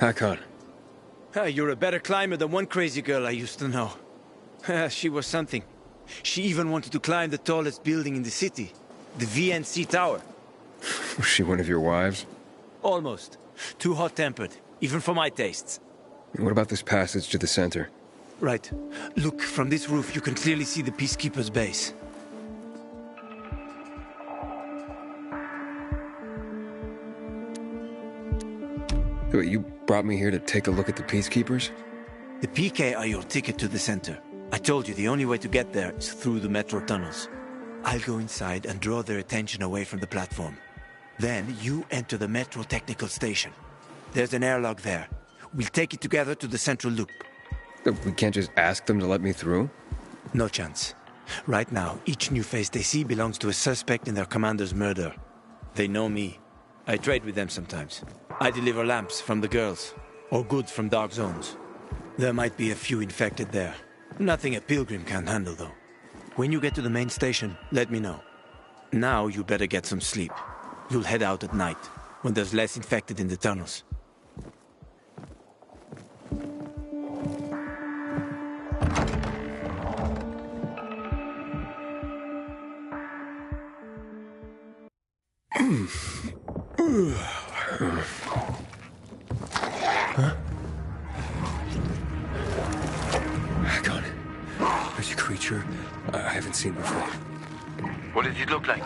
Hakon. You're a better climber than one crazy girl I used to know. She was something. She even wanted to climb the tallest building in the city, the VNC Tower. Was she one of your wives? Almost. Too hot-tempered, even for my tastes. And what about this passage to the center? Right. Look, from this roof you can clearly see the Peacekeeper's base. Wait, you brought me here to take a look at the Peacekeepers? The PK are your ticket to the center. I told you the only way to get there is through the metro tunnels. I'll go inside and draw their attention away from the platform. Then you enter the metro technical station. There's an airlock there. We'll take it together to the central loop. We can't just ask them to let me through? No chance. Right now, each new face they see belongs to a suspect in their commander's murder. They know me. I trade with them sometimes. I deliver lamps from the girls, or goods from dark zones. There might be a few infected there. Nothing a pilgrim can't handle, though. When you get to the main station, let me know. Now you better get some sleep. You'll head out at night, when there's less infected in the tunnels. Huh? Hakon, there's a creature I haven't seen before. What does it look like?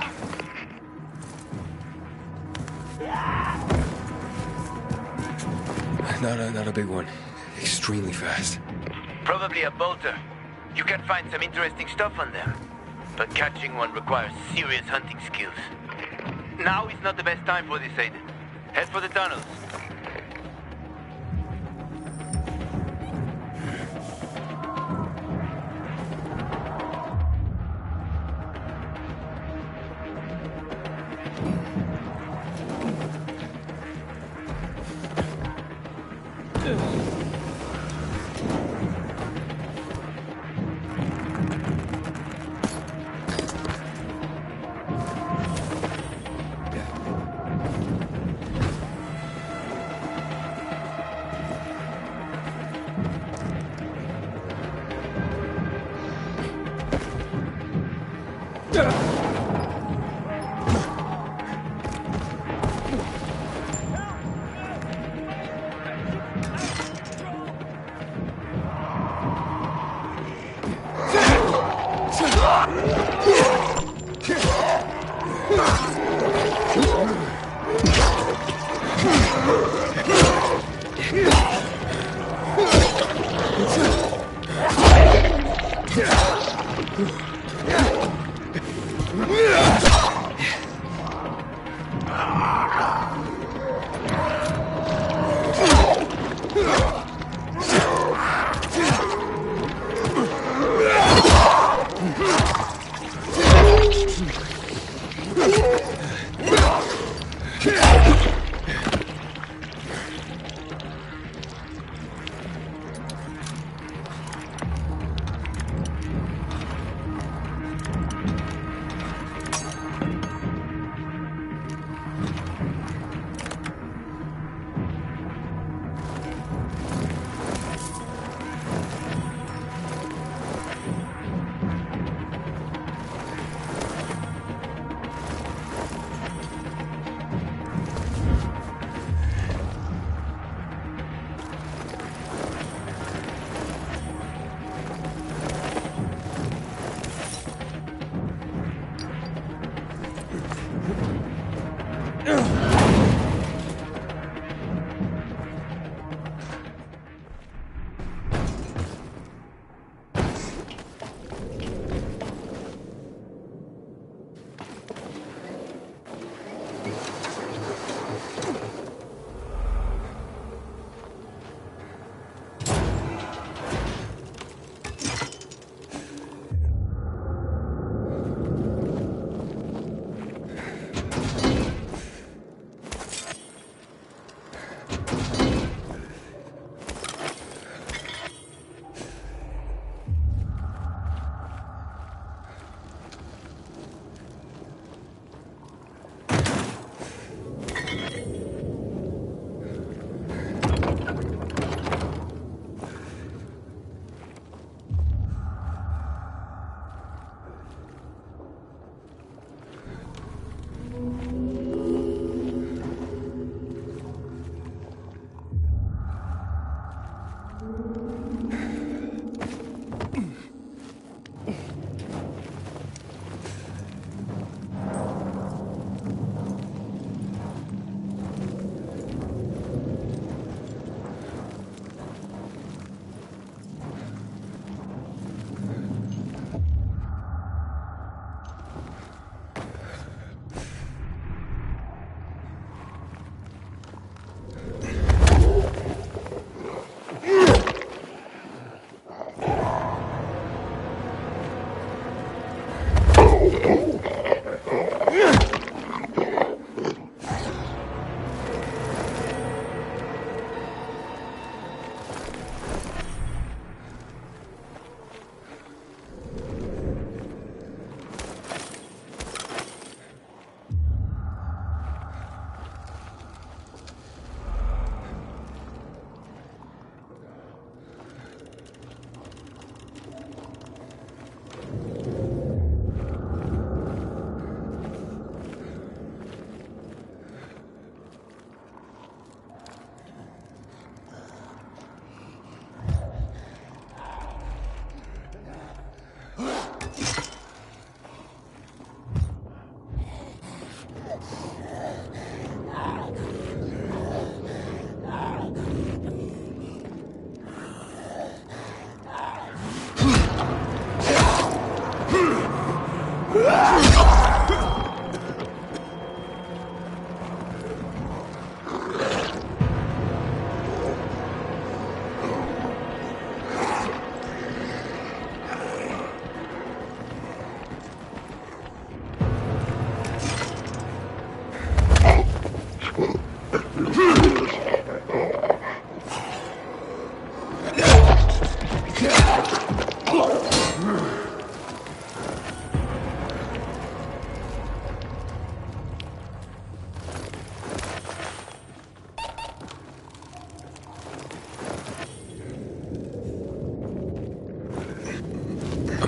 Not a big one. Extremely fast. Probably a bolter. You can find some interesting stuff on them. But catching one requires serious hunting skills. Now is not the best time for this, Aiden. Head for the tunnels.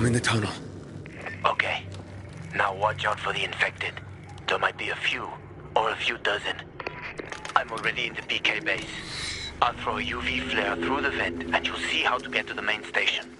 I'm in the tunnel. Okay. Now watch out for the infected. There might be a few, or a few dozen. I'm already in the PK base. I'll throw a UV flare through the vent, and you'll see how to get to the main station.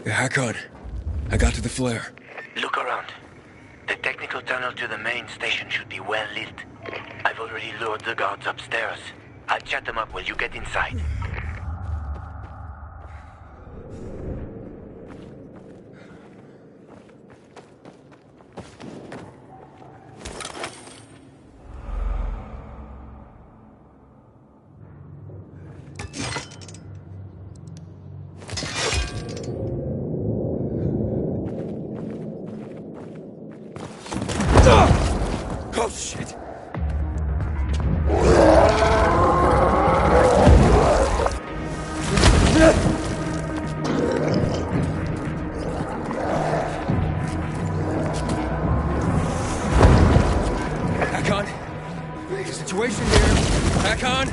Hakon, I got to the flare. Look around. The technical tunnel to the main station should be well lit. I've already lured the guards upstairs. I'll chat them up while you get inside. Oh, shit! Hakon? Big situation here. Hakon?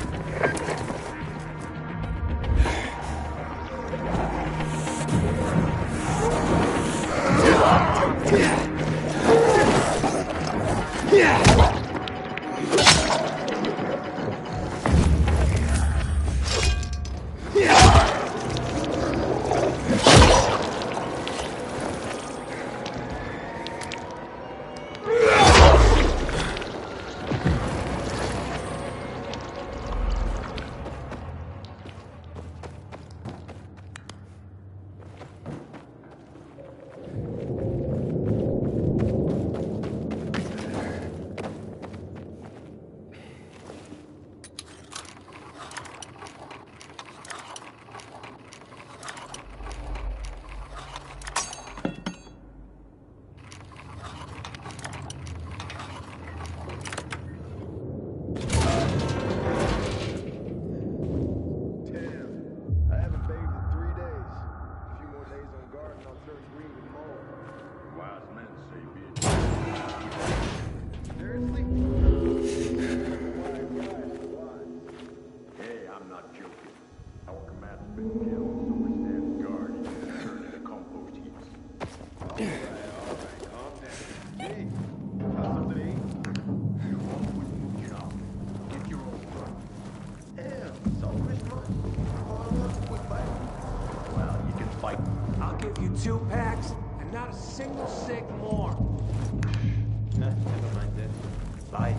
I'll give you 2 packs and not a single cig more. Never mind that. Bye.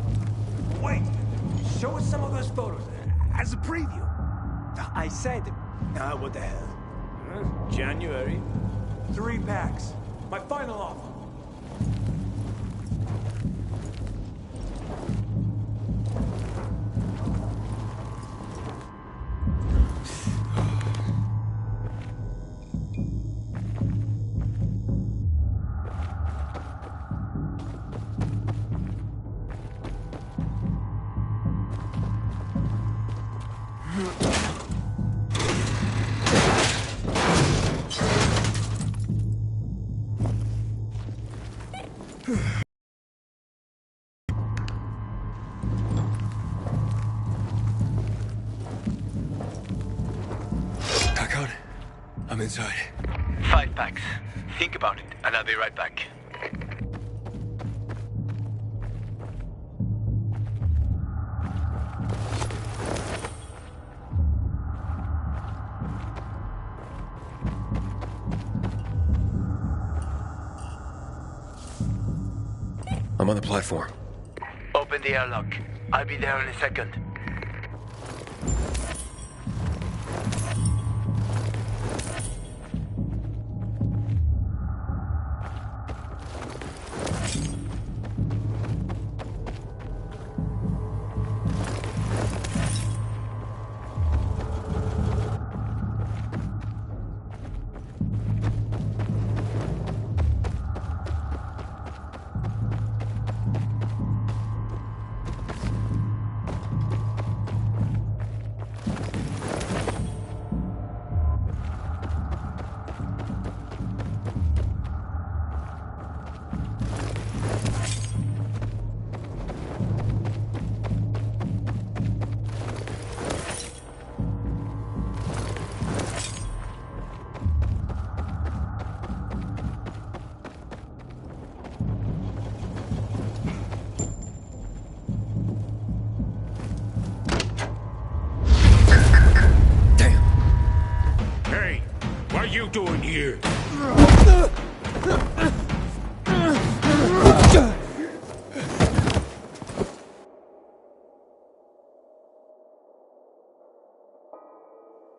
Wait! Show us some of those photos as a preview. I said... what the hell? January? 3 packs. My final offer. Hakon, I'm inside. 5 packs. Think about it, and I'll be right back. I'm on the platform. Open the airlock. I'll be there in a second.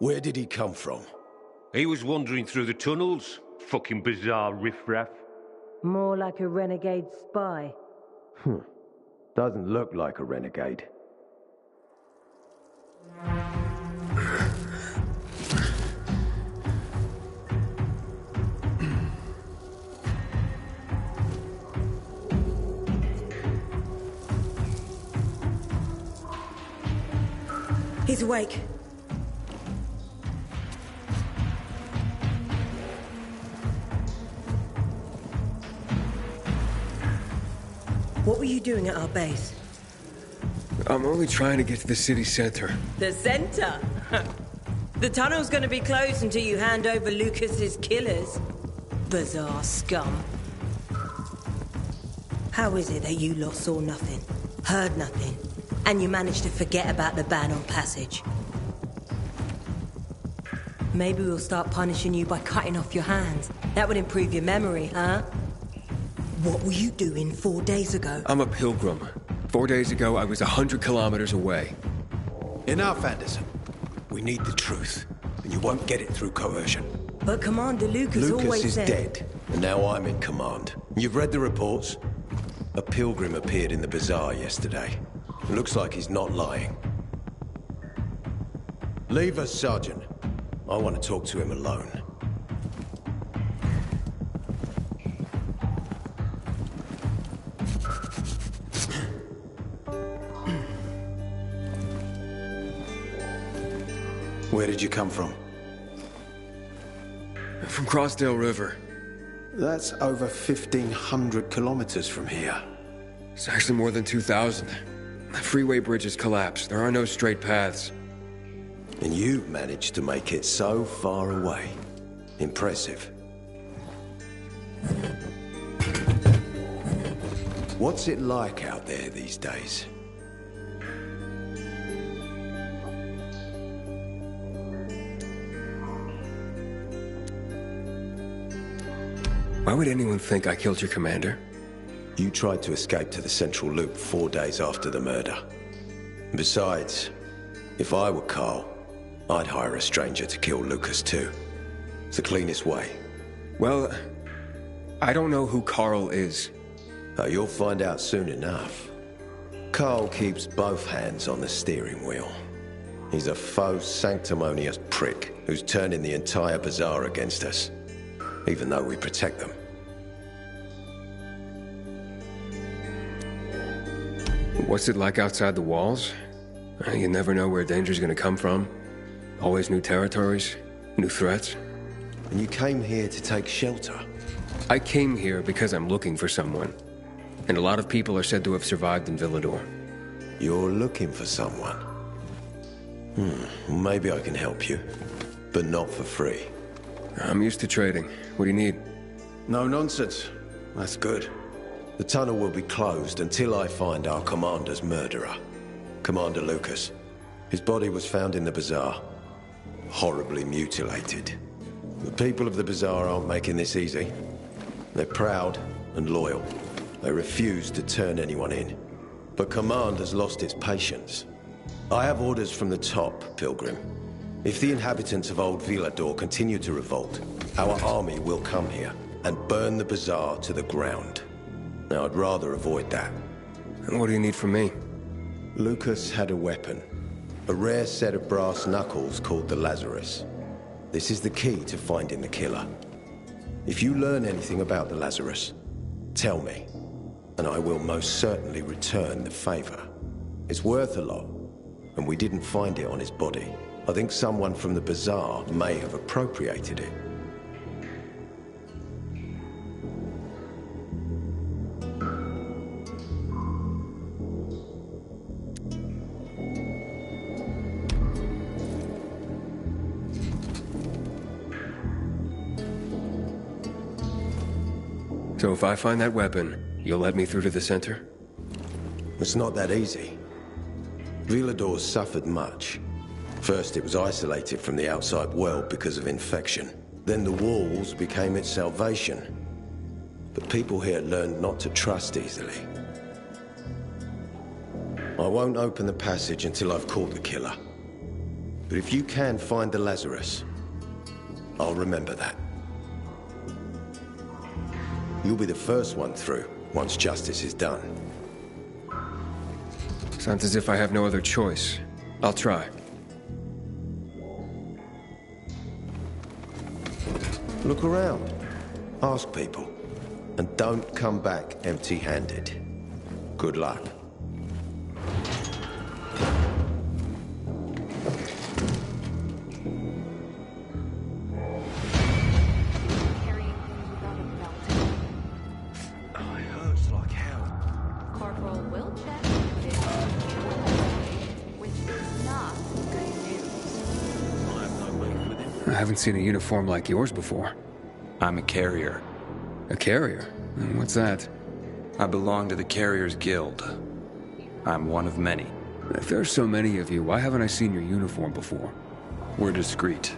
Where did he come from? He was wandering through the tunnels. Fucking bizarre riffraff. More like a renegade spy. Doesn't look like a renegade. He's awake. What were you doing at our base? I'm only trying to get to the city center. The center? The tunnel's gonna be closed until you hand over Lucas's killers. Bizarre scum. How is it that you lot saw nothing, heard nothing, and you managed to forget about the ban on passage? Maybe we'll start punishing you by cutting off your hands. That would improve your memory, huh? What were you doing 4 days ago? I'm a pilgrim. 4 days ago, I was 100 kilometers away. Enough, Anderson. We need the truth, and you won't get it through coercion. But Commander Lucas always Lucas is said... dead, and now I'm in command. You've read the reports? A pilgrim appeared in the bazaar yesterday. Looks like he's not lying. Leave us, Sergeant. I want to talk to him alone. Where did you come from? From Crossdale River. That's over 1,500 kilometers from here. It's actually more than 2,000. The freeway bridges collapsed. There are no straight paths. And you managed to make it so far away. Impressive. What's it like out there these days? Why would anyone think I killed your commander? You tried to escape to the Central Loop 4 days after the murder. Besides, if I were Carl, I'd hire a stranger to kill Lucas too. It's the cleanest way. Well, I don't know who Carl is. You'll find out soon enough. Carl keeps both hands on the steering wheel. He's a faux sanctimonious prick who's turning the entire bazaar against us, even though we protect them. What's it like outside the walls? You never know where danger's gonna come from. Always new territories, new threats. And you came here to take shelter? I came here because I'm looking for someone. And a lot of people are said to have survived in Villador. You're looking for someone? Maybe I can help you, but not for free. I'm used to trading. What do you need? No nonsense. That's good. The tunnel will be closed until I find our commander's murderer, Commander Lucas. His body was found in the bazaar, horribly mutilated. The people of the bazaar aren't making this easy. They're proud and loyal. They refuse to turn anyone in. But Command has lost its patience. I have orders from the top, Pilgrim. If the inhabitants of Old Villador continue to revolt, our army will come here and burn the bazaar to the ground. Now, I'd rather avoid that. And what do you need from me? Lucas had a weapon. A rare set of brass knuckles called the Lazarus. This is the key to finding the killer. If you learn anything about the Lazarus, tell me, and I will most certainly return the favor. It's worth a lot, and we didn't find it on his body. I think someone from the bazaar may have appropriated it. So if I find that weapon, you'll let me through to the center? It's not that easy. Villador's suffered much. First, it was isolated from the outside world because of infection. Then the walls became its salvation. But people here learned not to trust easily. I won't open the passage until I've caught the killer. But if you can find the Lazarus, I'll remember that. You'll be the first one through, once justice is done. Sounds as if I have no other choice. I'll try. Look around. Ask people. And don't come back empty-handed. Good luck. I haven't seen a uniform like yours before. I'm a carrier. A carrier? What's that? I belong to the Carriers Guild. I'm one of many. If there's so many of you, why haven't I seen your uniform before? We're discreet.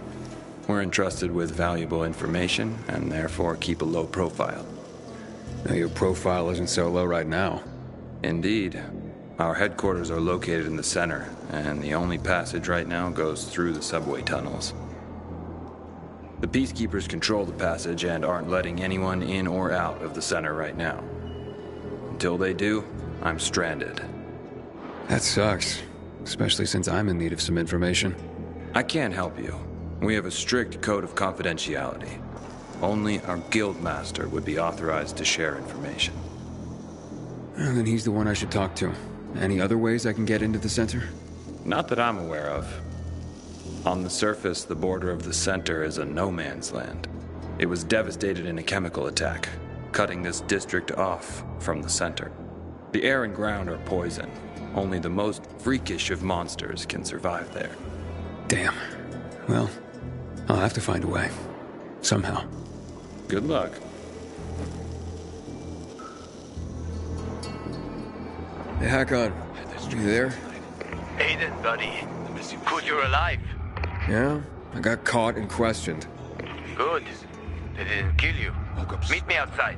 We're entrusted with valuable information, and therefore keep a low profile. Now, your profile isn't so low right now. Indeed. Our headquarters are located in the center, and the only passage right now goes through the subway tunnels. The Peacekeepers control the passage and aren't letting anyone in or out of the center right now. Until they do, I'm stranded. That sucks, especially since I'm in need of some information. I can't help you. We have a strict code of confidentiality. Only our guild master would be authorized to share information. Well, then he's the one I should talk to. Any other ways I can get into the center? Not that I'm aware of. On the surface, the border of the center is a no-man's land. It was devastated in a chemical attack, cutting this district off from the center. The air and ground are poison. Only the most freakish of monsters can survive there. Damn. Well, I'll have to find a way. Somehow. Good luck. Hey, Hakon. You there? Aiden, buddy. Good you're alive. Yeah? I got caught and questioned. Good. They didn't kill you. Meet me outside.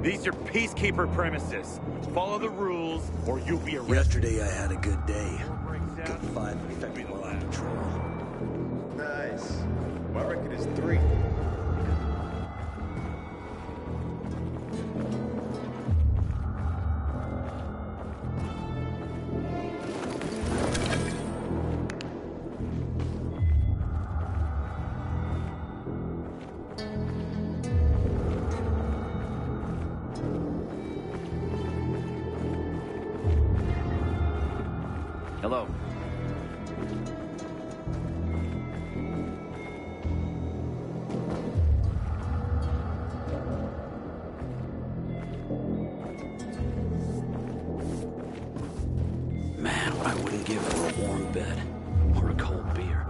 These are Peacekeeper premises. Follow the rules, or you'll be arrested. Yesterday I had a good day. Got 5 infected while on patrol. Nice. My record is 3. Hello. Man, what I wouldn't give for a warm bed or a cold beer.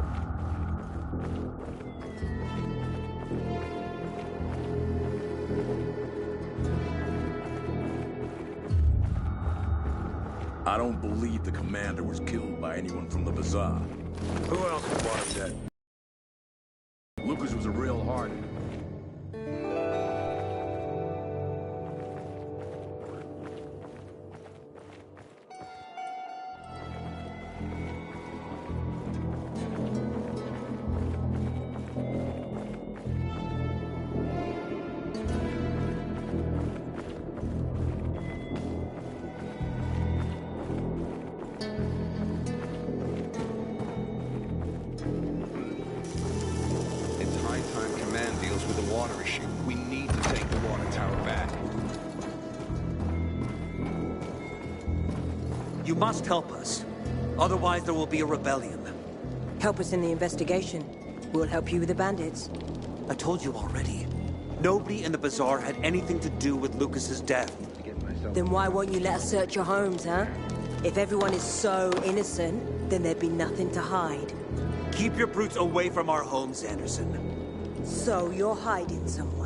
I don't believe the commander was killed by anyone from the bazaar. Who else would want him dead? Lucas was a real hardy. We need to take the water tower back. You must help us. Otherwise there will be a rebellion. Help us in the investigation. We'll help you with the bandits. I told you already. Nobody in the bazaar had anything to do with Lucas's death. Then why won't you let us search your homes, huh? If everyone is so innocent, then there'd be nothing to hide. Keep your brutes away from our homes, Anderson. So you're hiding someone.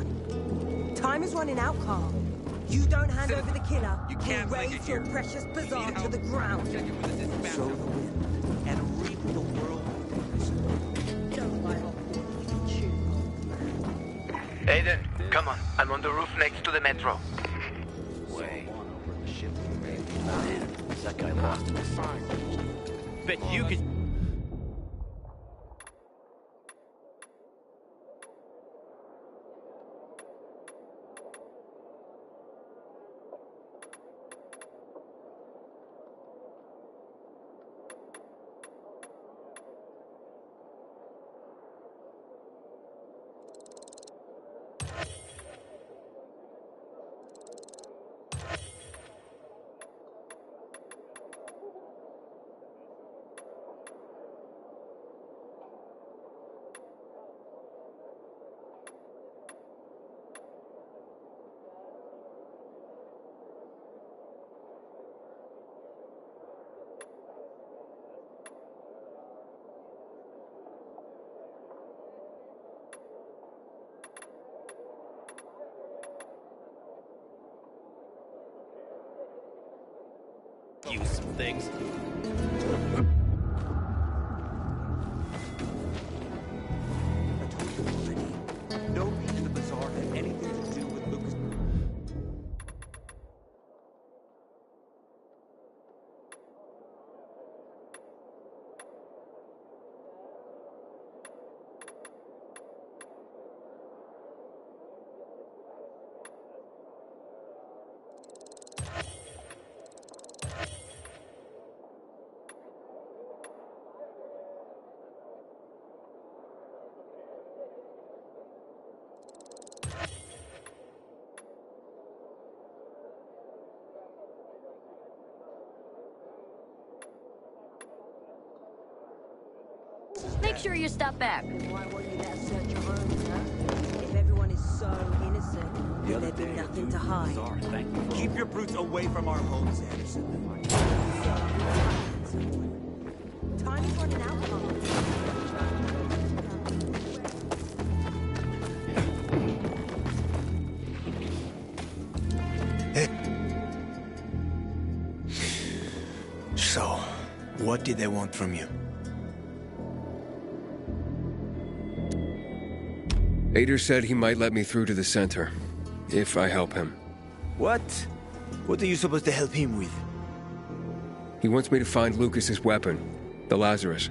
Time is running out, Carl. You don't hand over the killer, we'll raise your precious bazaar to the ground. Sow the wind and reap the world. Aiden, Come on, I'm on the roof next to the metro. Way. That guy lost his sign. Bet you could. Use some things. Nobody in the bazaar had anything to do with Lucas. Make sure you stop back. Why won't you let us search your homes, huh? If everyone is so innocent, then there'd be nothing to hide. Keep your brutes away from our homes, Anderson. Time is running out, Carl. So, what did they want from you? Ader said he might let me through to the center, if I help him. What? What are you supposed to help him with? He wants me to find Lucas's weapon, the Lazarus.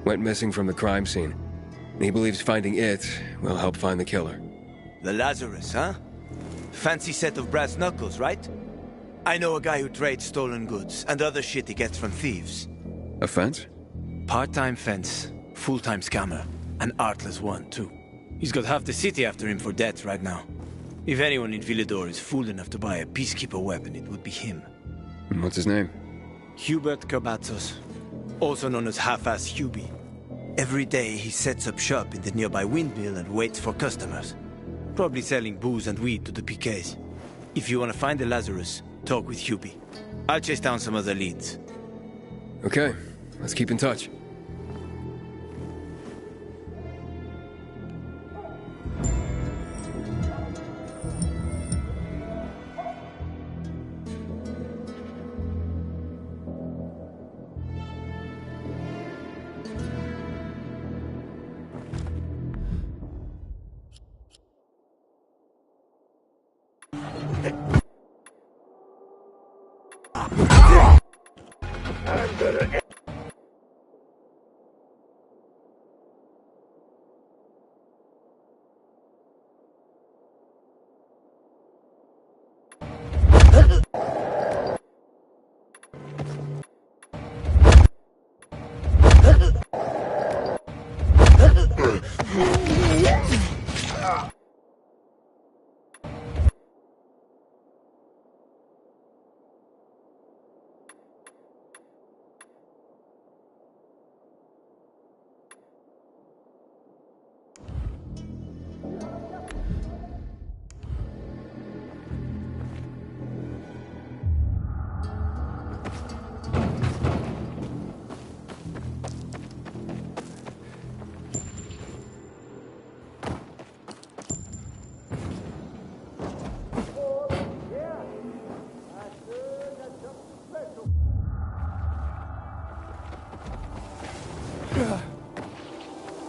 Went missing from the crime scene. And he believes finding it will help find the killer. The Lazarus, huh? Fancy set of brass knuckles, right? I know a guy who trades stolen goods and other shit he gets from thieves. A fence? Part-time fence, full-time scammer. An artless one, too. He's got half the city after him for debt right now. If anyone in Villador is fool enough to buy a peacekeeper weapon, it would be him. And what's his name? Hubert Kerbatzos, also known as Half-Ass Hubie. Every day he sets up shop in the nearby windmill and waits for customers. Probably selling booze and weed to the PKs. If you want to find the Lazarus, talk with Hubie. I'll chase down some other leads. Okay, let's keep in touch.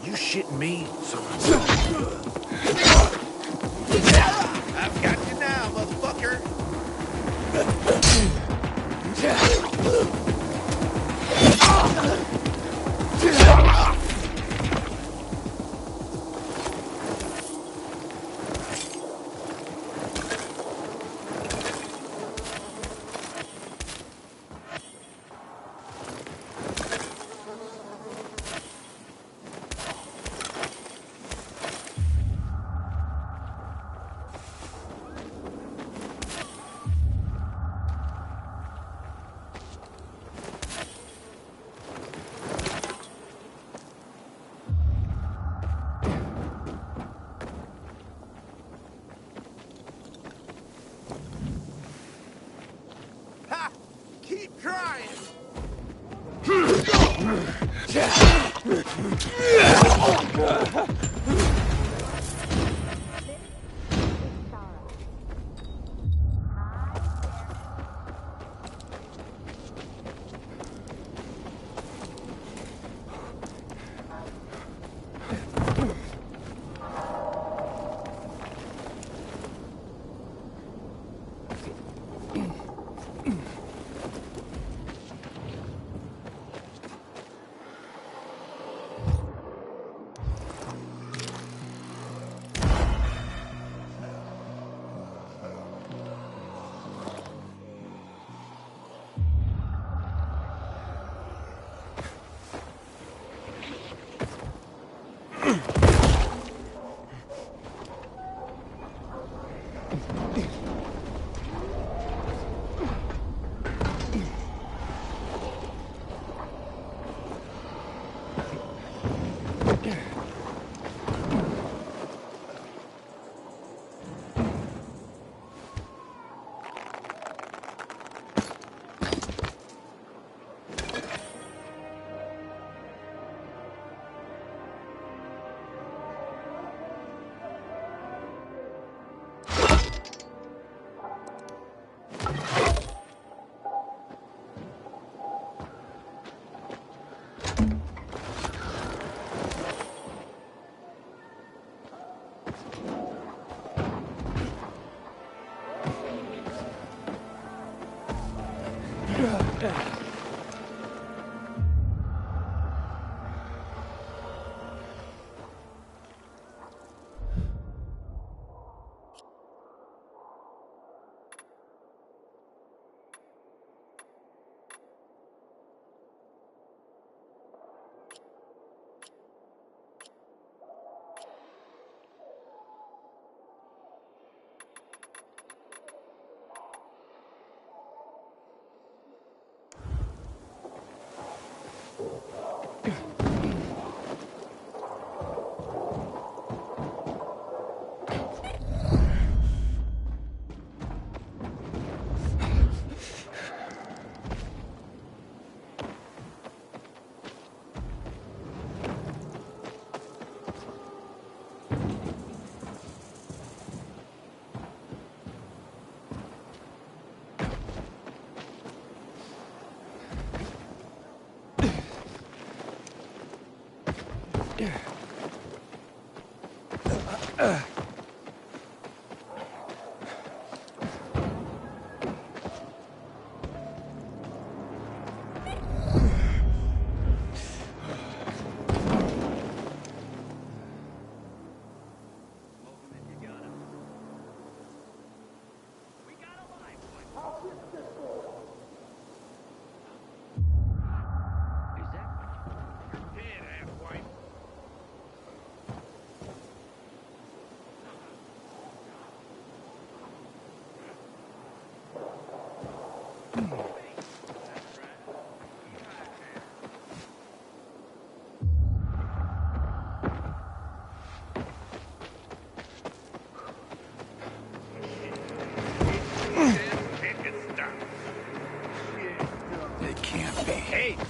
You shitting me?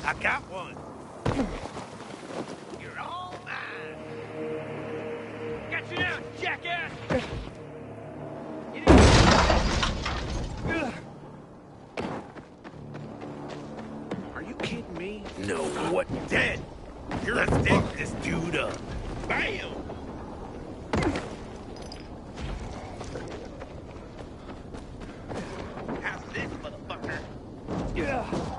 I got one. You're all mine. Got you now, jackass. Are you kidding me? No, what? Dead. Let's dig this dude up. Bam. How's this, motherfucker? Yeah.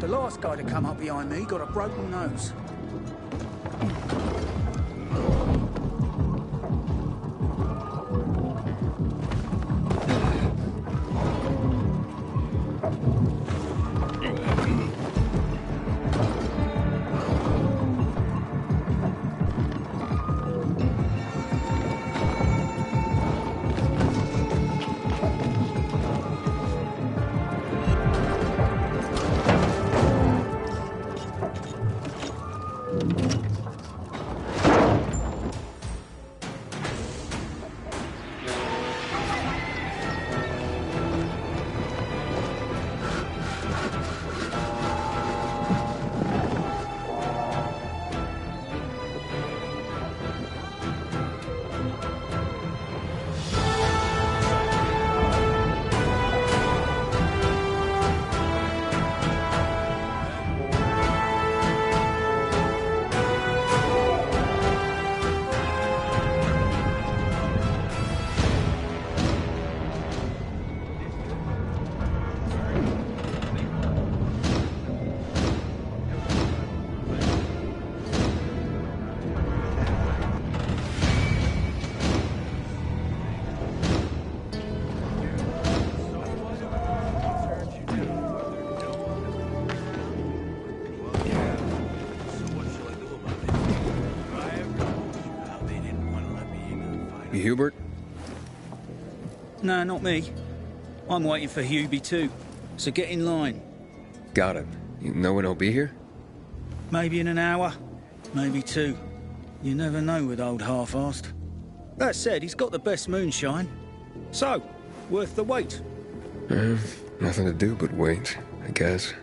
The last guy to come up behind me got a broken nose. Hubert? No, not me. I'm waiting for Hubie too, so get in line. Got it. You know when he'll be here? Maybe in an hour, maybe two. You never know with old half-assed. That said, he's got the best moonshine. So, worth the wait. Nothing to do but wait, I guess.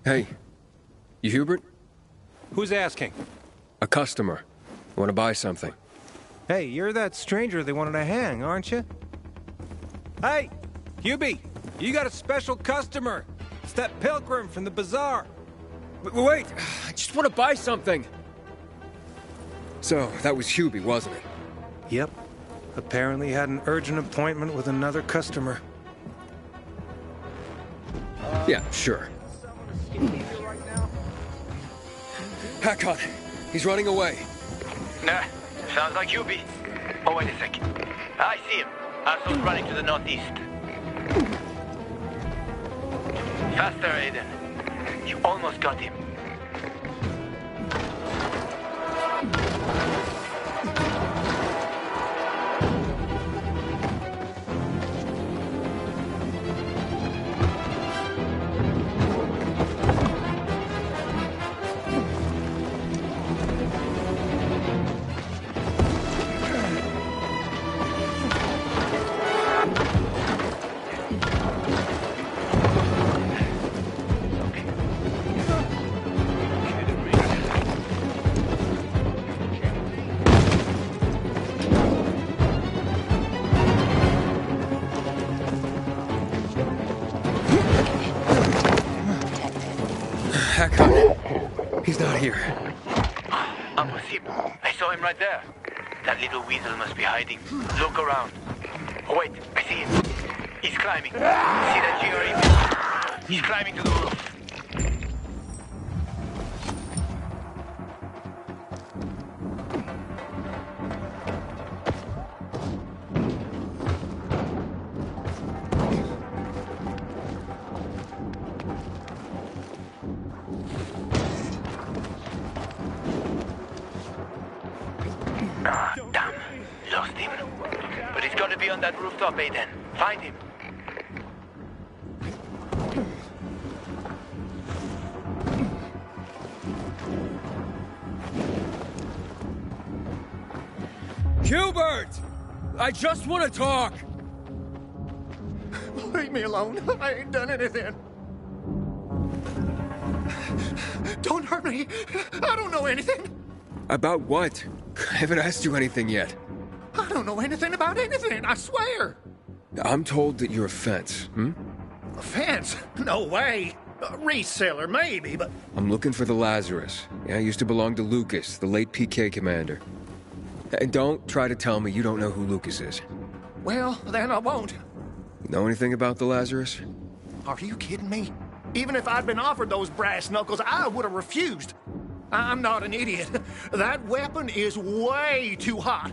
Hey, you Hubert? Who's asking? A customer. Want to buy something. Hey, you're that stranger they wanted to hang, aren't you? Hey, Hubie, you got a special customer. It's that pilgrim from the bazaar. Wait, I just want to buy something. So, that was Hubie, wasn't it? Yep. Apparently had an urgent appointment with another customer. Yeah, sure. Hakon, he's running away. Nah, sounds like Hubie. Oh, wait a sec. I see him. Asshole's running to the northeast. Faster, Aiden. You almost got him. Hakon, he's not here. Impossible. I saw him right there. That little weasel must be hiding. Look around. Oh, wait, I see him. He's climbing. See that GRE? He's climbing to the roof. Ah, damn. Lost him. But he's got to be on that rooftop, Aiden. Find him. Hubert! I just want to talk! Leave me alone. I ain't done anything. Don't hurt me. I don't know anything. About what? I haven't asked you anything yet. I don't know anything about anything, I swear. I'm told that you're a fence, A fence? No way. A reseller, maybe, but... I'm looking for the Lazarus. Yeah, it used to belong to Lucas, the late PK commander. And don't try to tell me you don't know who Lucas is. Well, then I won't. You know anything about the Lazarus? Are you kidding me? Even if I'd been offered those brass knuckles, I would have refused. I'm not an idiot. That weapon is way too hot.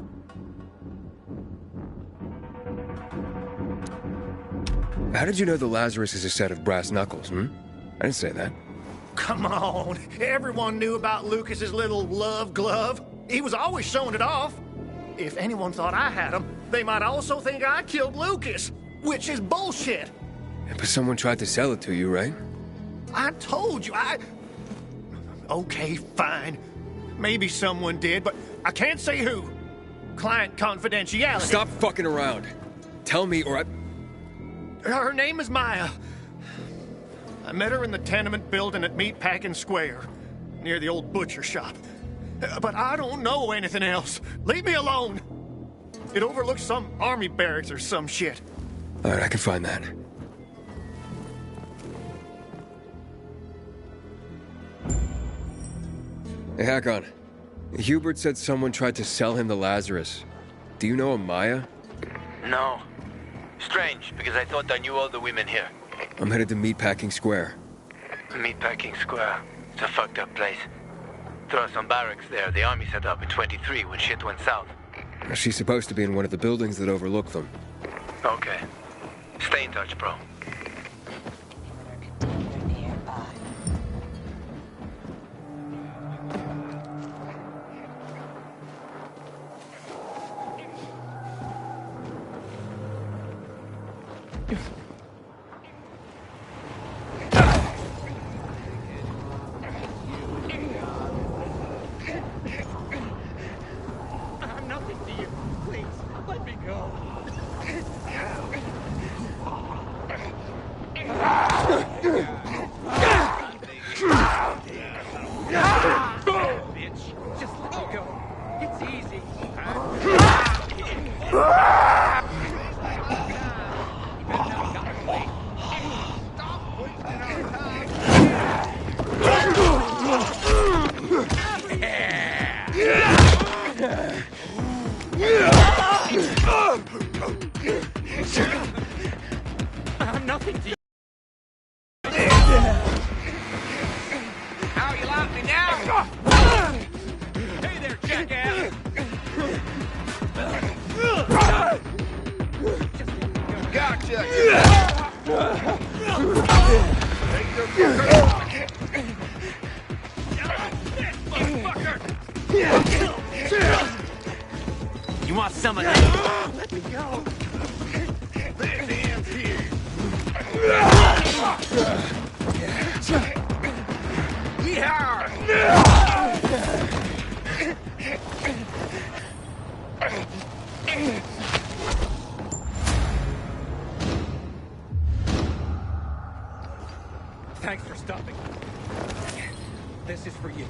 How did you know the Lazarus is a set of brass knuckles, I didn't say that. Come on. Everyone knew about Lucas's little love glove. He was always showing it off. If anyone thought I had him, they might also think I killed Lucas, which is bullshit. But someone tried to sell it to you, right? I told you, Okay, fine. Maybe someone did, but I can't say who. Client confidentiality. Stop fucking around. Tell me or I... Her name is Maya. I met her in the tenement building at Meatpacking Square, near the old butcher shop. But I don't know anything else. Leave me alone. It overlooks some army barracks or some shit. All right, I can find that. Hey, Hakon. Hubert said someone tried to sell him the Lazarus. Do you know a Maya? No. Strange, because I thought I knew all the women here. I'm headed to Meatpacking Square. Meatpacking Square. It's a fucked up place. There are some barracks there the army set up in 23 when shit went south. She's supposed to be in one of the buildings that overlook them. Okay. Stay in touch, bro. I'm nothing to you. How you like me now? Hey there, jackass! Gotcha! You want some of that? Let me go. This ends here. Thanks for stopping. This is for you.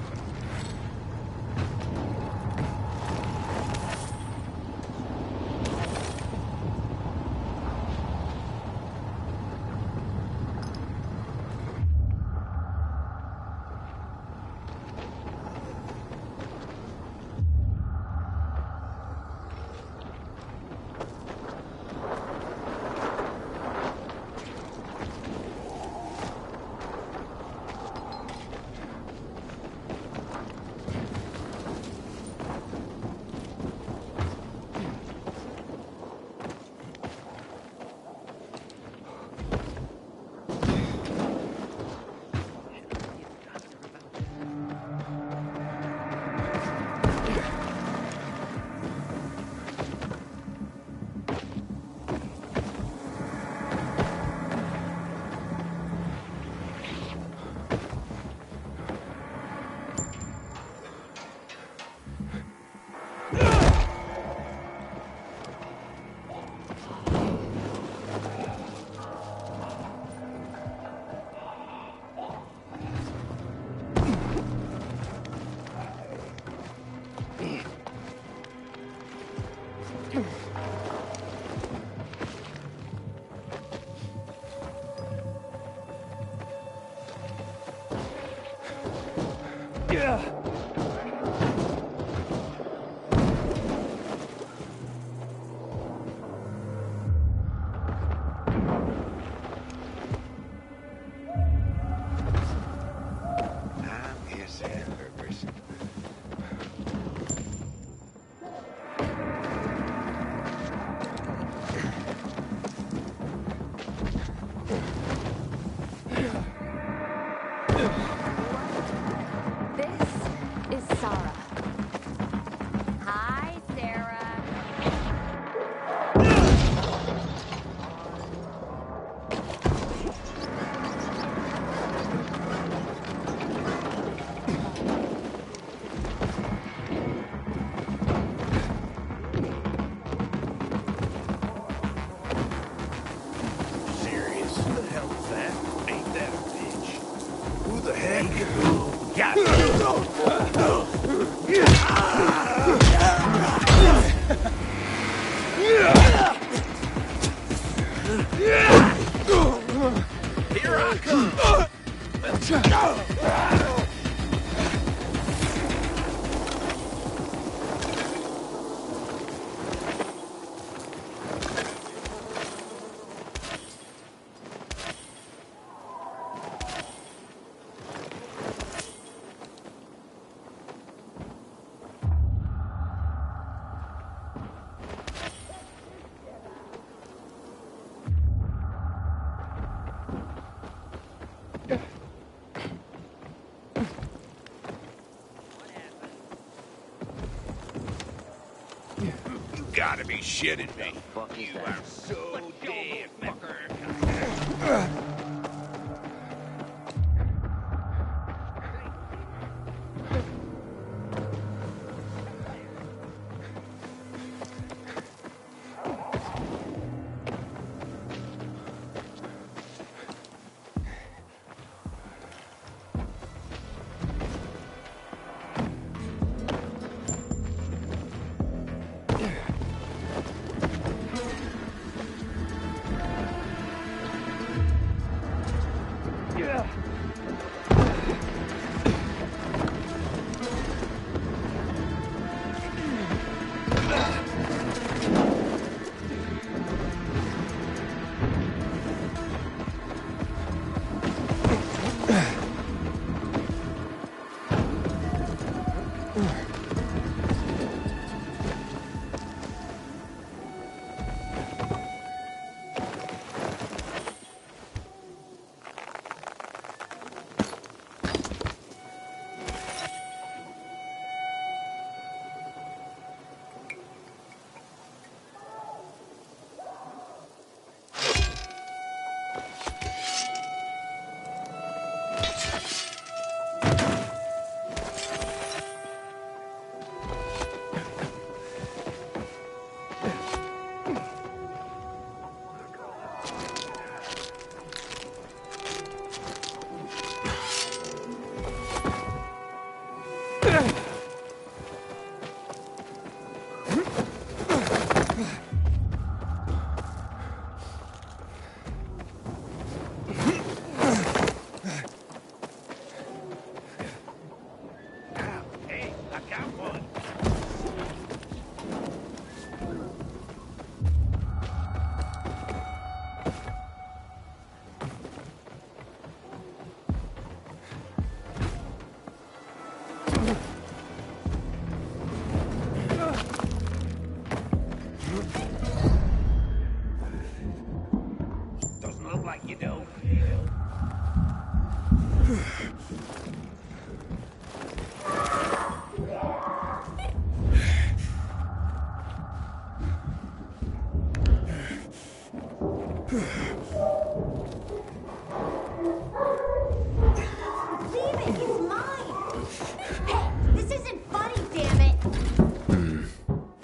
Gotta be shitting me. You are so dead, fucker.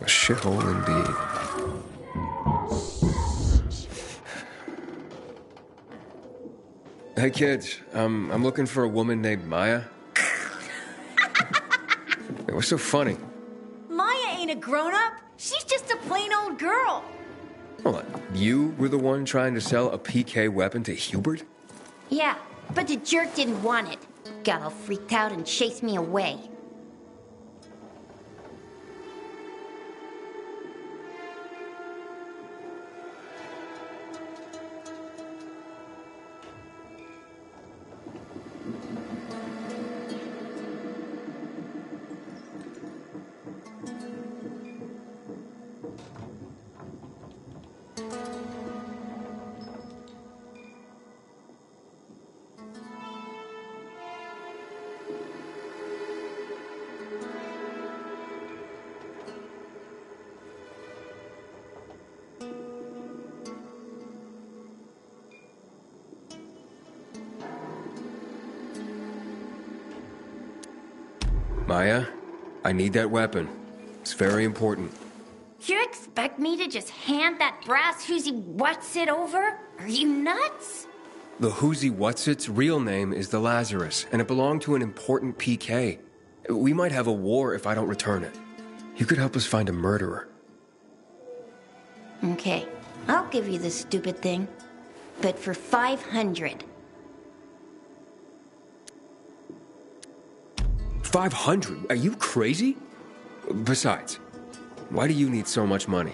Shithole indeed. Hey kids, I'm looking for a woman named Maya. Hey, what's so funny? Maya ain't a grown-up. She's just a plain old girl. Hold on, you were the one trying to sell a PK weapon to Hubert? Yeah, but the jerk didn't want it. got all freaked out and chased me away. Maya, I need that weapon. It's very important. You expect me to just hand that brass who's-he-what's-it over? Are you nuts? The who's-he-what's-it's real name is the Lazarus, and it belonged to an important PK. We might have a war if I don't return it. You could help us find a murderer. Okay, I'll give you this stupid thing. But for 500. 500? Are you crazy? Besides, why do you need so much money?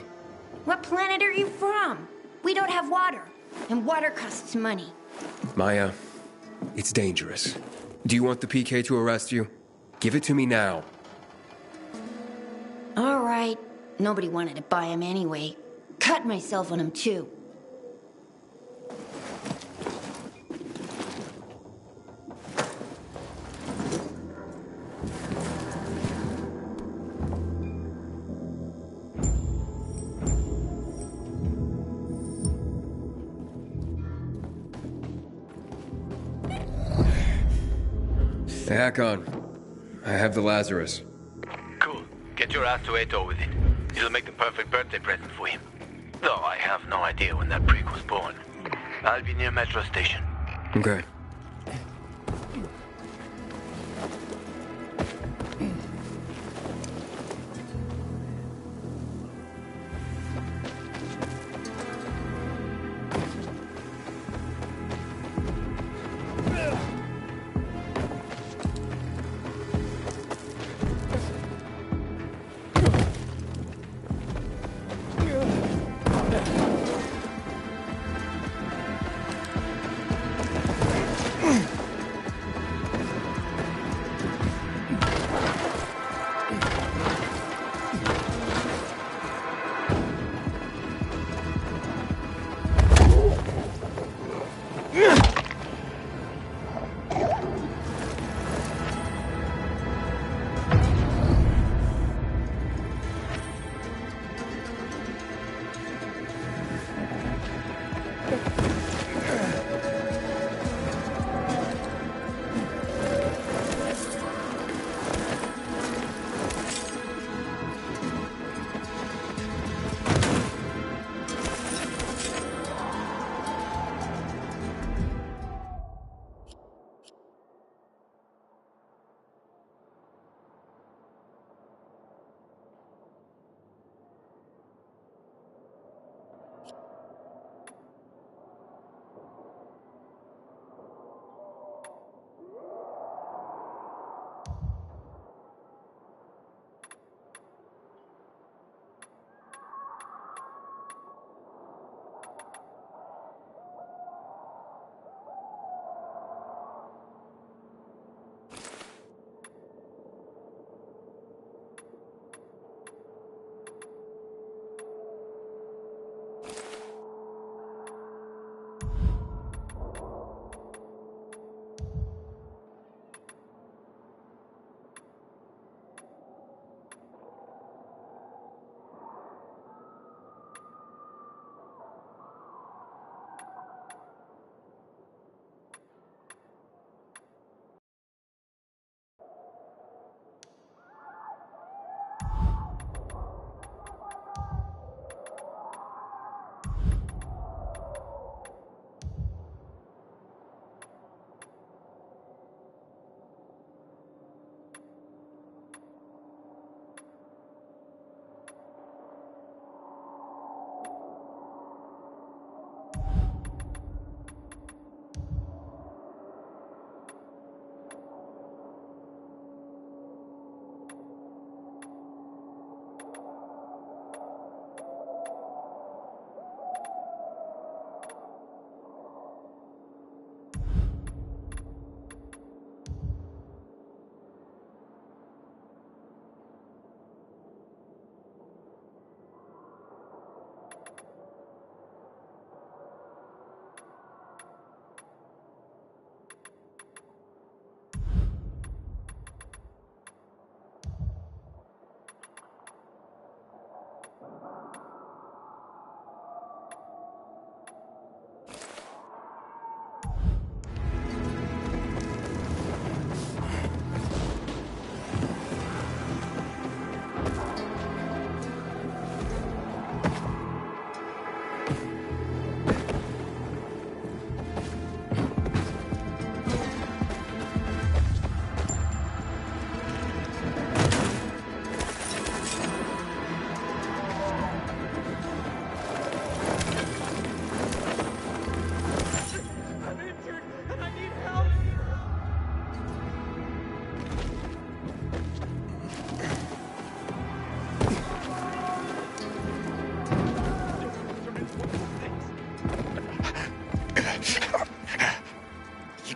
What planet are you from? We don't have water, and water costs money. Maya, it's dangerous. Do you want the PK to arrest you? Give it to me now. All right. Nobody wanted to buy him anyway. Cut myself on him, too. Hakon, I have the Lazarus. Cool. Get your ass to Ato with it. It'll make the perfect birthday present for him. Though I have no idea when that prick was born. I'll be near Metro Station. Okay.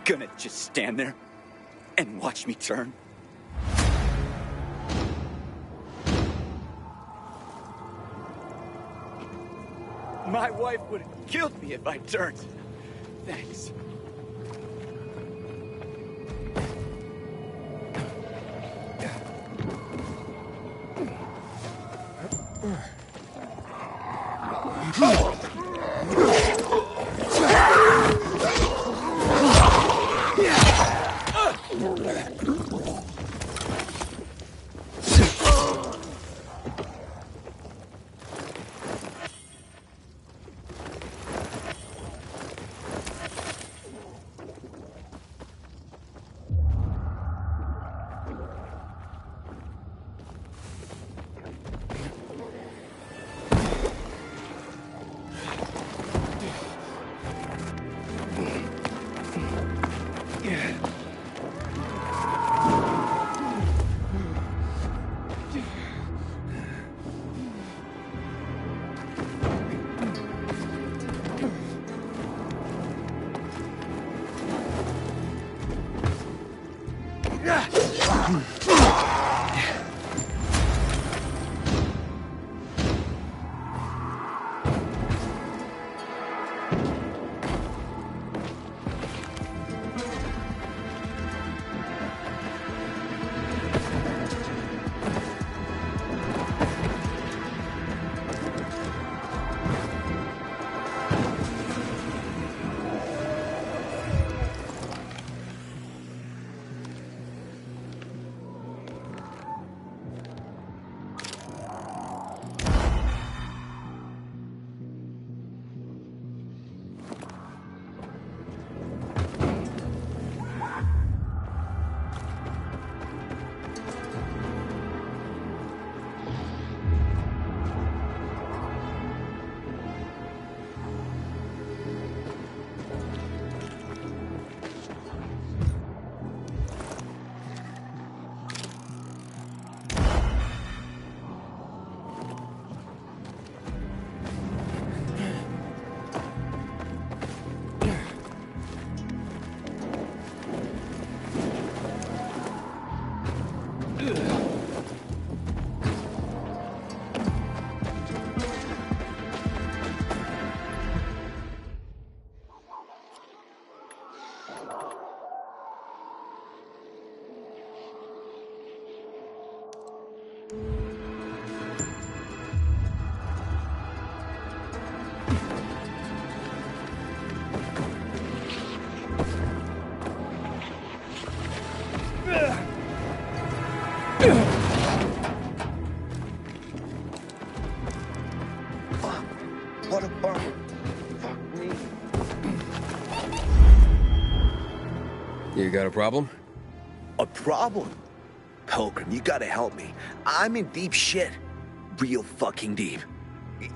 Gonna just stand there and watch me turn? My wife would have killed me if I turned. Thanks. What a bummer. Fuck me. You got a problem? A problem? Pilgrim, you gotta help me. I'm in deep shit. Real fucking deep.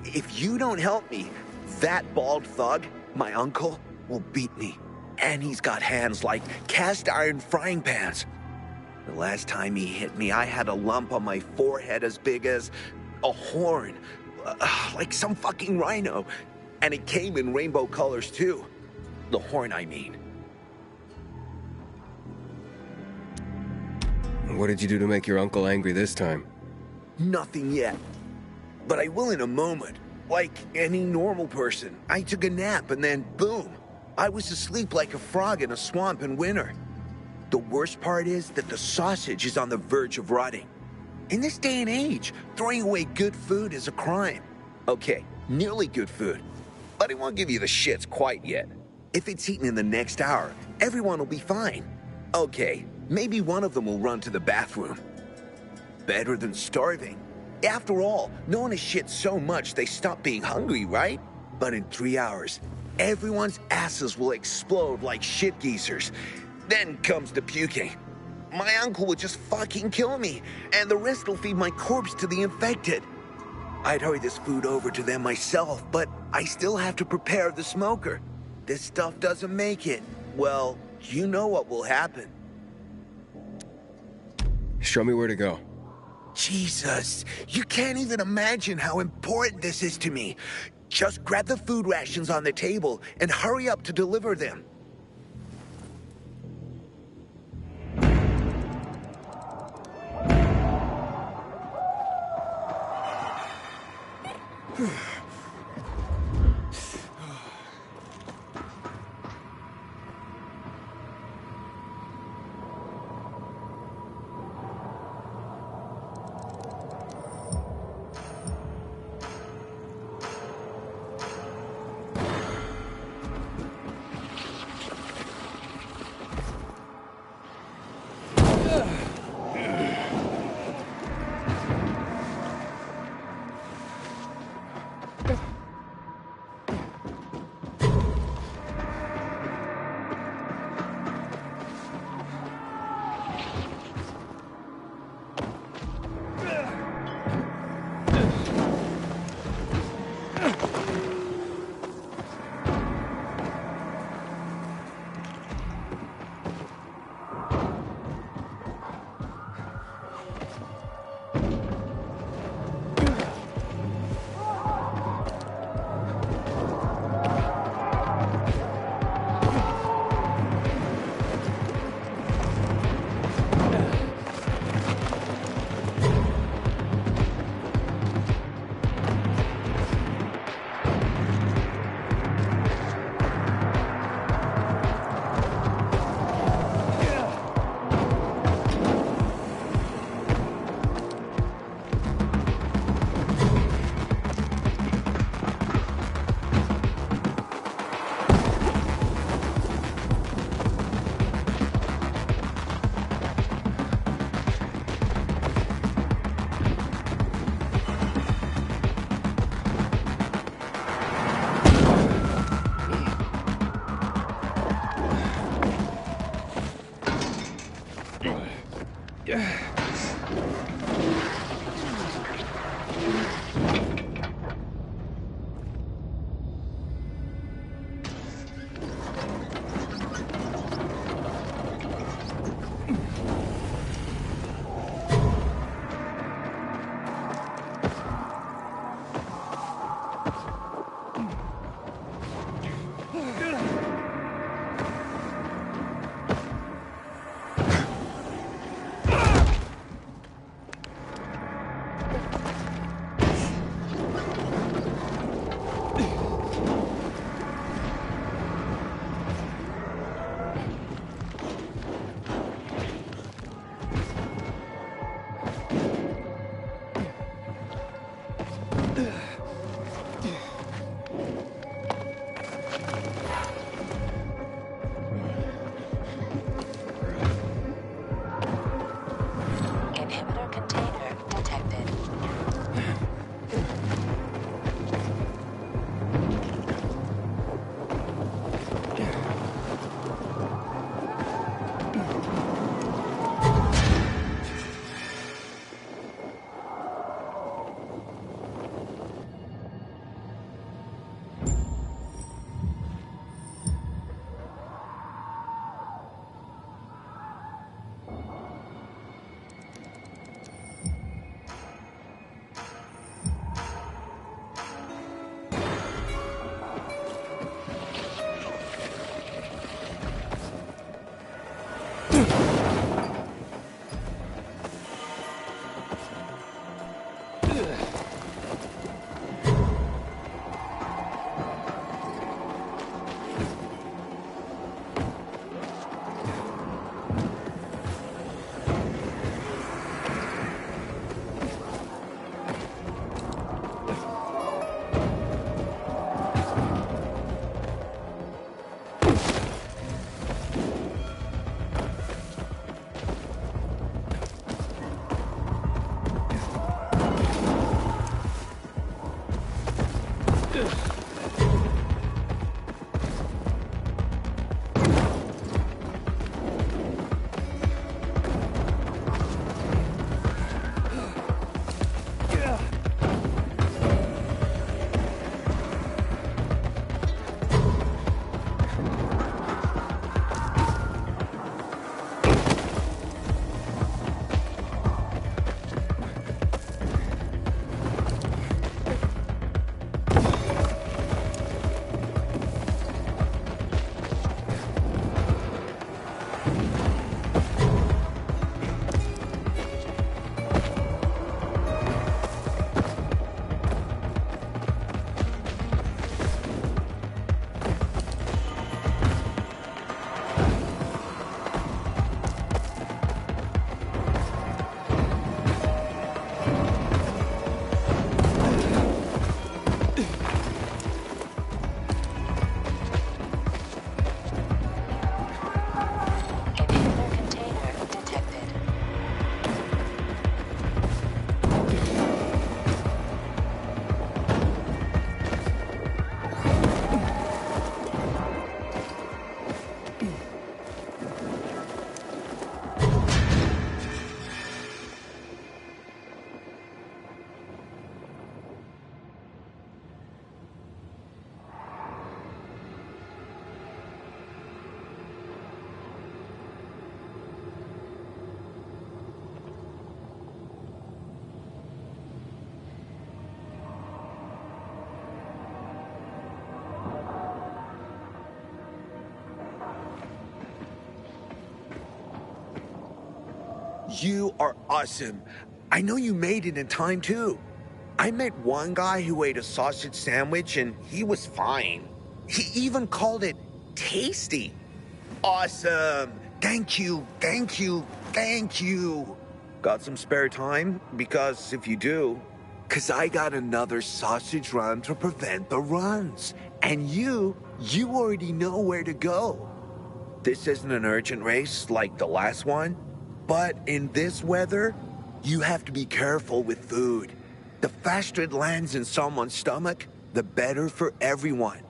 If you don't help me, that bald thug, my uncle, will beat me. And he's got hands like cast iron frying pans. The last time he hit me, I had a lump on my forehead as big as a horn. Like some fucking rhino. And it came in rainbow colors too. The horn, I mean. What did you do to make your uncle angry this time? Nothing yet. But I will in a moment. Like any normal person. I took a nap and then boom. I was asleep like a frog in a swamp in winter. The worst part is that the sausage is on the verge of rotting. In this day and age, throwing away good food is a crime. Okay, nearly good food. But I won't give you the shits quite yet. If it's eaten in the next hour, everyone will be fine. Okay, maybe one of them will run to the bathroom. Better than starving. After all, no one has shit so much they stop being hungry, right? But in 3 hours, everyone's asses will explode like shit geezers. Then comes the puking. My uncle would just fucking kill me, and the rest will feed my corpse to the infected. I'd hurry this food over to them myself, but I still have to prepare the smoker. This stuff doesn't make it. Well, you know what will happen. Show me where to go. Jesus, you can't even imagine how important this is to me. Just grab the food rations on the table and hurry up to deliver them. You are awesome. I know you made it in time, too. I met one guy who ate a sausage sandwich and he was fine. He even called it tasty. Awesome. Thank you, thank you, thank you. Got some spare time? Because if you do, I got another sausage run to prevent the runs. And you already know where to go. This isn't an urgent race like the last one, but in this weather, you have to be careful with food. The faster it lands in someone's stomach, the better for everyone.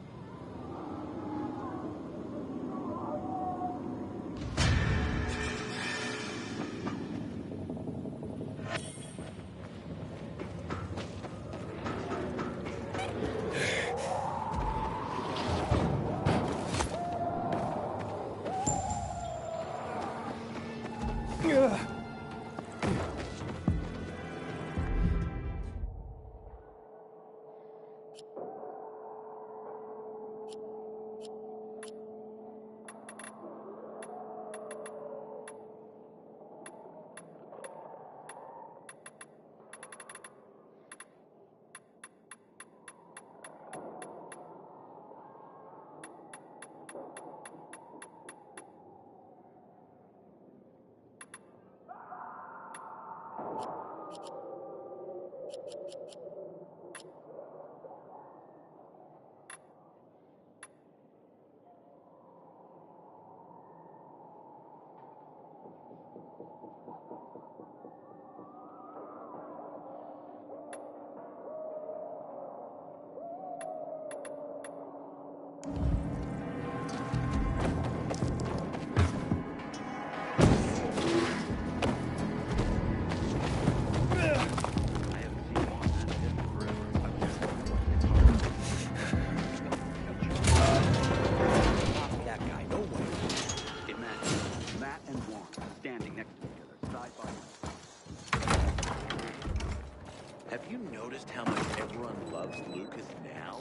Have you noticed how much everyone loves Lucas now?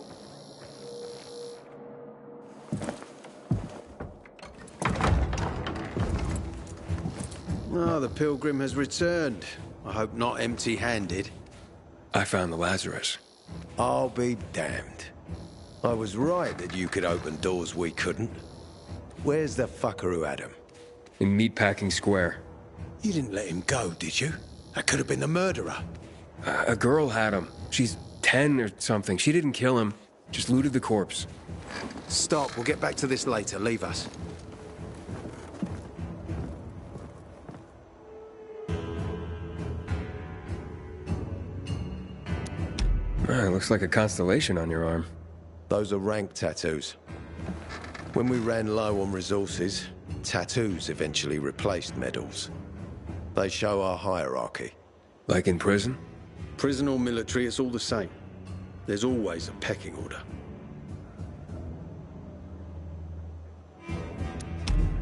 Oh, the pilgrim has returned. I hope not empty-handed. I found the Lazarus. I'll be damned. I was right that you could open doors we couldn't. Where's the fucker who had him? In Meatpacking Square. You didn't let him go, did you? That could have been the murderer. A girl had him. She's 10 or something. She didn't kill him. Just looted the corpse. Stop. We'll get back to this later. Leave us. Looks like a constellation on your arm. Those are rank tattoos. When we ran low on resources, tattoos eventually replaced medals. They show our hierarchy. Like in prison? Prison or military, it's all the same. There's always a pecking order.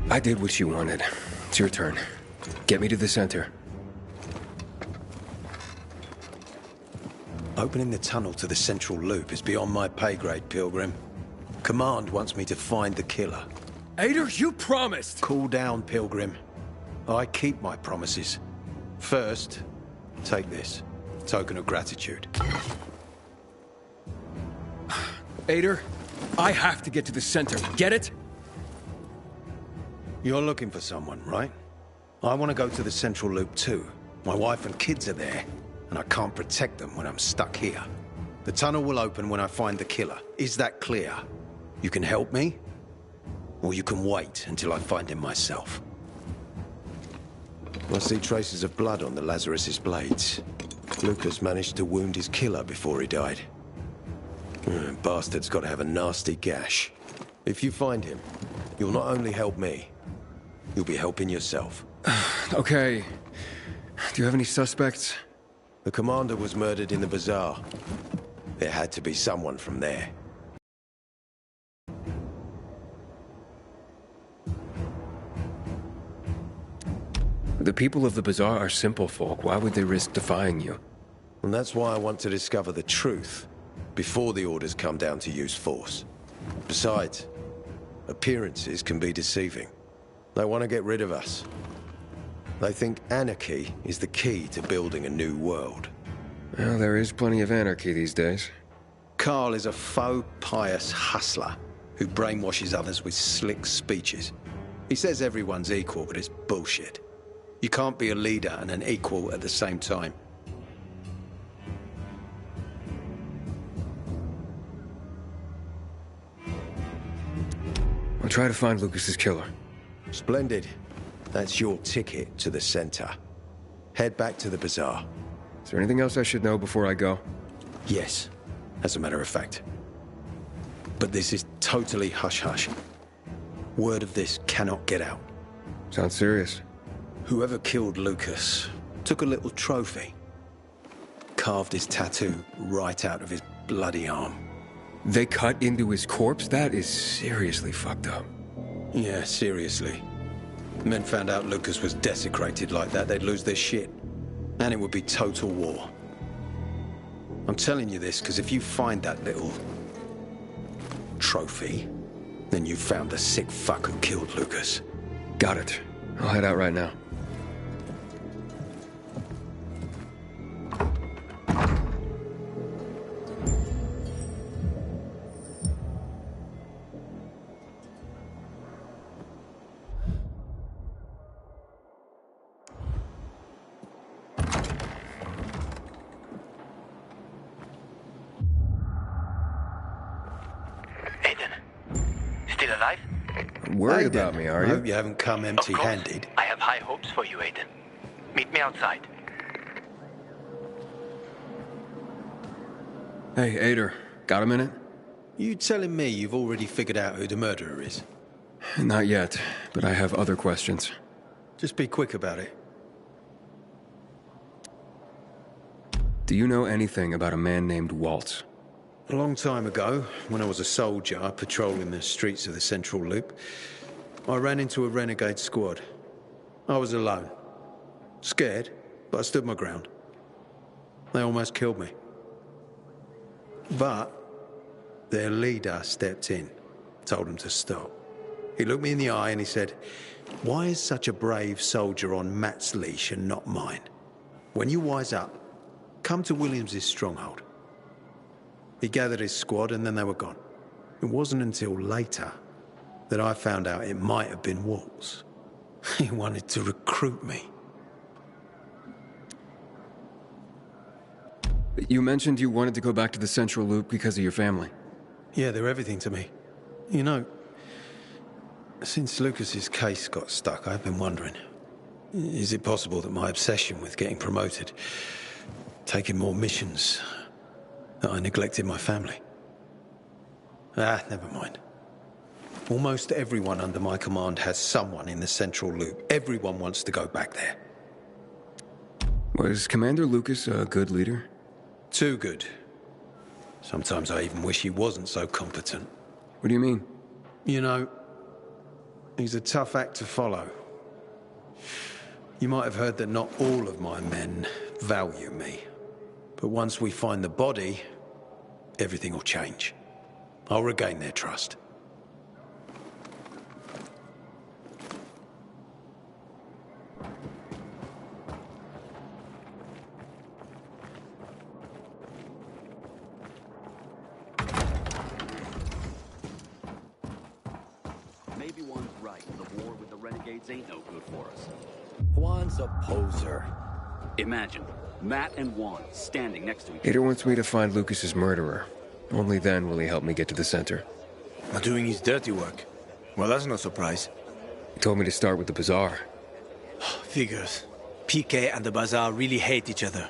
I did what you wanted. It's your turn. Get me to the center. Opening the tunnel to the central loop is beyond my pay grade, Pilgrim. Command wants me to find the killer. Ader, you promised! Cool down, Pilgrim. I keep my promises. First, take this. Token of gratitude. Ader, I have to get to the center. Get it? You're looking for someone, right? I want to go to the central loop too. My wife and kids are there, and I can't protect them when I'm stuck here. The tunnel will open when I find the killer. Is that clear? You can help me, or you can wait until I find him myself. I see traces of blood on the Lazarus's blades. Lucas managed to wound his killer before he died. Bastard's got to have a nasty gash. If you find him, you'll not only help me, you'll be helping yourself. Okay. Do you have any suspects? The commander was murdered in the bazaar. There had to be someone from there. The people of the bazaar are simple folk. Why would they risk defying you? And that's why I want to discover the truth before the orders come down to use force. Besides, appearances can be deceiving. They want to get rid of us. They think anarchy is the key to building a new world. Well, there is plenty of anarchy these days. Carl is a faux pious hustler who brainwashes others with slick speeches. He says everyone's equal, but it's bullshit. You can't be a leader and an equal at the same time. I'll try to find Lucas's killer. Splendid. That's your ticket to the center. Head back to the bazaar. Is there anything else I should know before I go? Yes, as a matter of fact. But this is totally hush-hush. Word of this cannot get out. Sounds serious. Whoever killed Lucas took a little trophy. Carved his tattoo right out of his bloody arm. They cut into his corpse? That is seriously fucked up. Yeah, seriously. Men found out Lucas was desecrated like that, they'd lose their shit. And it would be total war. I'm telling you this because if you find that little trophy, then you found the sick fuck who killed Lucas. Got it. I'll head out right now. Worried about me, are you? I hope you haven't come empty-handed. I have high hopes for you, Aiden. Meet me outside. Hey, Ader, got a minute? You telling me you've already figured out who the murderer is? Not yet, but I have other questions. Just be quick about it. Do you know anything about a man named Waltz? A long time ago, when I was a soldier patrolling the streets of the Central Loop, I ran into a renegade squad. I was alone. Scared, but I stood my ground. They almost killed me. But their leader stepped in, told them to stop. He looked me in the eye and he said, "Why is such a brave soldier on Matt's leash and not mine? When you wise up, come to Williams's stronghold." He gathered his squad and then they were gone. It wasn't until later that I found out it might have been Waltz. He wanted to recruit me. You mentioned you wanted to go back to the Central Loop because of your family. Yeah, they're everything to me. You know, since Lucas's case got stuck, I've been wondering, is it possible that my obsession with getting promoted, taking more missions, that I neglected my family? Never mind. Almost everyone under my command has someone in the Central Loop. Everyone wants to go back there. Was Commander Lucas a good leader? Too good. Sometimes I even wish he wasn't so competent. What do you mean? You know, he's a tough act to follow. You might have heard that not all of my men value me. But once we find the body, everything will change. I'll regain their trust. Maybe Juan's right. The war with the renegades ain't no good for us. Juan's a poser. Imagine Matt and Juan standing next to each other. Ader wants me to find Lucas's murderer. Only then will he help me get to the center. Not doing his dirty work. Well, that's no surprise. He told me to start with the bazaar. Figures. PK and the bazaar really hate each other.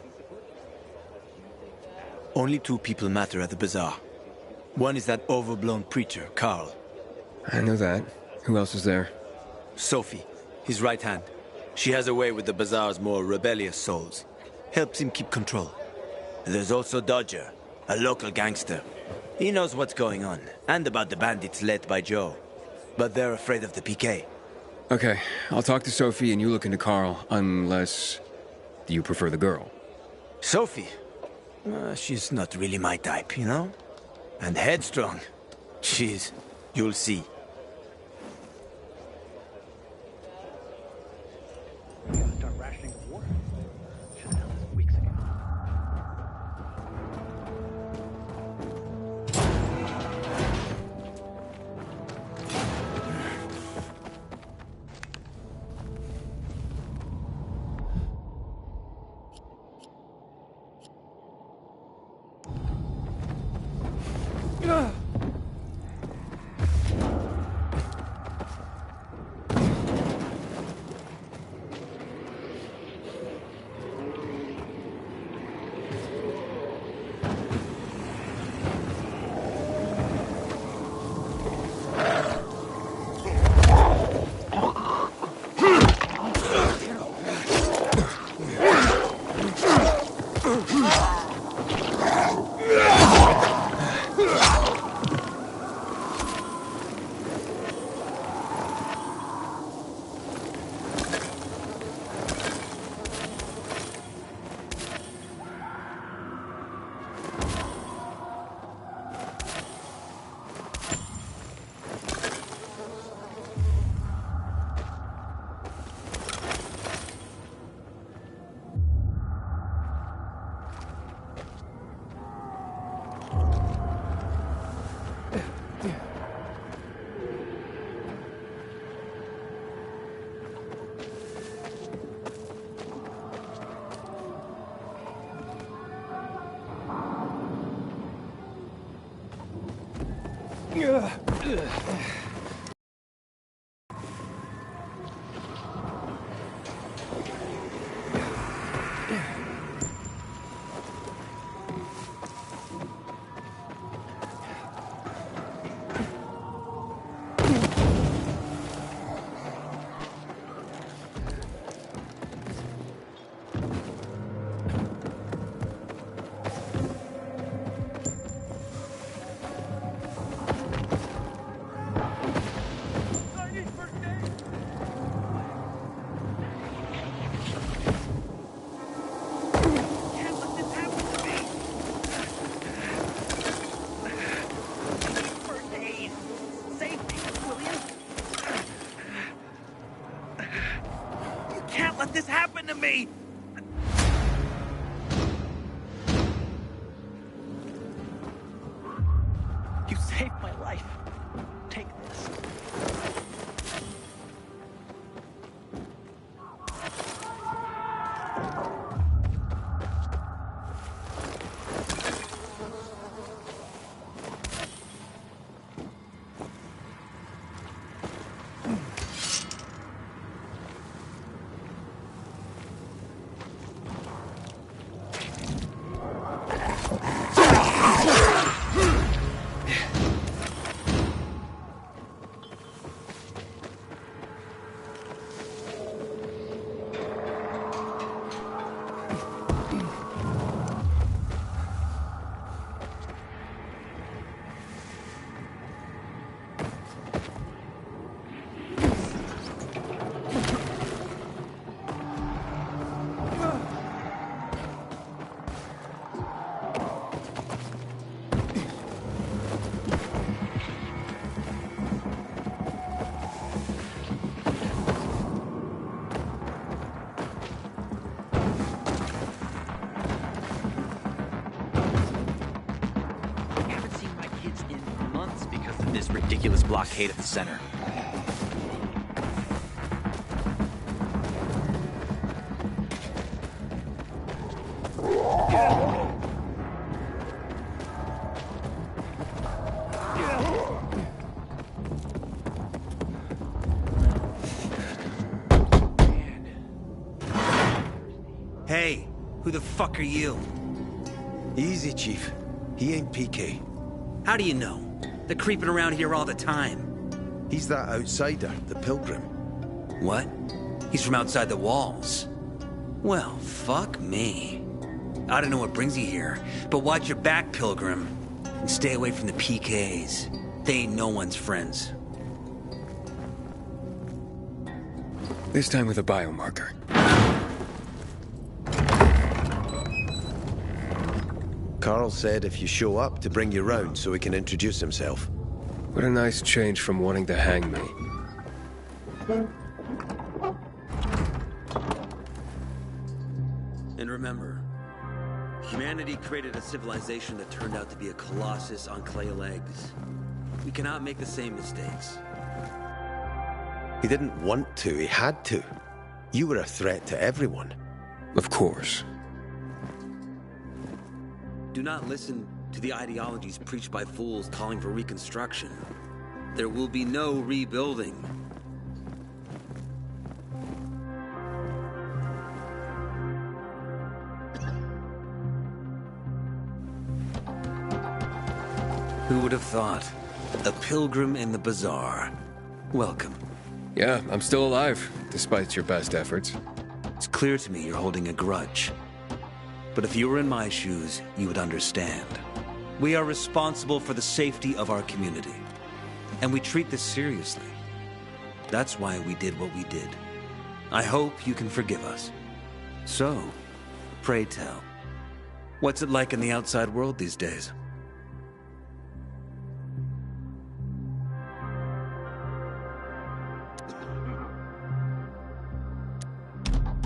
Only two people matter at the bazaar. One is that overblown preacher, Carl. I know that. Who else is there? Sophie, his right hand. She has a way with the bazaar's more rebellious souls. Helps him keep control. There's also Dodger, a local gangster. He knows what's going on, and about the bandits led by Joe. But they're afraid of the PK. Okay, I'll talk to Sophie and you look into Carl, unless you prefer the girl. Sophie? She's not really my type, you know? And headstrong. You'll see. Let this happen to me! You saved my life. Take this. This ridiculous blockade at the center. Hey, who the fuck are you? Easy, Chief. He ain't PK. How do you know? They're creeping around here all the time. He's that outsider, the Pilgrim. What? He's from outside the walls. Well, fuck me. I don't know what brings you here, but watch your back, Pilgrim. And stay away from the PKs. They ain't no one's friends. This time with a biomarker. Carl said if you show up to bring you round so he can introduce himself. What a nice change from wanting to hang me. And remember, humanity created a civilization that turned out to be a colossus on clay legs. We cannot make the same mistakes. He didn't want to, he had to. You were a threat to everyone. Of course. Do not listen to the ideologies preached by fools calling for reconstruction. There will be no rebuilding. Who would have thought? A pilgrim in the bazaar. Welcome. Yeah, I'm still alive, despite your best efforts. It's clear to me you're holding a grudge. But if you were in my shoes, you would understand. We are responsible for the safety of our community. And we treat this seriously. That's why we did what we did. I hope you can forgive us. So, pray tell, what's it like in the outside world these days?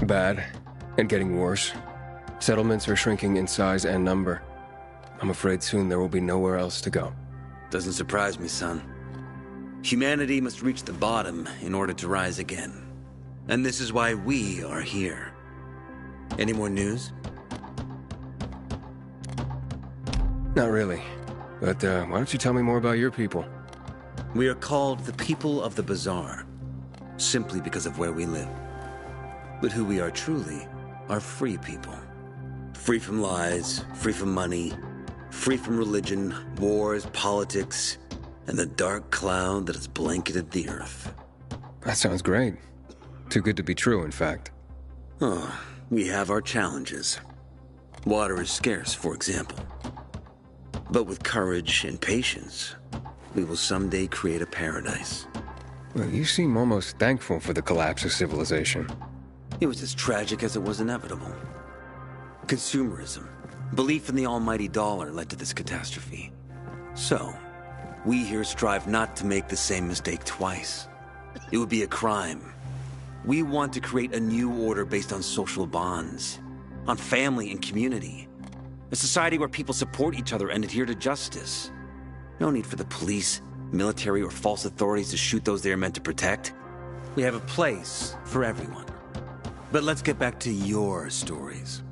Bad, and getting worse. Settlements are shrinking in size and number. I'm afraid soon there will be nowhere else to go. Doesn't surprise me, son. Humanity must reach the bottom in order to rise again. And this is why we are here. Any more news? Not really. But why don't you tell me more about your people? We are called the people of the Bazaar, simply because of where we live. But who we are truly are free people. Free from lies, free from money, free from religion, wars, politics, and the dark cloud that has blanketed the earth. That sounds great. Too good to be true, in fact. Oh, we have our challenges. Water is scarce, for example. But with courage and patience, we will someday create a paradise. Well, you seem almost thankful for the collapse of civilization. It was as tragic as it was inevitable. Consumerism, belief in the almighty dollar led to this catastrophe. So, we here strive not to make the same mistake twice. It would be a crime. We want to create a new order based on social bonds, on family and community. A society where people support each other and adhere to justice. No need for the police, military, or false authorities to shoot those they are meant to protect. We have a place for everyone. But let's get back to your stories.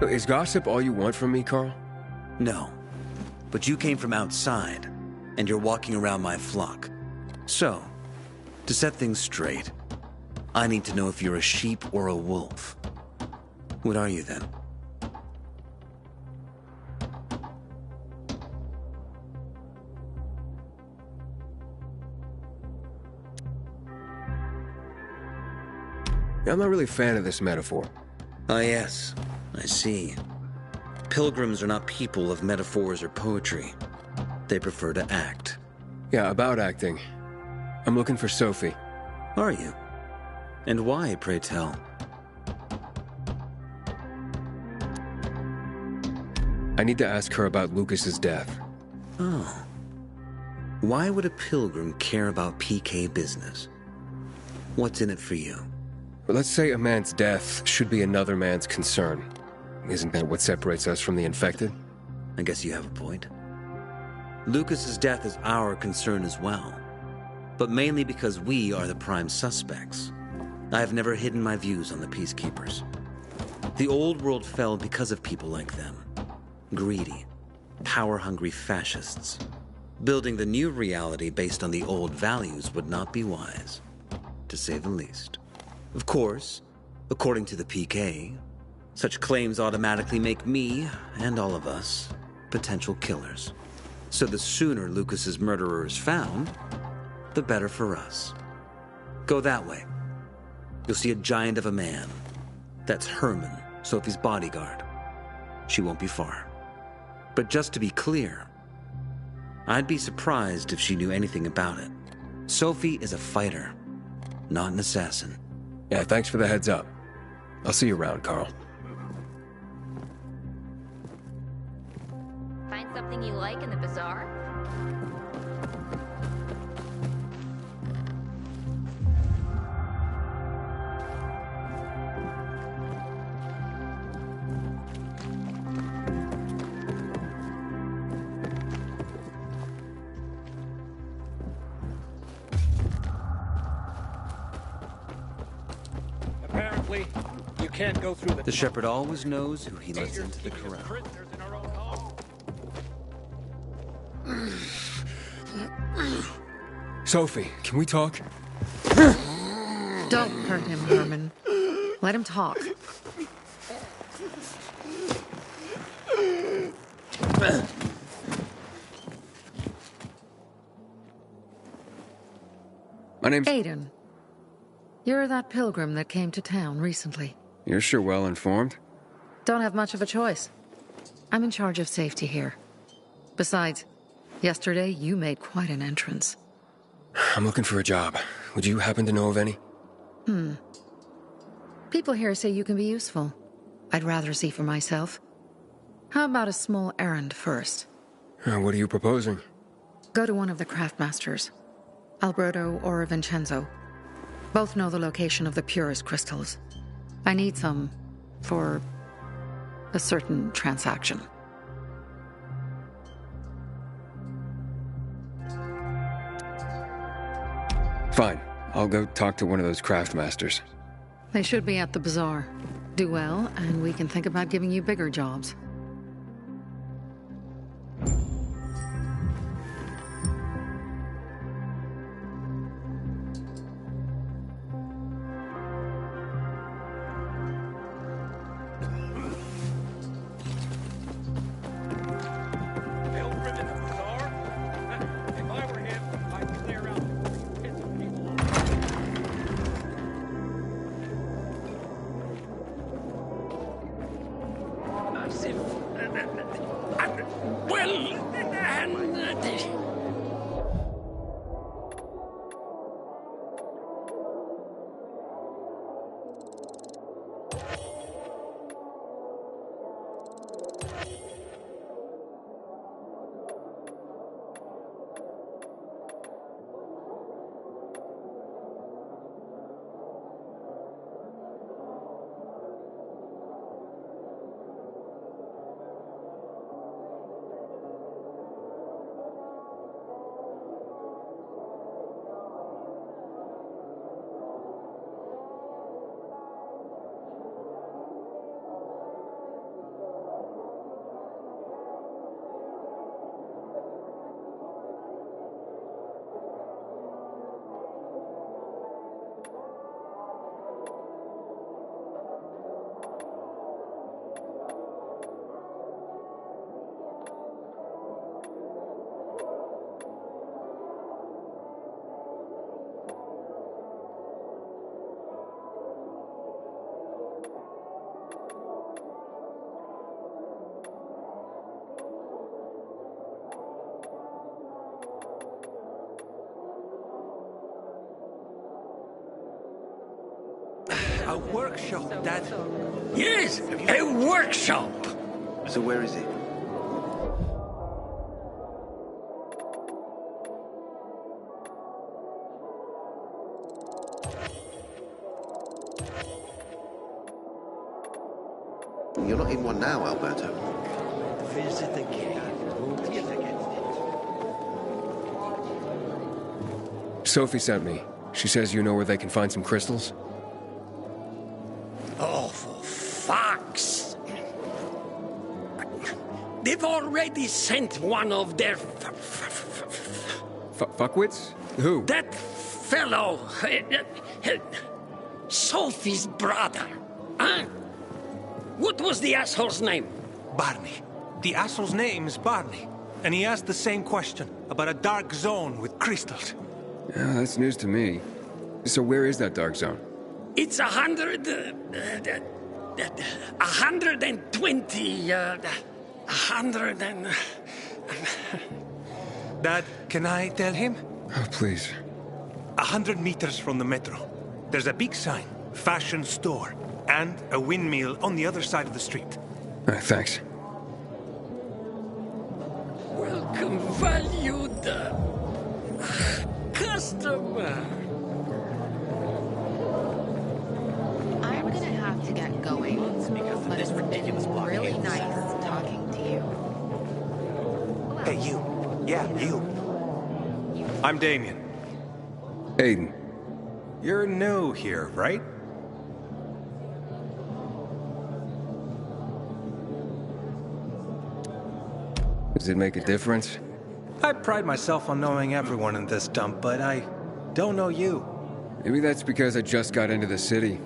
Is gossip all you want from me, Carl? No. But you came from outside, and you're walking around my flock. So, to set things straight, I need to know if you're a sheep or a wolf. What are you then? I'm not really a fan of this metaphor. Ah, yes. I see. Pilgrims are not people of metaphors or poetry. They prefer to act. Yeah, about acting. I'm looking for Sophie. Are you? And why, pray tell? I need to ask her about Lucas's death. Oh. Why would a pilgrim care about PK business? What's in it for you? But let's say a man's death should be another man's concern. Isn't that what separates us from the infected? I guess you have a point. Lucas's death is our concern as well. But mainly because we are the prime suspects. I have never hidden my views on the Peacekeepers. The old world fell because of people like them. Greedy, power-hungry fascists. Building the new reality based on the old values would not be wise, to say the least. Of course, according to the PK, such claims automatically make me, and all of us, potential killers. So the sooner Lucas's murderer is found, the better for us. Go that way. You'll see a giant of a man. That's Herman, Sophie's bodyguard. She won't be far. But just to be clear, I'd be surprised if she knew anything about it. Sophie is a fighter, not an assassin. Yeah, thanks for the heads up. I'll see you around, Carl. Find something you like in the bazaar? Apparently, you can't go through The shepherd always knows who he lets into the corral. Sophie, can we talk? Don't hurt him, Herman. Let him talk. My name's... Aiden. You're that pilgrim that came to town recently. You're sure well informed. Don't have much of a choice. I'm in charge of safety here. Besides, yesterday you made quite an entrance. I'm looking for a job. Would you happen to know of any? People here say you can be useful. I'd rather see for myself. How about a small errand first? What are you proposing? Go to one of the craftmasters. Alberto or Vincenzo. Both know the location of the purest crystals. I need some for a certain transaction. Fine. I'll go talk to one of those craftmasters. They should be at the bazaar. Do well, and we can think about giving you bigger jobs. A workshop, Dad. Yes, a workshop. So where is it? You're not in one now, Alberto. Visit again. Sophie sent me. She says you know where they can find some crystals? Oh, for fuck's... They've already sent one of their... Fuckwits? Who? That fellow... Sophie's brother. Huh? What was the asshole's name? Barney. The asshole's name is Barney. And he asked the same question about a dark zone with crystals. Yeah, that's news to me. So where is that dark zone? It's 120... 100 and... Dad, can I tell him? Oh, please. 100 meters from the metro. There's a big sign, fashion store, and a windmill on the other side of the street. Thanks. Welcome, valued customer. I'm gonna have to get going, but it's ridiculous. Really nice talking to you. Hey, you. Yeah, you. I'm Damien. Aiden. You're new here, right? Does it make a difference? I pride myself on knowing everyone in this dump, but I don't know you. Maybe that's because I just got into the city.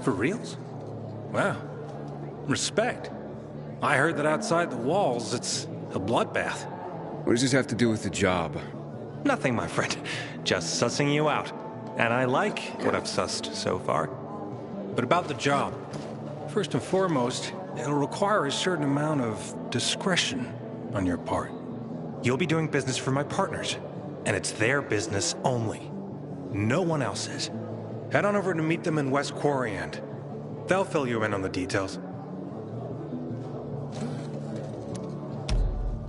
For reals? Wow. Respect. I heard that outside the walls, it's a bloodbath. What does this have to do with the job? Nothing, my friend. Just sussing you out. And I like what I've sussed so far. But about the job. First and foremost, it'll require a certain amount of discretion on your part. You'll be doing business for my partners, and it's their business only. No one else's. Head on over to meet them in West Quarry End. They'll fill you in on the details.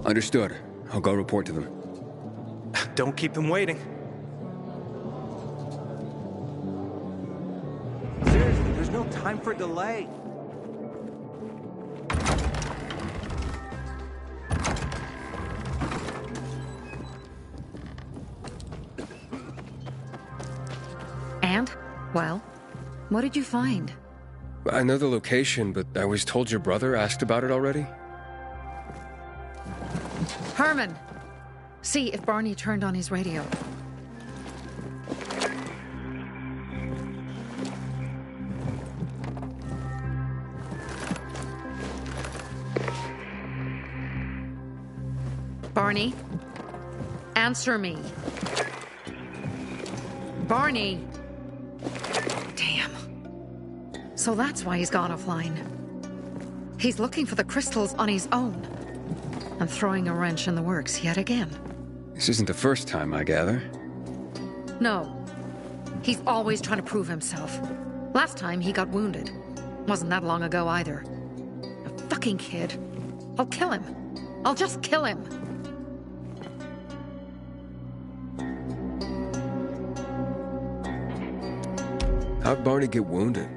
Understood. I'll go report to them. Don't keep them waiting. Seriously, there's no time for delay. And? Well, what did you find? I know the location, but I was told your brother asked about it already. Herman! See if Barney turned on his radio. Barney? Answer me. Barney! Damn. So that's why he's gone offline. He's looking for the crystals on his own. And throwing a wrench in the works yet again. This isn't the first time, I gather. No. He's always trying to prove himself. Last time he got wounded. Wasn't that long ago either. A fucking kid. I'll kill him. I'll just kill him. How'd Barney get wounded?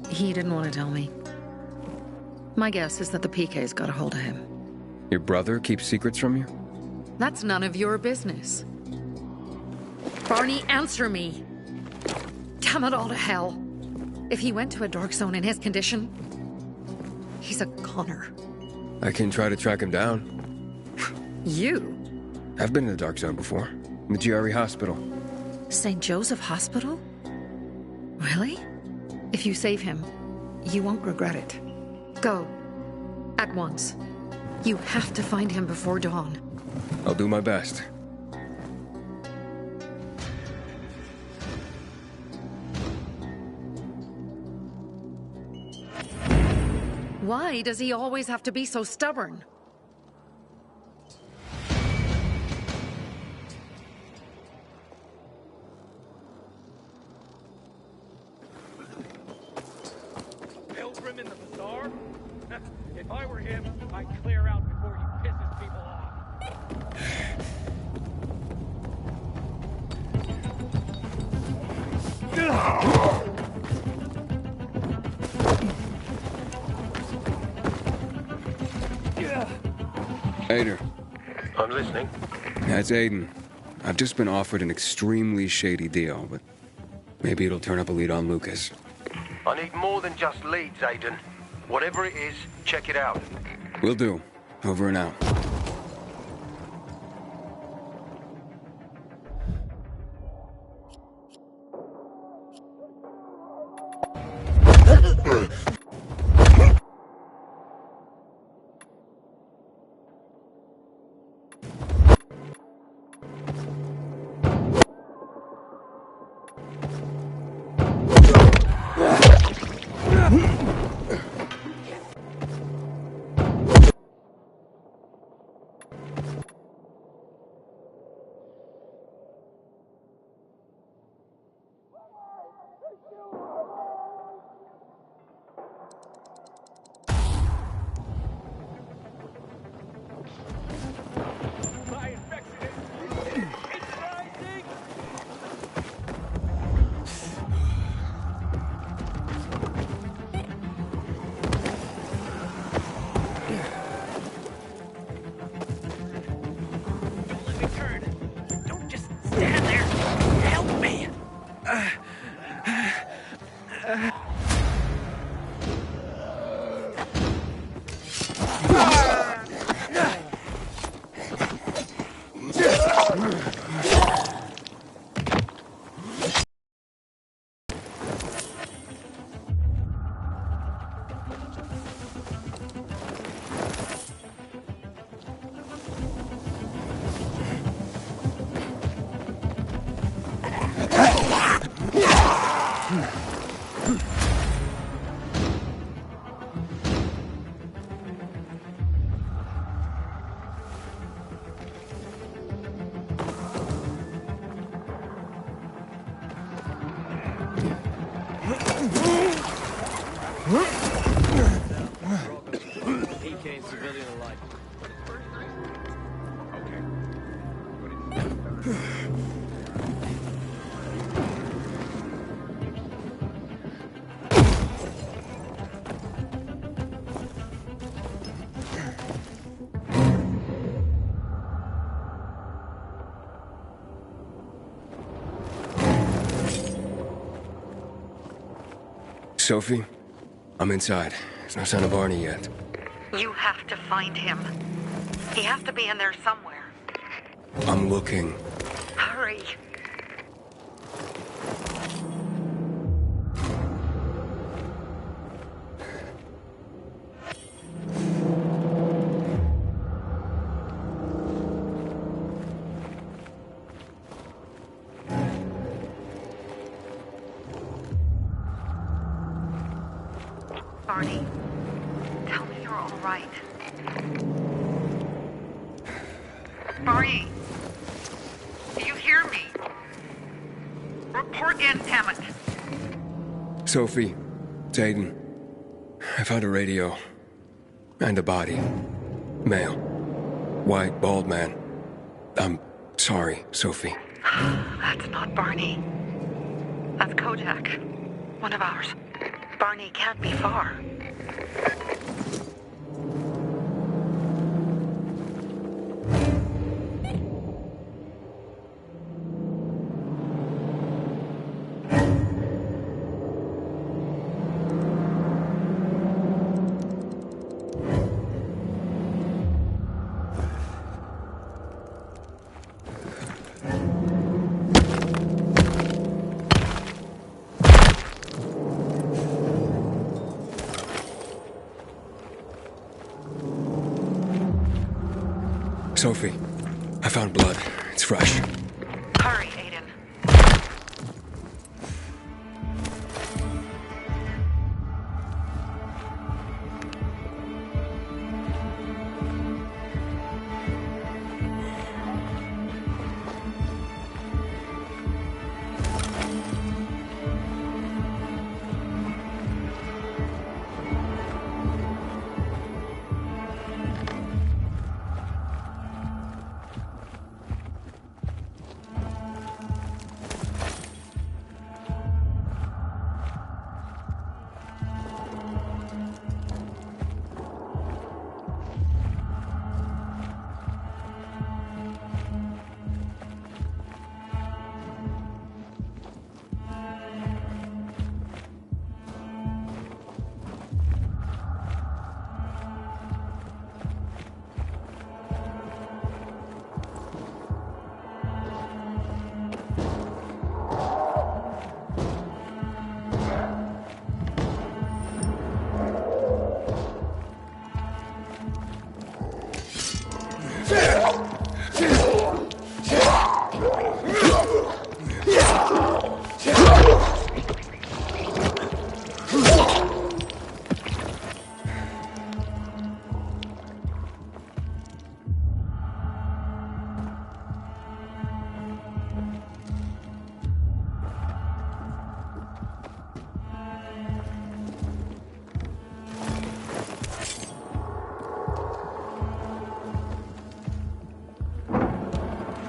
He didn't want to tell me. My guess is that the PK's got a hold of him. Your brother keeps secrets from you? That's none of your business. Barney, answer me! Damn it all to hell! If he went to a dark zone in his condition, he's a goner. I can try to track him down. You? I've been in the dark zone before. In the GRE hospital. St. Joseph Hospital? Really? If you save him, you won't regret it. Go. At once. You have to find him before dawn. I'll do my best. Why does he always have to be so stubborn? Pilgrim in the bazaar? If I were him, I'd clear out before he pisses people off. Aiden. I'm listening. That's Aiden. I've just been offered an extremely shady deal, but maybe it'll turn up a lead on Lucas. I need more than just leads, Aiden. Whatever it is, check it out. Will do. Over and out. PK and civilian alike. Sophie, I'm inside. There's no sign of Arnie yet. You have to find him. He has to be in there somewhere. I'm looking. Hurry. Barney, tell me you're all right. Barney, do you hear me? Report in, damn it. Sophie, it's Aiden. I found a radio. And a body. Male. White, bald man. I'm sorry, Sophie. That's not Barney. That's Kojak. One of ours. Barney can't be far. Sophie, I found blood. It's fresh. Hurry, Aiden.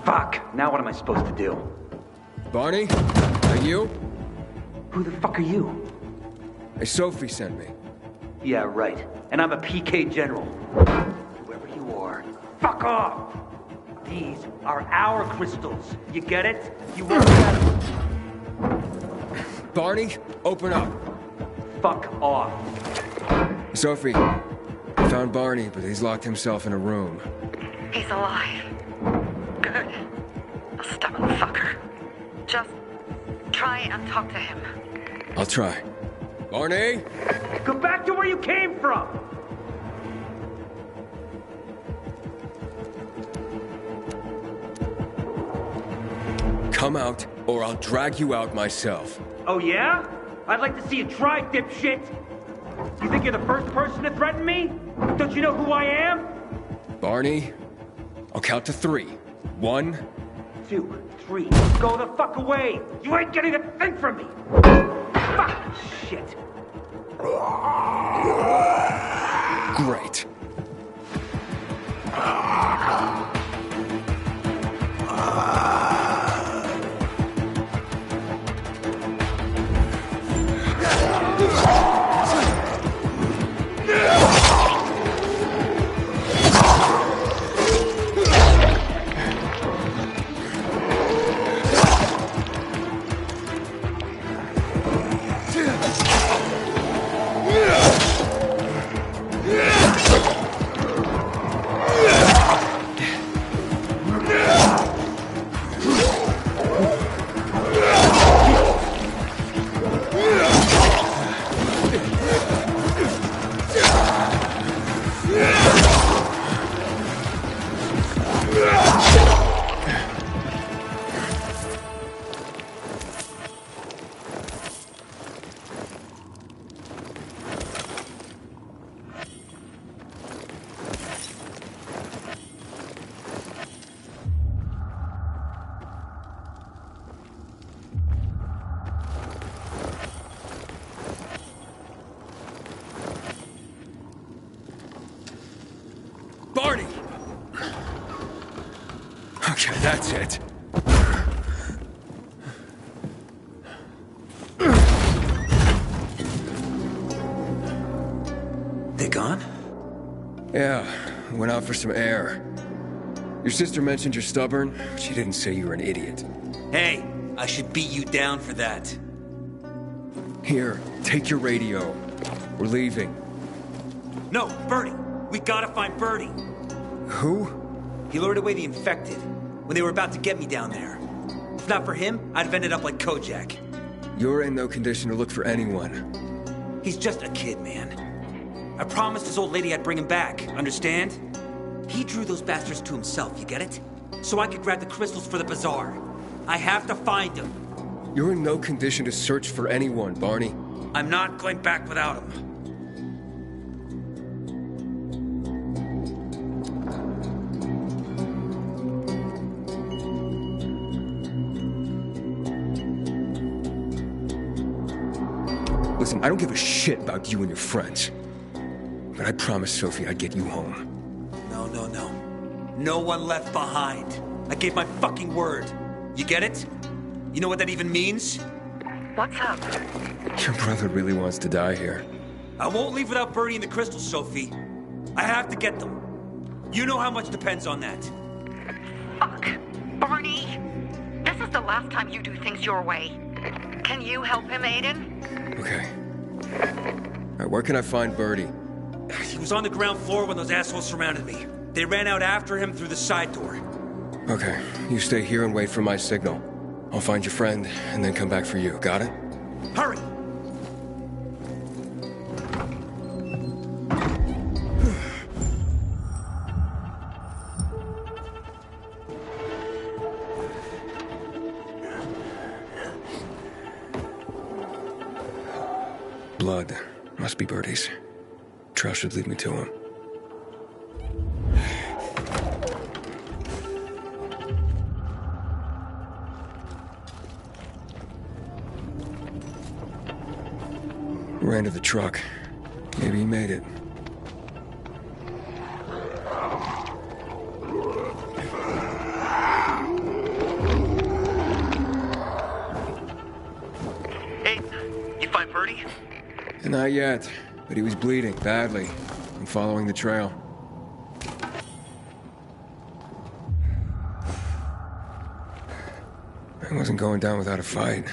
Fuck! Now what am I supposed to do? Barney? Are you? Who the fuck are you? Hey, Sophie sent me. Yeah, right. And I'm a PK general. Whoever you are, fuck off! These are our crystals. You get it? You won't get them. Barney, open up. Fuck off. Sophie, I found Barney, but he's locked himself in a room. He's alive. Good. A stubborn fucker. Just try and talk to him. I'll try. Barney? Go back to where you came from! Come out, or I'll drag you out myself. Oh yeah? I'd like to see you try, dipshit! You think you're the first person to threaten me? Don't you know who I am? Barney, I'll count to 3. 1, 2, 3. Go the fuck away! You ain't getting a thing from me! Fuck Shit. Great. Barney! Okay, that's it. They gone? Yeah, went out for some air. Your sister mentioned you're stubborn. She didn't say you were an idiot. Hey, I should beat you down for that. Here, take your radio. We're leaving. No, Bertie! We gotta find Bertie! Who? He lured away the infected when they were about to get me down there. If not for him, I'd have ended up like Kojak. You're in no condition to look for anyone. He's just a kid, man. I promised his old lady I'd bring him back, understand? He drew those bastards to himself, you get it? So I could grab the crystals for the bazaar. I have to find him. You're in no condition to search for anyone, Barney. I'm not going back without him. Listen, I don't give a shit about you and your friends. But I promised Sophie I'd get you home. No. No one left behind. I gave my fucking word. You get it? You know what that even means? What's up? Your brother really wants to die here. I won't leave without Bertie and the crystals, Sophie. I have to get them. You know how much depends on that. Fuck. Barney! This is the last time you do things your way. Can you help him, Aiden? Okay. Alright, where can I find Bertie? He was on the ground floor when those assholes surrounded me. They ran out after him through the side door. Okay, you stay here and wait for my signal. I'll find your friend, and then come back for you. Got it? Hurry! Blood. Must be Bertie's. Trail should lead me to him. Ran to the truck. Maybe he made it. Hey, you find Bertie? Not yet, but he was bleeding badly. I'm following the trail. I wasn't going down without a fight.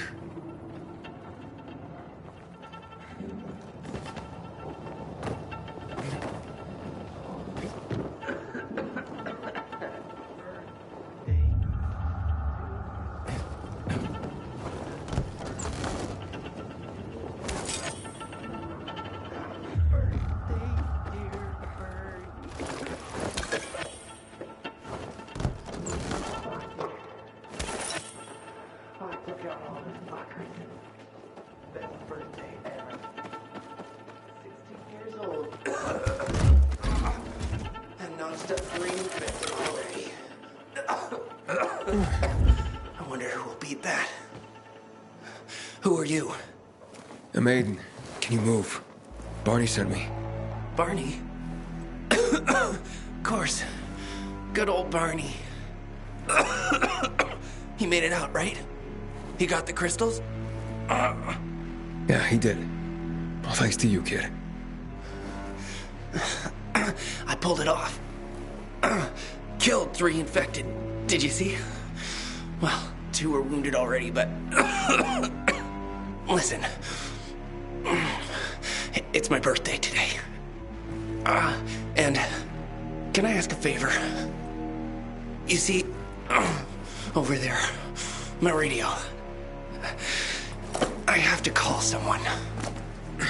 The maiden, can you move? Barney sent me. Barney? Of course. Good old Barney. He made it out, right? He got the crystals? Yeah, he did. Well, thanks to you, kid. I pulled it off. Killed 3 infected. Did you see? Well, 2 were wounded already, but... Listen. It's my birthday today. And can I ask a favor? You see, over there, my radio. I have to call someone.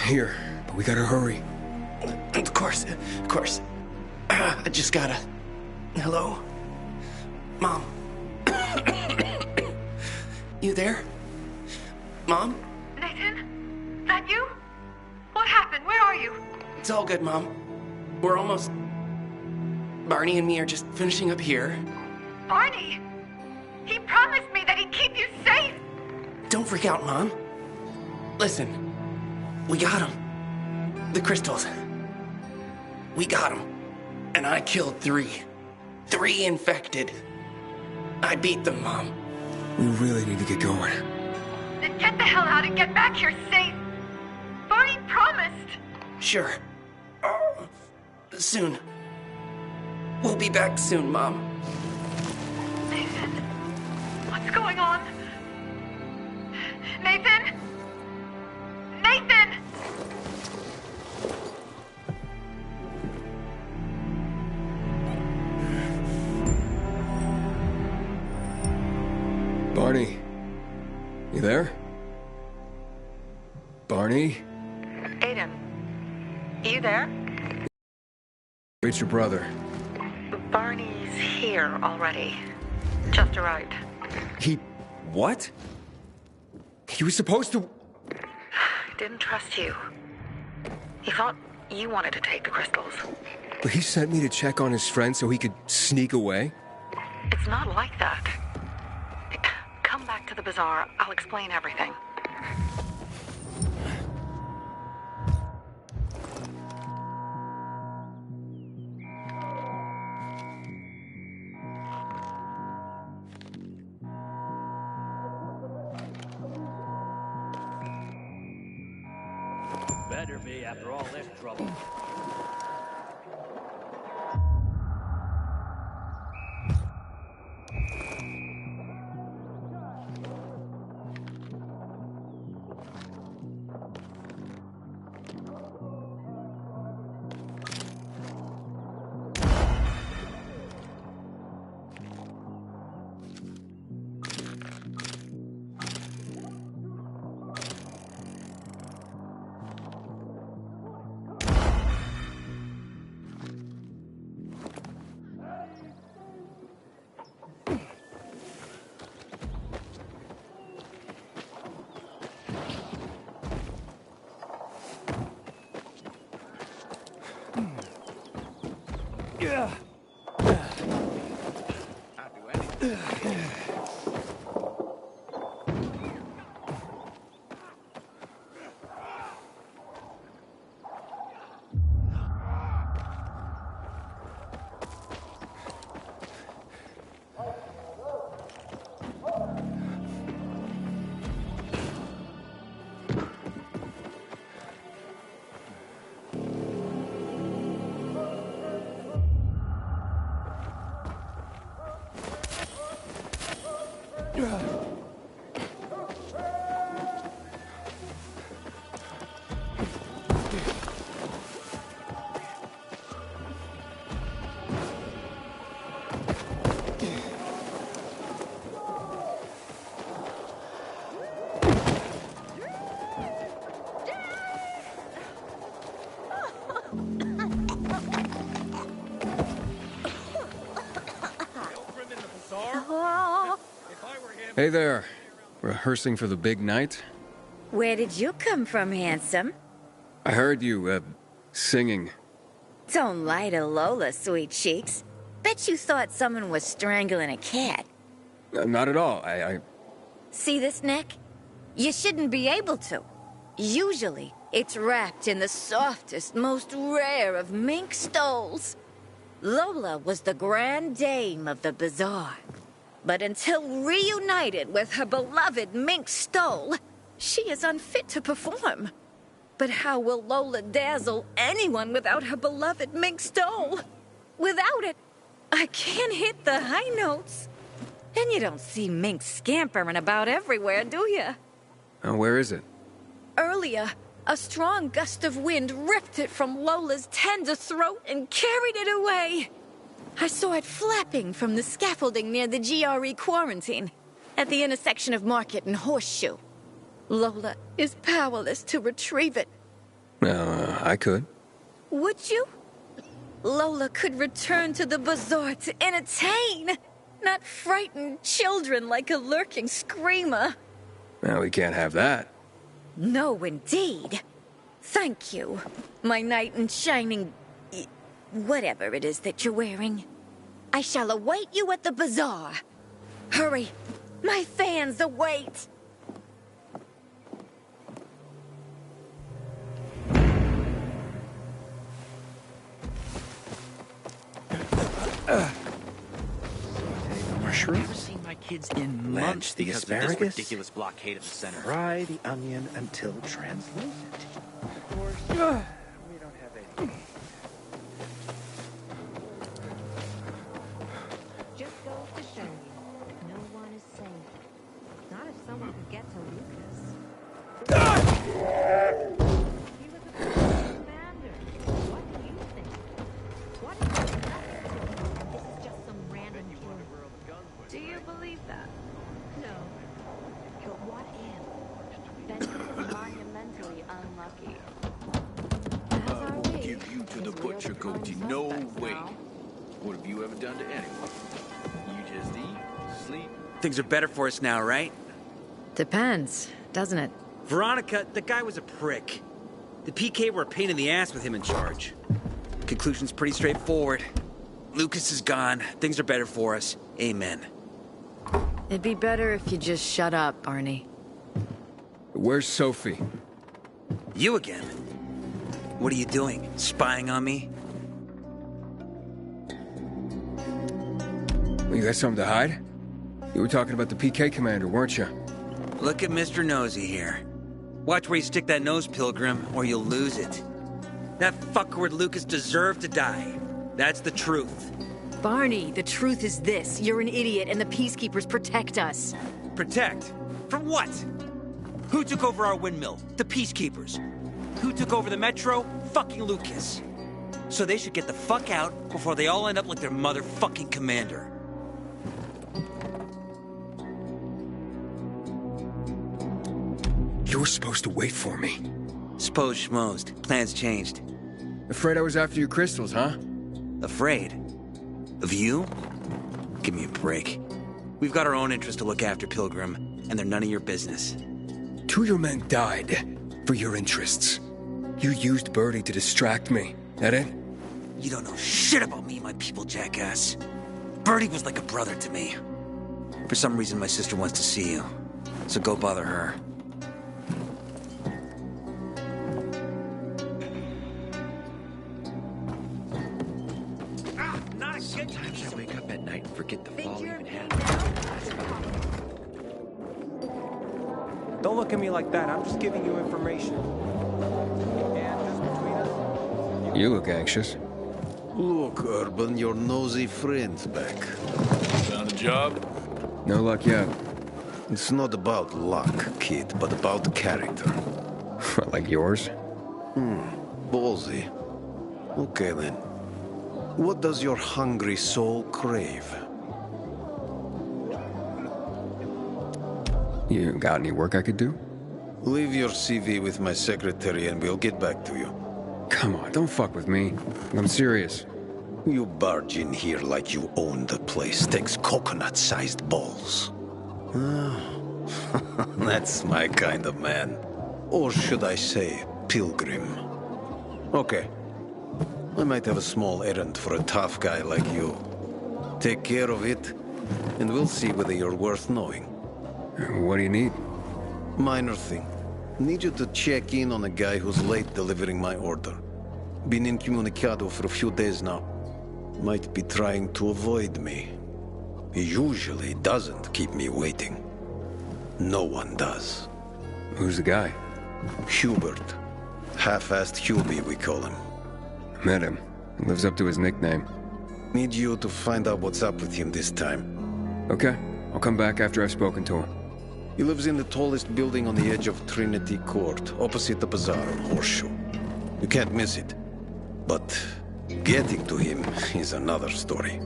Here, but we gotta hurry. Of course. I just gotta... Hello? Mom? You there? Mom? Nathan? That you? What happened? Where are you? It's all good, Mom. We're almost... Barney and me are just finishing up here. Barney? He promised me that he'd keep you safe! Don't freak out, Mom. Listen, we got him. The crystals. We got him. And I killed 3. 3 infected. I beat them, Mom. We really need to get going. Then get the hell out and get back here safe! Barney promised! Sure. Soon. We'll be back soon, Mom. Nathan? What's going on? Nathan? Nathan! Barney, you there? Barney? Aiden, you there? It's your brother. Barney's here already. Just arrived. He... what? He was supposed to... Didn't trust you. He thought you wanted to take the crystals. But he sent me to check on his friend so he could sneak away? It's not like that. Come back to the bazaar. I'll explain everything. Better be after all this trouble. Hey there. Rehearsing for the big night? Where did you come from, handsome? I heard you, singing. Don't lie to Lola, sweet cheeks. Bet you thought someone was strangling a cat. Not at all. I... See this neck? You shouldn't be able to. Usually, it's wrapped in the softest, most rare of mink stoles. Lola was the grand dame of the bazaar. But until reunited with her beloved mink stole, she is unfit to perform. But how will Lola dazzle anyone without her beloved mink stole? Without it, I can't hit the high notes. And you don't see mink scampering about everywhere, do you? Where is it? Earlier, a strong gust of wind ripped it from Lola's tender throat and carried it away. I saw it flapping from the scaffolding near the GRE quarantine, at the intersection of Market and Horseshoe. Lola is powerless to retrieve it. I could. Would you? Lola could return to the bazaar to entertain, not frighten children like a lurking screamer. Well, we can't have that. No, indeed. Thank you, my knight in shining... whatever it is that you're wearing. I shall await you at the bazaar. Hurry, my fans await. Mushroom? I've never seen my kids in months the because asparagus? of this ridiculous blockade at the center. Fry the onion until translucent. Of course, we don't have any. Just goes to show you, no one is safe. Not if someone could get to Lucas. He was a commander. What do you think? What do you think? This is just some random kid. Do you believe that? No. But what if? Benson is monumentally unlucky. I will give you to the butcher, Goatee. No way. What have you ever done to anyone? You just eat, sleep. Things are better for us now, right? Depends, doesn't it? Veronica, the guy was a prick. The PK were a pain in the ass with him in charge. Conclusion's pretty straightforward. Lucas is gone. Things are better for us. Amen. It'd be better if you just shut up, Barney. Where's Sophie? You again? What are you doing? Spying on me? You got something to hide? You were talking about the PK commander, weren't you? Look at Mr. Nosy here. Watch where you stick that nose, Pilgrim, or you'll lose it. That fucker with Lucas deserved to die. That's the truth. Barney, the truth is this. You're an idiot and the Peacekeepers protect us. Protect? From what? Who took over our windmill? The Peacekeepers. Who took over the Metro? Fucking Lucas. So they should get the fuck out before they all end up like their motherfucking commander. You were supposed to wait for me. Suppose schmozed. Plans changed. Afraid I was after your crystals, huh? Afraid? Of you? Give me a break. We've got our own interests to look after, Pilgrim, and they're none of your business. 2 of your men died for your interests. You used Birdie to distract me. That it? You don't know shit about me, my people, jackass. Birdie was like a brother to me. For some reason, my sister wants to see you. So go bother her. Sometimes I wake up at night and forget the fall even happened. Don't look at me like that. I'm just giving you information. And just between us... You look anxious. Look, Urban, your nosy friend's back. Found a job? No luck yet. It's not about luck, kid, but about character. Like yours? Ballsy. Okay, then. What does your hungry soul crave? You got any work I could do? Leave your CV with my secretary and we'll get back to you. Come on, don't fuck with me. I'm serious. You barge in here like you own the place. Takes coconut-sized balls. That's my kind of man. Or should I say, pilgrim. Okay. I might have a small errand for a tough guy like you. Take care of it, and we'll see whether you're worth knowing. What do you need? Minor thing. Need you to check in on a guy who's late delivering my order. Been incommunicado for a few days now. Might be trying to avoid me. He usually doesn't keep me waiting. No one does. Who's the guy? Hubert. Half-assed Hubie, we call him. Met him. He lives up to his nickname. Need you to find out what's up with him this time. Okay. I'll come back after I've spoken to him. He lives in the tallest building on the edge of Trinity Court, opposite the bazaar on Horseshoe. You can't miss it. But getting to him is another story.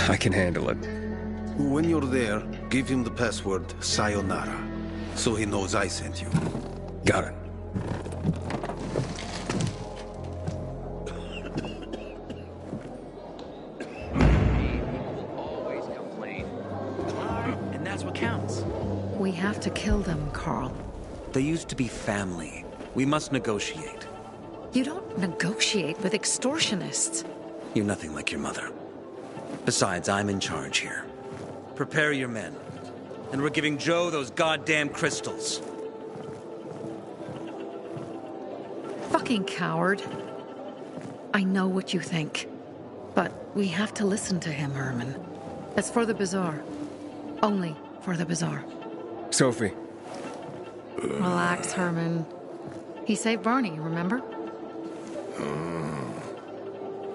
I can handle it. When you're there, give him the password Sayonara, so he knows I sent you. Got it. And that's what counts. We have to kill them, Carl. They used to be family. We must negotiate. You don't negotiate with extortionists. You're nothing like your mother. Besides, I'm in charge here. Prepare your men. And we're giving Joe those goddamn crystals. Fucking coward. I know what you think. But we have to listen to him, Herman. It's for the bazaar. Only for the bazaar. Sophie. Relax, Herman. He saved Barney, remember?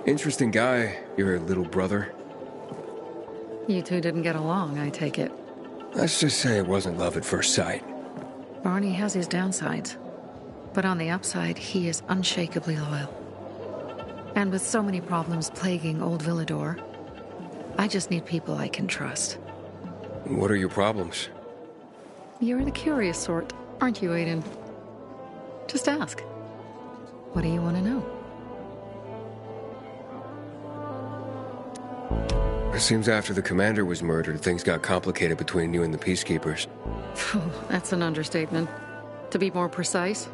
Interesting guy, your little brother. You two didn't get along, I take it. Let's just say it wasn't love at first sight. Barney has his downsides. But on the upside, he is unshakably loyal. And with so many problems plaguing Old Villador, I just need people I can trust. What are your problems? You're the curious sort, aren't you, Aiden? Just ask. What do you want to know? It seems after the commander was murdered, things got complicated between you and the Peacekeepers. That's an understatement. To be more precise,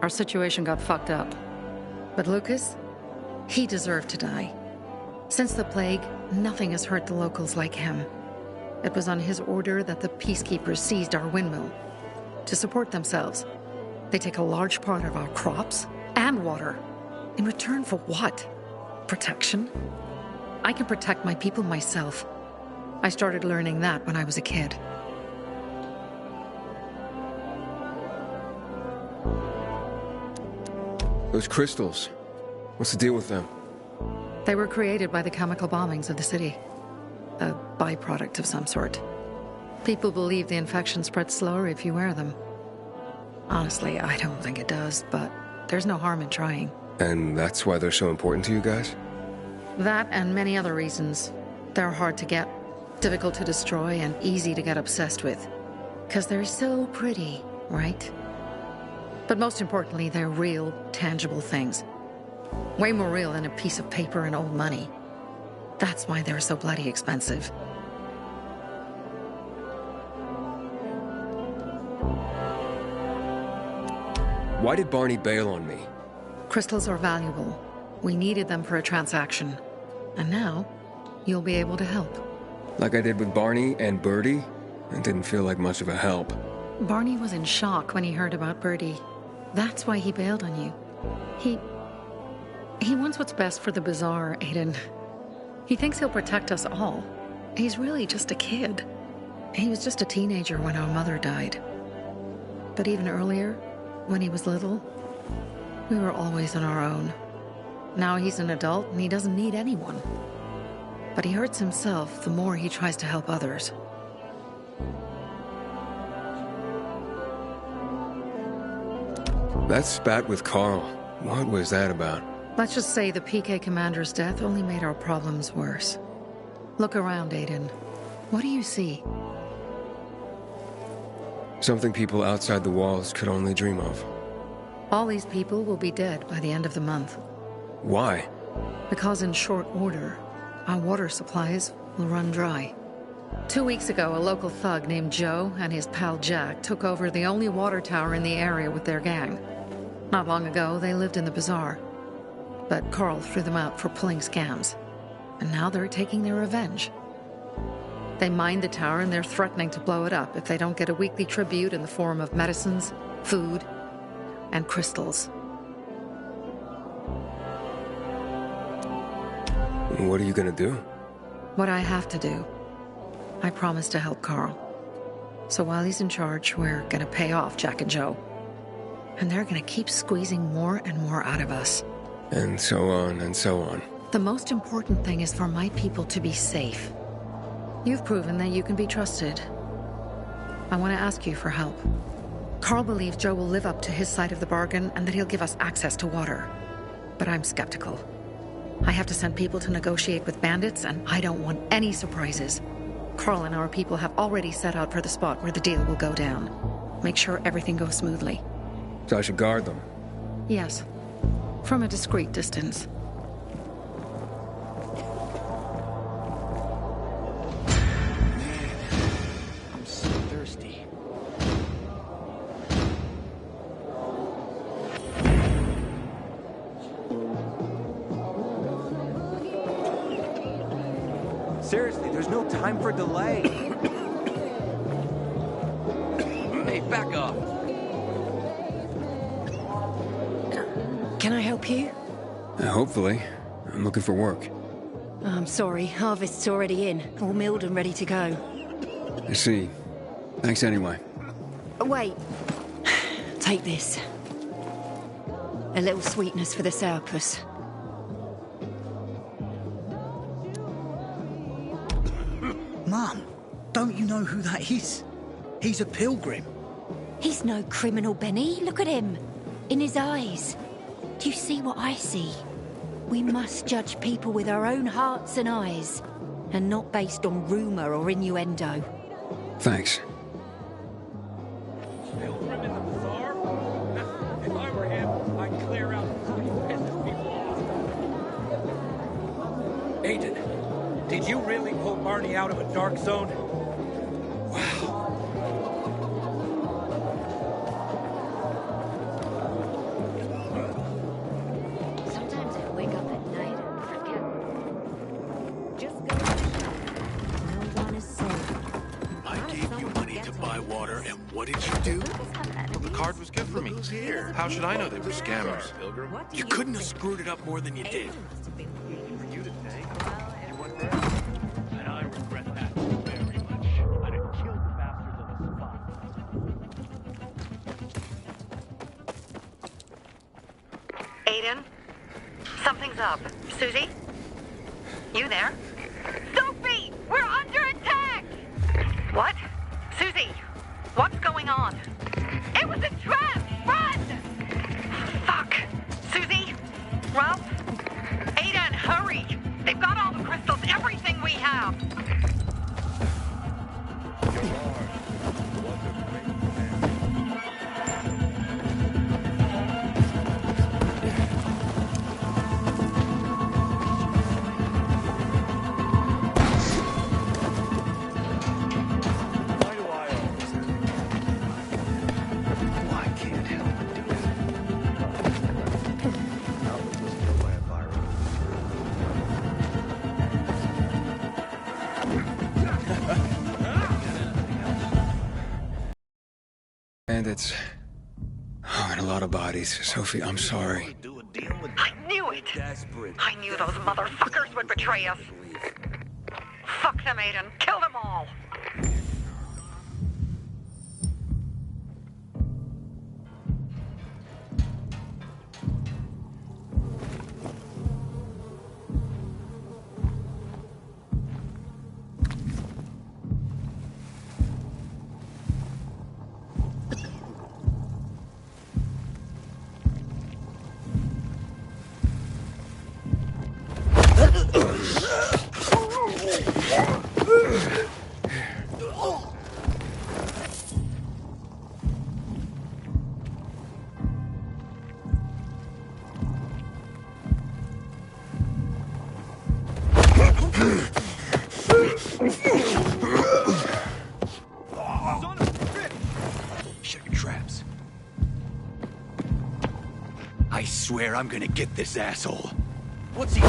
our situation got fucked up. But Lucas, he deserved to die. Since the plague, nothing has hurt the locals like him. It was on his order that the Peacekeepers seized our windmill. To support themselves, they take a large part of our crops and water. In return for what? Protection? I can protect my people myself. I started learning that when I was a kid. Those crystals, what's the deal with them? They were created by the chemical bombings of the city. A byproduct of some sort. People believe the infection spreads slower if you wear them. Honestly, I don't think it does, but there's no harm in trying. And that's why they're so important to you guys? That and many other reasons. They're hard to get, difficult to destroy, and easy to get obsessed with. 'Cause they're so pretty, right? But most importantly, they're real, tangible things. Way more real than a piece of paper and old money. That's why they're so bloody expensive. Why did Barney bail on me? Crystals are valuable. We needed them for a transaction. And now, you'll be able to help. Like I did with Barney and Birdie? It didn't feel like much of a help. Barney was in shock when he heard about Birdie. That's why he bailed on you. He wants what's best for the bazaar, Aiden. He thinks he'll protect us all. He's really just a kid. He was just a teenager when our mother died. But even earlier, when he was little, we were always on our own. Now he's an adult and he doesn't need anyone. But he hurts himself the more he tries to help others. That spat with Carl, what was that about? Let's just say the PK commander's death only made our problems worse. Look around, Aiden. What do you see? Something people outside the walls could only dream of. All these people will be dead by the end of the month. Why? Because in short order, our water supplies will run dry. 2 weeks ago, a local thug named Joe and his pal Jack took over the only water tower in the area with their gang. Not long ago, they lived in the bazaar. But Carl threw them out for pulling scams. And now they're taking their revenge. They mined the tower and they're threatening to blow it up if they don't get a weekly tribute in the form of medicines, food, and crystals. What are you gonna do? What I have to do. I promised to help Carl. So while he's in charge, we're gonna pay off Jack and Joe. And they're gonna keep squeezing more and more out of us. And so on and so on. The most important thing is for my people to be safe. You've proven that you can be trusted. I want to ask you for help. Carl believes Joe will live up to his side of the bargain and that he'll give us access to water. But I'm skeptical. I have to send people to negotiate with bandits, and I don't want any surprises. Carl and our people have already set out for the spot where the deal will go down. Make sure everything goes smoothly. So I should guard them? Yes. From a discreet distance. I'm so thirsty. Seriously, there's no time for delay. Hey, back off. Can I help you? Hopefully. I'm looking for work. I'm sorry, harvest's already in, all milled and ready to go. I see. Thanks anyway. Wait. Take this. A little sweetness for the sourpuss. Mum, don't you know who that is? He's a pilgrim. He's no criminal, Benny. Look at him. In his eyes. Do you see what I see? We must judge people with our own hearts and eyes, and not based on rumor or innuendo. Thanks. Pilgrim in the bazaar? If I were him, I'd clear out before he pisses people off. Agent, did you really pull Barney out of a dark zone? Wow. Sometimes I wake up at night and forget. Just go. No one is safe. I gave you money to buy water, and what did you do? The card was good for me. How should I know they were scammers? You couldn't have screwed it up more than you did. And I regret that very much. I'd have killed the bastards on the spot. Aiden? Something's up. Susie? You there? Sophie! We're under attack! What? Susie, what's going on? It was a trap! Run! Fuck! Susie? Ralph? Aiden, hurry! They've got all the crystals, everything we have! Bandits. Oh, and a lot of bodies. Sophie, I'm sorry. I knew it! I knew those motherfuckers would betray us! Fuck them, Aiden! Kill them all! Shut your traps. I swear I'm gonna get this asshole. What's he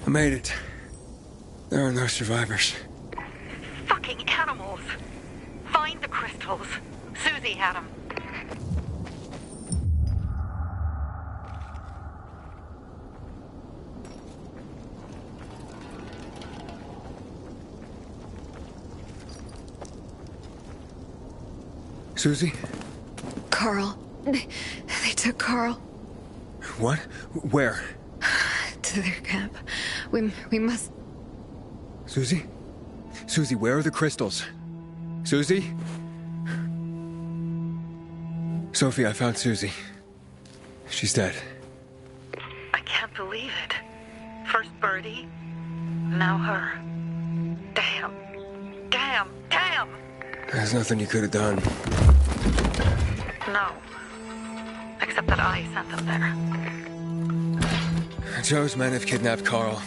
I made it. There are no survivors. Fucking animals. Find the crystals. Susie had them. Susie? Carl. They took Carl What? Where? to their camp. We must... Susie? Susie, where are the crystals? Susie? Sophie, I found Susie. She's dead. I can't believe it. First Birdie, now her. Damn. Damn. Damn! There's nothing you could have done. No. Except that I sent them there. Joe's men have kidnapped Carl.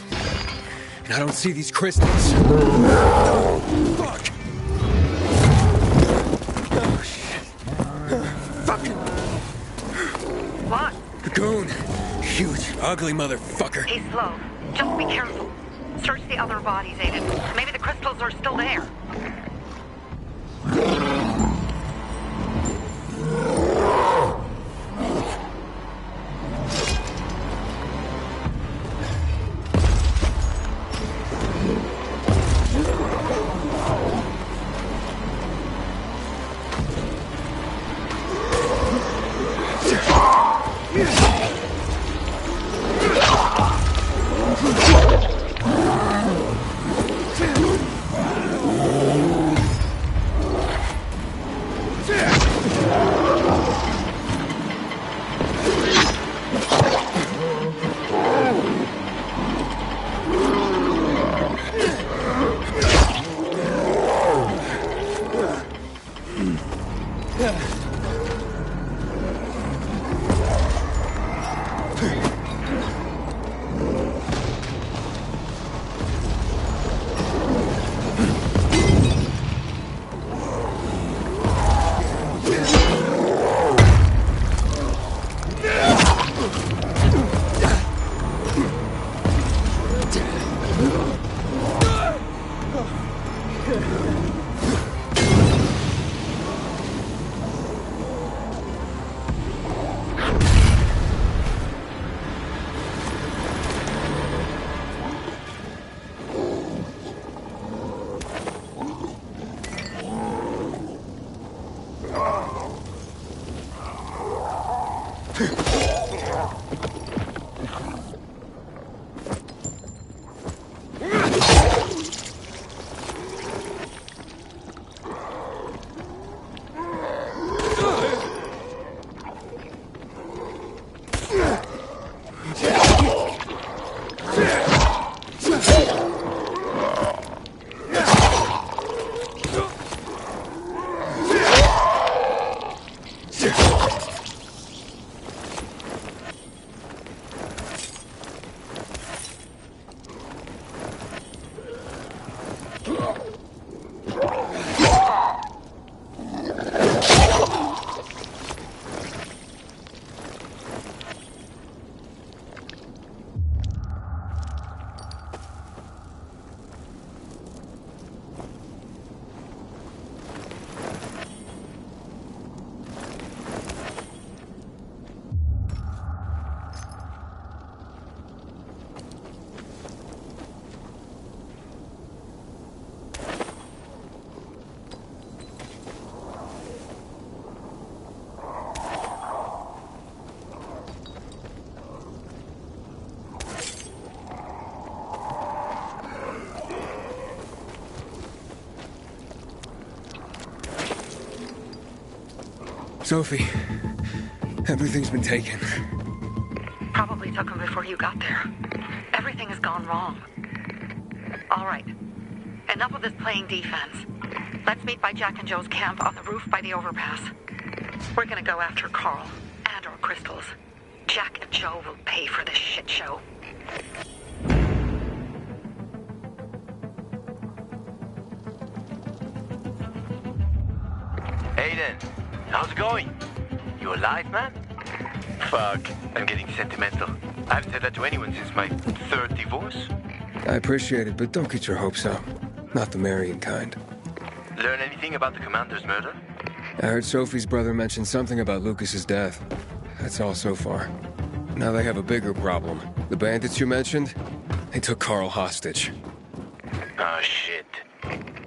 And I don't see these crystals. Fuck! Oh, shit. Fucking... What? The goon. Huge, ugly motherfucker. He's slow. Just be careful. Search the other bodies, Aiden. Maybe the crystals are still there. Sophie, everything's been taken. Probably took them before you got there. Everything has gone wrong. All right. Enough of this playing defense. Let's meet by Jack and Joe's camp on the roof by the overpass. We're gonna go after Carl and our crystals. Jack and Joe will pay for this shit show. Aiden, how's it going? You alive, man? Fuck, I'm getting sentimental. I've said that to anyone since my third divorce. I appreciate it, but don't get your hopes up. Not the marrying kind. Learn anything about the commander's murder? I heard Sophie's brother mention something about Lucas's death. That's all so far. Now they have a bigger problem. The bandits you mentioned, they took Carl hostage. Oh, shit.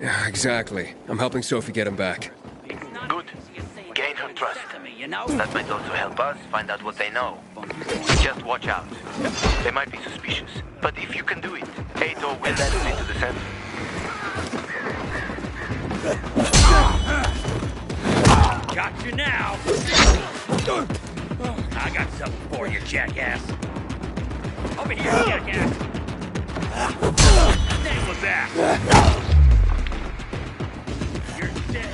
Yeah, exactly. I'm helping Sophie get him back. Good. Gain her trust. That might also help us find out what they know. Just watch out. They might be suspicious. But if you can do it, Ato will let us into the center. Got you now! I got something for you, jackass. Over here, jackass! Stay with that! You're dead.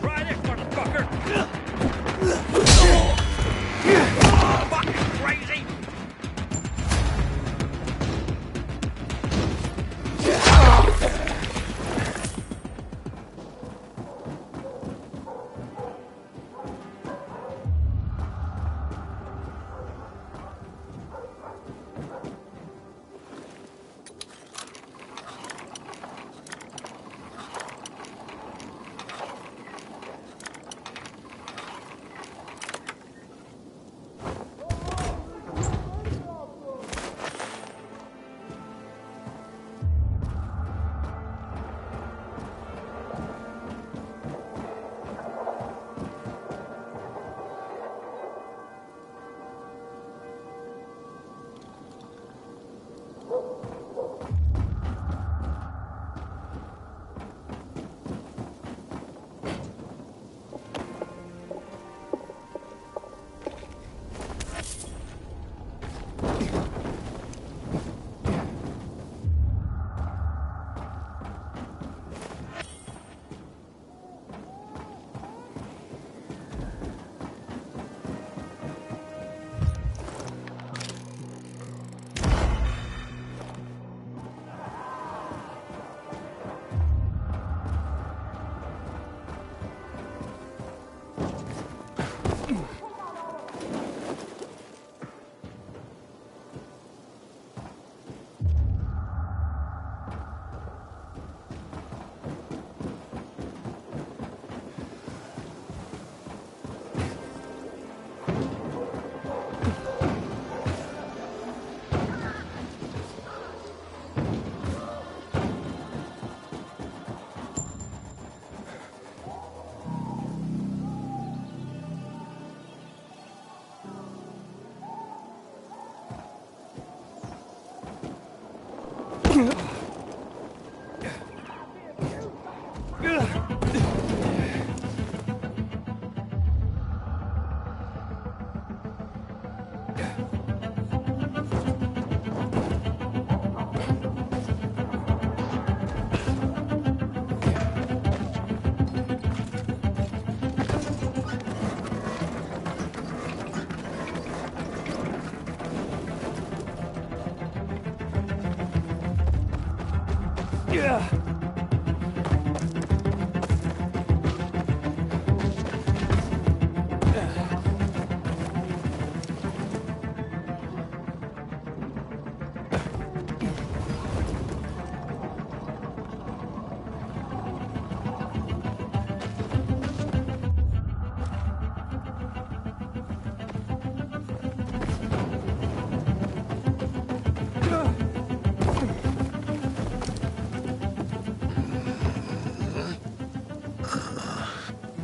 Try this, motherfucker! Fucking crazy!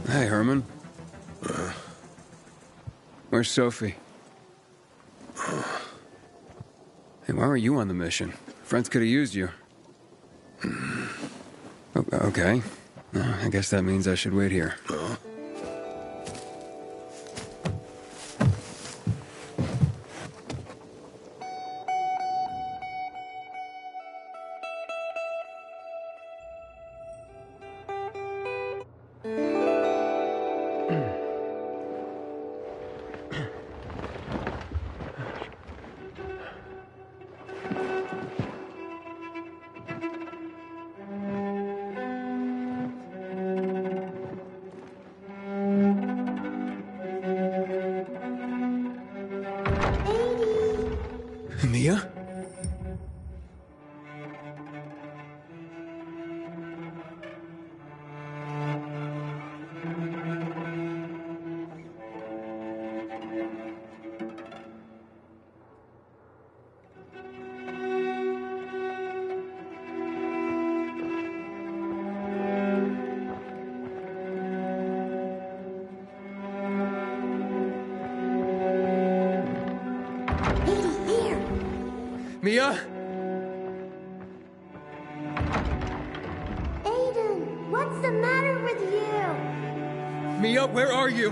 Hey, Herman. Where's Sophie? Hey, why were you on the mission? Friends could have used you. Okay. I guess that means I should wait here. Mia? Mia? Aiden, what's the matter with you? Mia, where are you?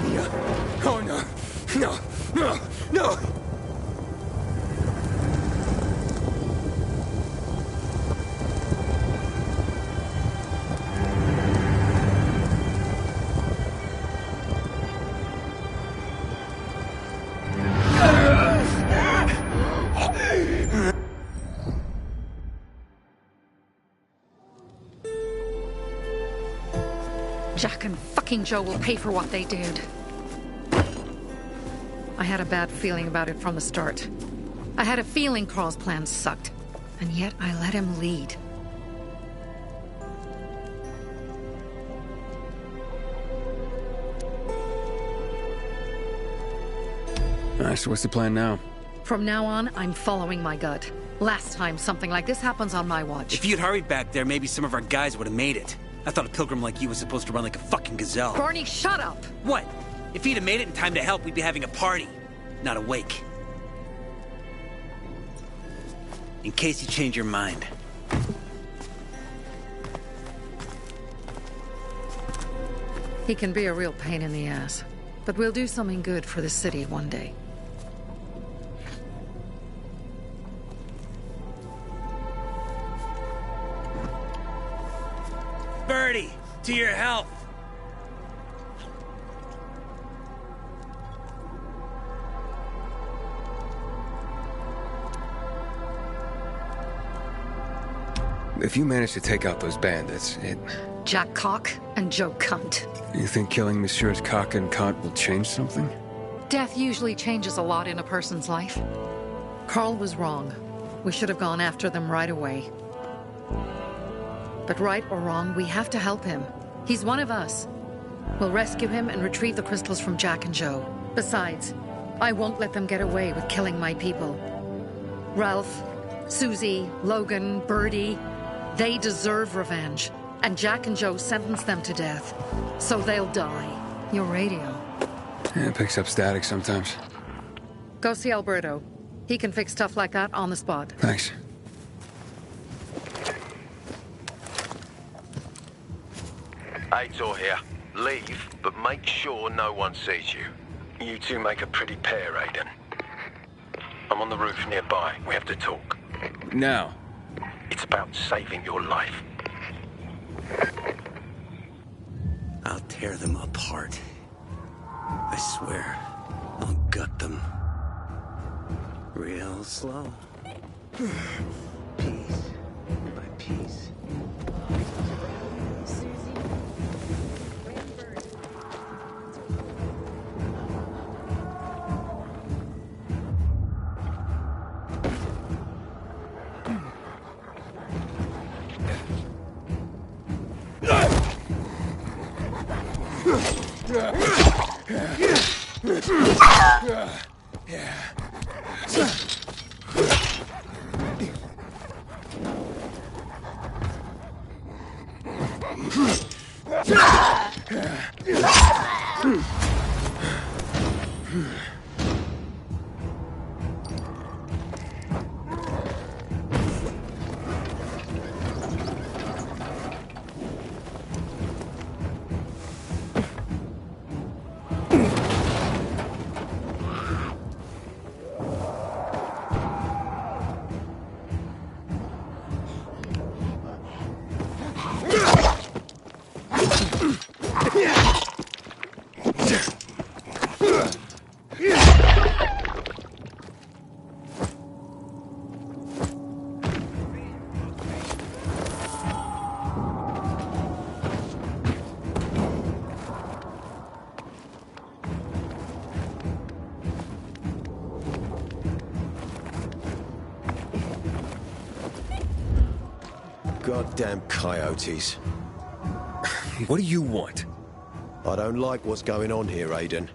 Mia? Oh no! No! No! No! Jack and fucking Joe will pay for what they did. I had a bad feeling about it from the start. I had a feeling Carl's plan sucked, and yet I let him lead. Alright, so what's the plan now? From now on, I'm following my gut. Last time something like this happens on my watch. If you'd hurried back there, maybe some of our guys would have made it. I thought a pilgrim like you was supposed to run like a fucking gazelle. Barney, shut up! What? If he'd have made it in time to help, we'd be having a party, not a wake. In case you change your mind. He can be a real pain in the ass, but we'll do something good for the city one day. Birdie, to your health. If you manage to take out those bandits, Jack Cock and Joe Cunt. You think killing Messieurs Cock and Cunt will change something? Death usually changes a lot in a person's life. Carl was wrong. We should have gone after them right away. But right or wrong, we have to help him. He's one of us. We'll rescue him and retrieve the crystals from Jack and Joe. Besides, I won't let them get away with killing my people. Ralph, Susie, Logan, Birdie, they deserve revenge. And Jack and Joe sentenced them to death. So they'll die. Your radio. Yeah, it picks up static sometimes. Go see Alberto. He can fix stuff like that on the spot. Thanks. Aitor here. Leave, but make sure no one sees you. You two make a pretty pair, Aiden. I'm on the roof nearby. We have to talk. Now. It's about saving your life. I'll tear them apart. I swear, I'll gut them. Real slow. Piece by piece. Goddamn coyotes. What do you want? I don't like what's going on here, Aiden.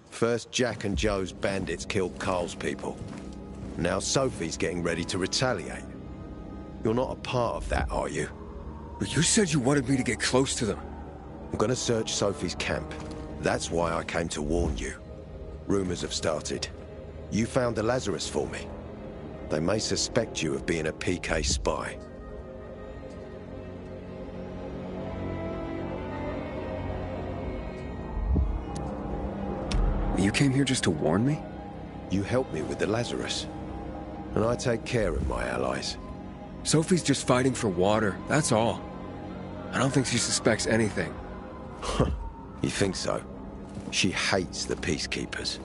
First, Jack and Joe's bandits killed Carl's people. Now Sophie's getting ready to retaliate. You're not a part of that, are you? But you said you wanted me to get close to them. I'm gonna search Sophie's camp. That's why I came to warn you. Rumors have started. You found the Lazarus for me. They may suspect you of being a PK spy. You came here just to warn me? You helped me with the Lazarus. And I take care of my allies. Sophie's just fighting for water, that's all. I don't think she suspects anything. You think so? She hates the peacekeepers.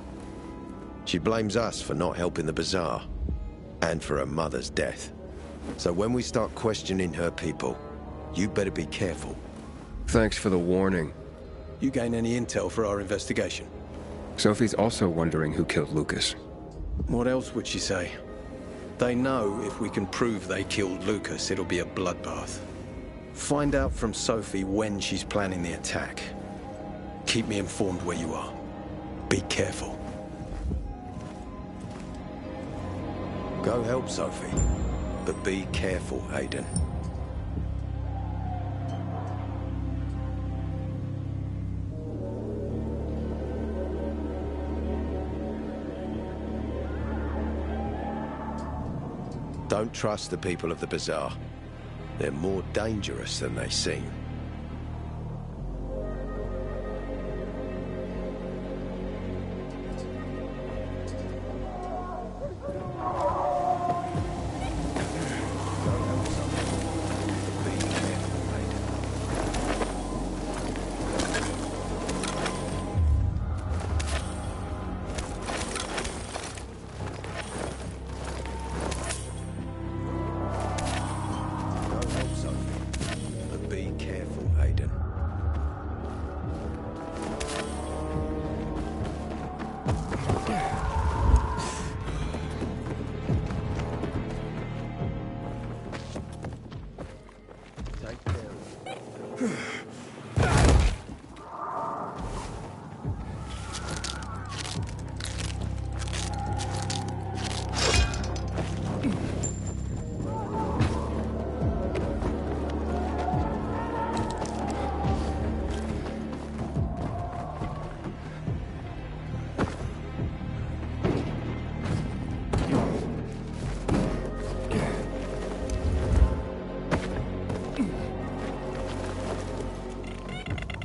She blames us for not helping the bazaar. And for her mother's death. So when we start questioning her people, you better be careful. Thanks for the warning. You gain any intel for our investigation? Sophie's also wondering who killed Lucas. What else would she say? They know if we can prove they killed Lucas, it'll be a bloodbath. Find out from Sophie when she's planning the attack. Keep me informed where you are. Be careful. Go help Sophie, but be careful, Aiden. Don't trust the people of the bazaar. They're more dangerous than they seem.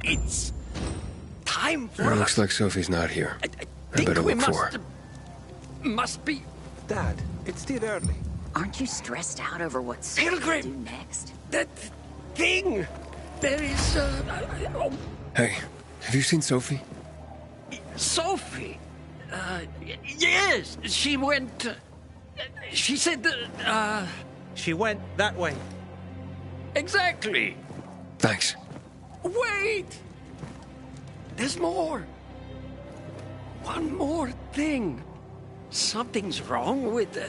It's time for It looks like Sophie's not here. I better look for her. Must be. Dad, it's still early. Aren't you stressed out over what's Pilgrim! to do next? That thing! There is, Hey, have you seen Sophie? Sophie? Yes, she went... she said, She went that way. Exactly. Thanks. Wait! There's more. One more thing. Something's wrong with...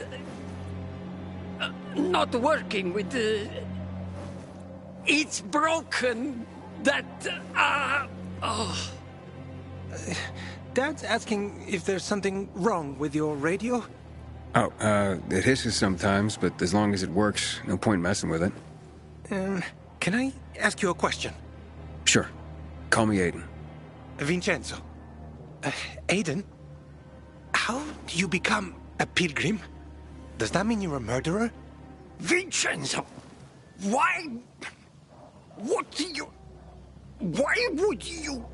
not working with the... It's broken. That... oh. Dad's asking if there's something wrong with your radio? Oh, it hisses sometimes, but as long as it works, no point messing with it. Can I ask you a question? Sure. Call me Aiden. Vincenzo. Aiden? How do you become a pilgrim? Does that mean you're a murderer? Vincenzo! Why... What do you... Why would you...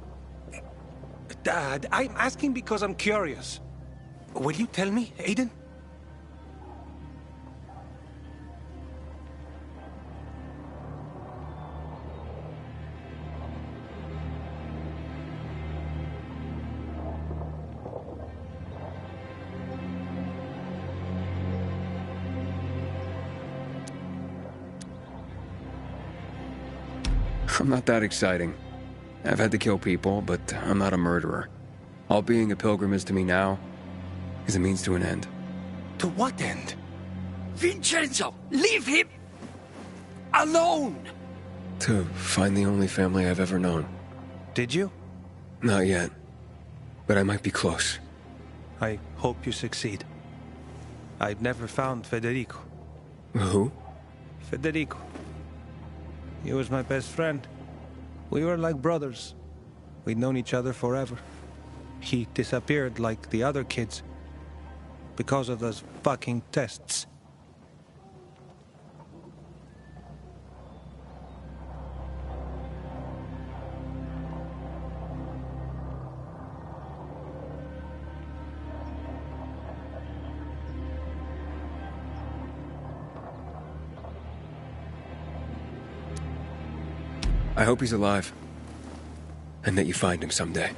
Dad, I'm asking because I'm curious. Will you tell me, Aiden? I'm not that exciting. I've had to kill people, but I'm not a murderer. All being a pilgrim is to me now is a means to an end. To what end? Vincenzo, leave him! Alone! To find the only family I've ever known. Did you? Not yet. But I might be close. I hope you succeed. I'd never found Federico. Who? Federico. He was my best friend. We were like brothers. We'd known each other forever. He disappeared like the other kids. Because of those fucking tests. I hope he's alive. And that you find him someday.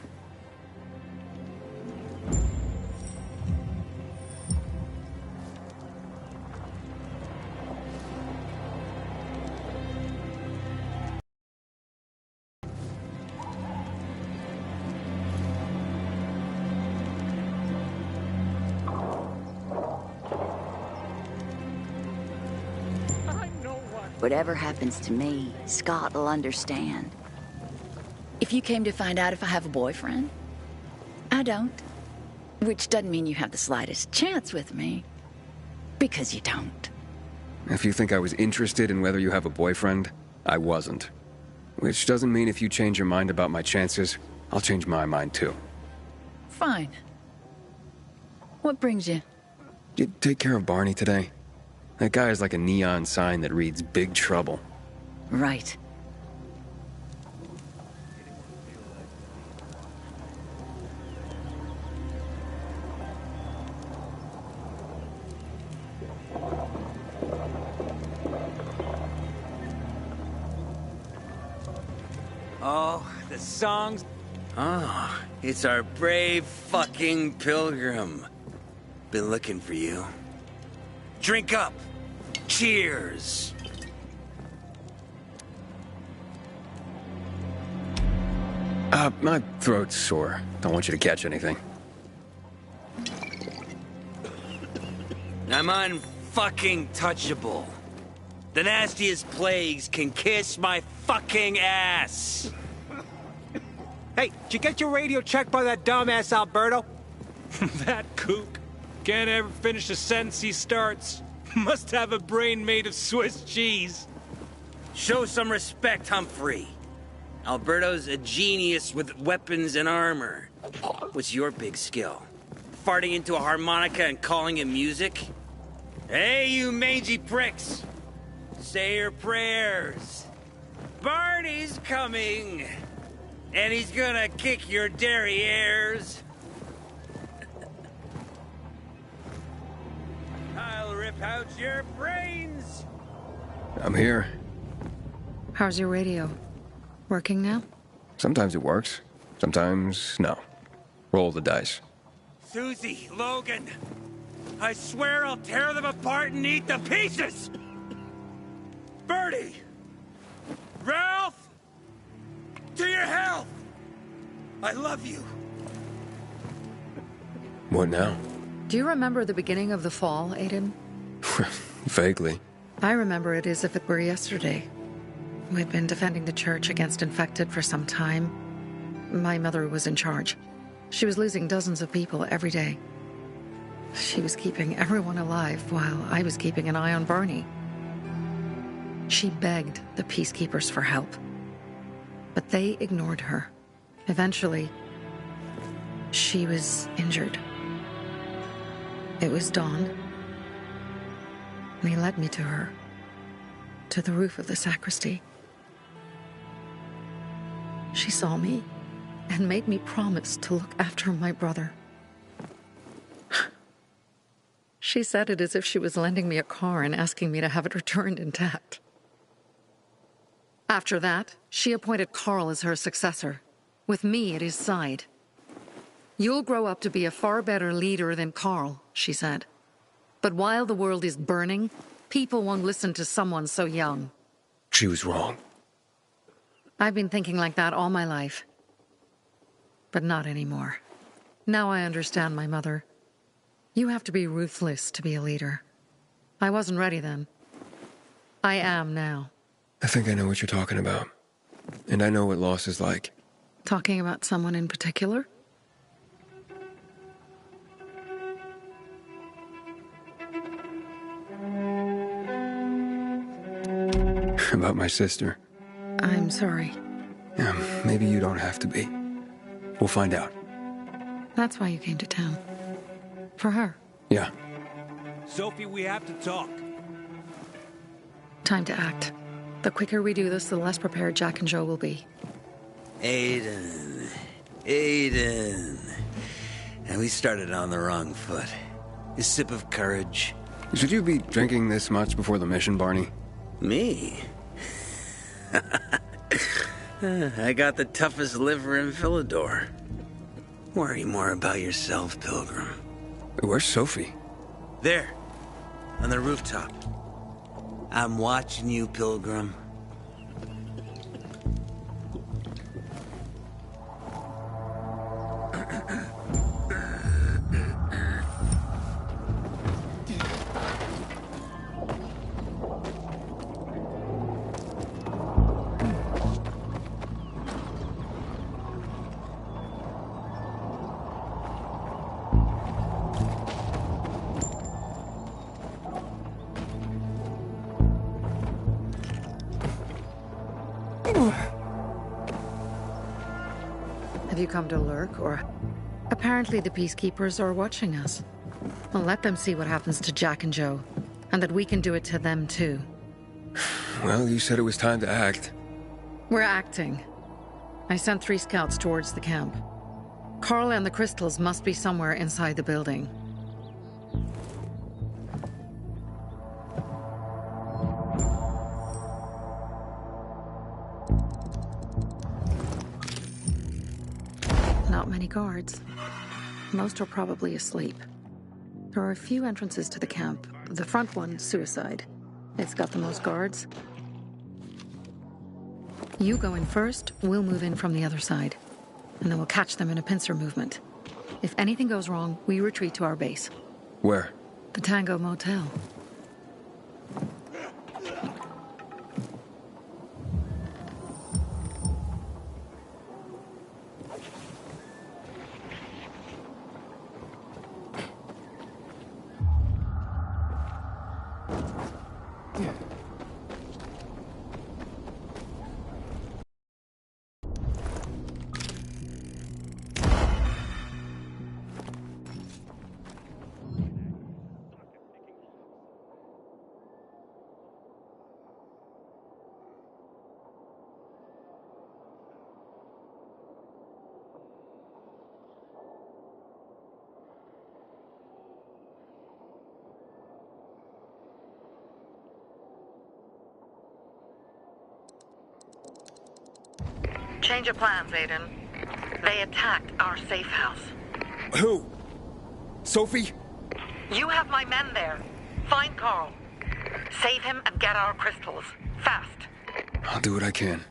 Whatever happens to me, Scott will understand. If you came to find out if I have a boyfriend, I don't. Which doesn't mean you have the slightest chance with me. Because you don't. If you think I was interested in whether you have a boyfriend, I wasn't. Which doesn't mean if you change your mind about my chances, I'll change my mind too. Fine. What brings you? Did you take care of Barney today? That guy is like a neon sign that reads Big Trouble. Right. Oh, the songs. Oh, it's our brave fucking pilgrim. Been looking for you. Drink up. Cheers. My throat's sore. Don't want you to catch anything. I'm unfucking touchable. The nastiest plagues can kiss my fucking ass. Hey, did you get your radio checked by that dumbass Alberto? That kook. Can't ever finish a sentence he starts. Must have a brain made of Swiss cheese. Show some respect, Humphrey. Alberto's a genius with weapons and armor. What's your big skill? Farting into a harmonica and calling it music? Hey, you mangy pricks! Say your prayers. Barney's coming! And he's gonna kick your derrieres. I'll rip out your brains! I'm here. How's your radio? Working now? Sometimes it works. Sometimes, no. Roll the dice. Susie, Logan, I swear I'll tear them apart and eat the pieces! Bertie! Ralph! To your health! I love you. What now? Do you remember the beginning of the fall, Aiden? Vaguely. I remember it as if it were yesterday. We'd been defending the church against infected for some time. My mother was in charge. She was losing dozens of people every day. She was keeping everyone alive while I was keeping an eye on Barney. She begged the peacekeepers for help, but they ignored her. Eventually, she was injured. It was dawn, and he led me to her, to the roof of the sacristy. She saw me and made me promise to look after my brother. She said it as if she was lending me a car and asking me to have it returned intact. After that, she appointed Carl as her successor, with me at his side. You'll grow up to be a far better leader than Carl, she said. But while the world is burning, people won't listen to someone so young. She was wrong. I've been thinking like that all my life. But not anymore. Now I understand my mother. You have to be ruthless to be a leader. I wasn't ready then. I am now. I think I know what you're talking about. And I know what loss is like. Talking about someone in particular? About my sister. I'm sorry. Yeah, maybe you don't have to be. We'll find out. That's why you came to town. For her. Yeah. Sophie, we have to talk. Time to act. The quicker we do this, the less prepared Jack and Joe will be. Aiden. And we started on the wrong foot. A sip of courage. Should you be drinking this much before the mission, Barney? Me? I got the toughest liver in Philidor. Worry more about yourself, Pilgrim. Where's Sophie? There. On the rooftop. I'm watching you, Pilgrim. Have you come to lurk, or... Apparently the Peacekeepers are watching us. Well, let them see what happens to Jack and Joe, and that we can do it to them too. Well, you said it was time to act. We're acting. I sent 3 scouts towards the camp. Carl and the crystals must be somewhere inside the building. Not many guards. Most are probably asleep. There are a few entrances to the camp. The front one, suicide. It's got the most guards. You go in first, we'll move in from the other side. And then we'll catch them in a pincer movement. If anything goes wrong, we retreat to our base. Where? The Tango Motel. Change of plans, Aiden. They attacked our safe house. Who? Sophie? You have my men there. Find Carl. Save him and get our crystals. Fast. I'll do what I can.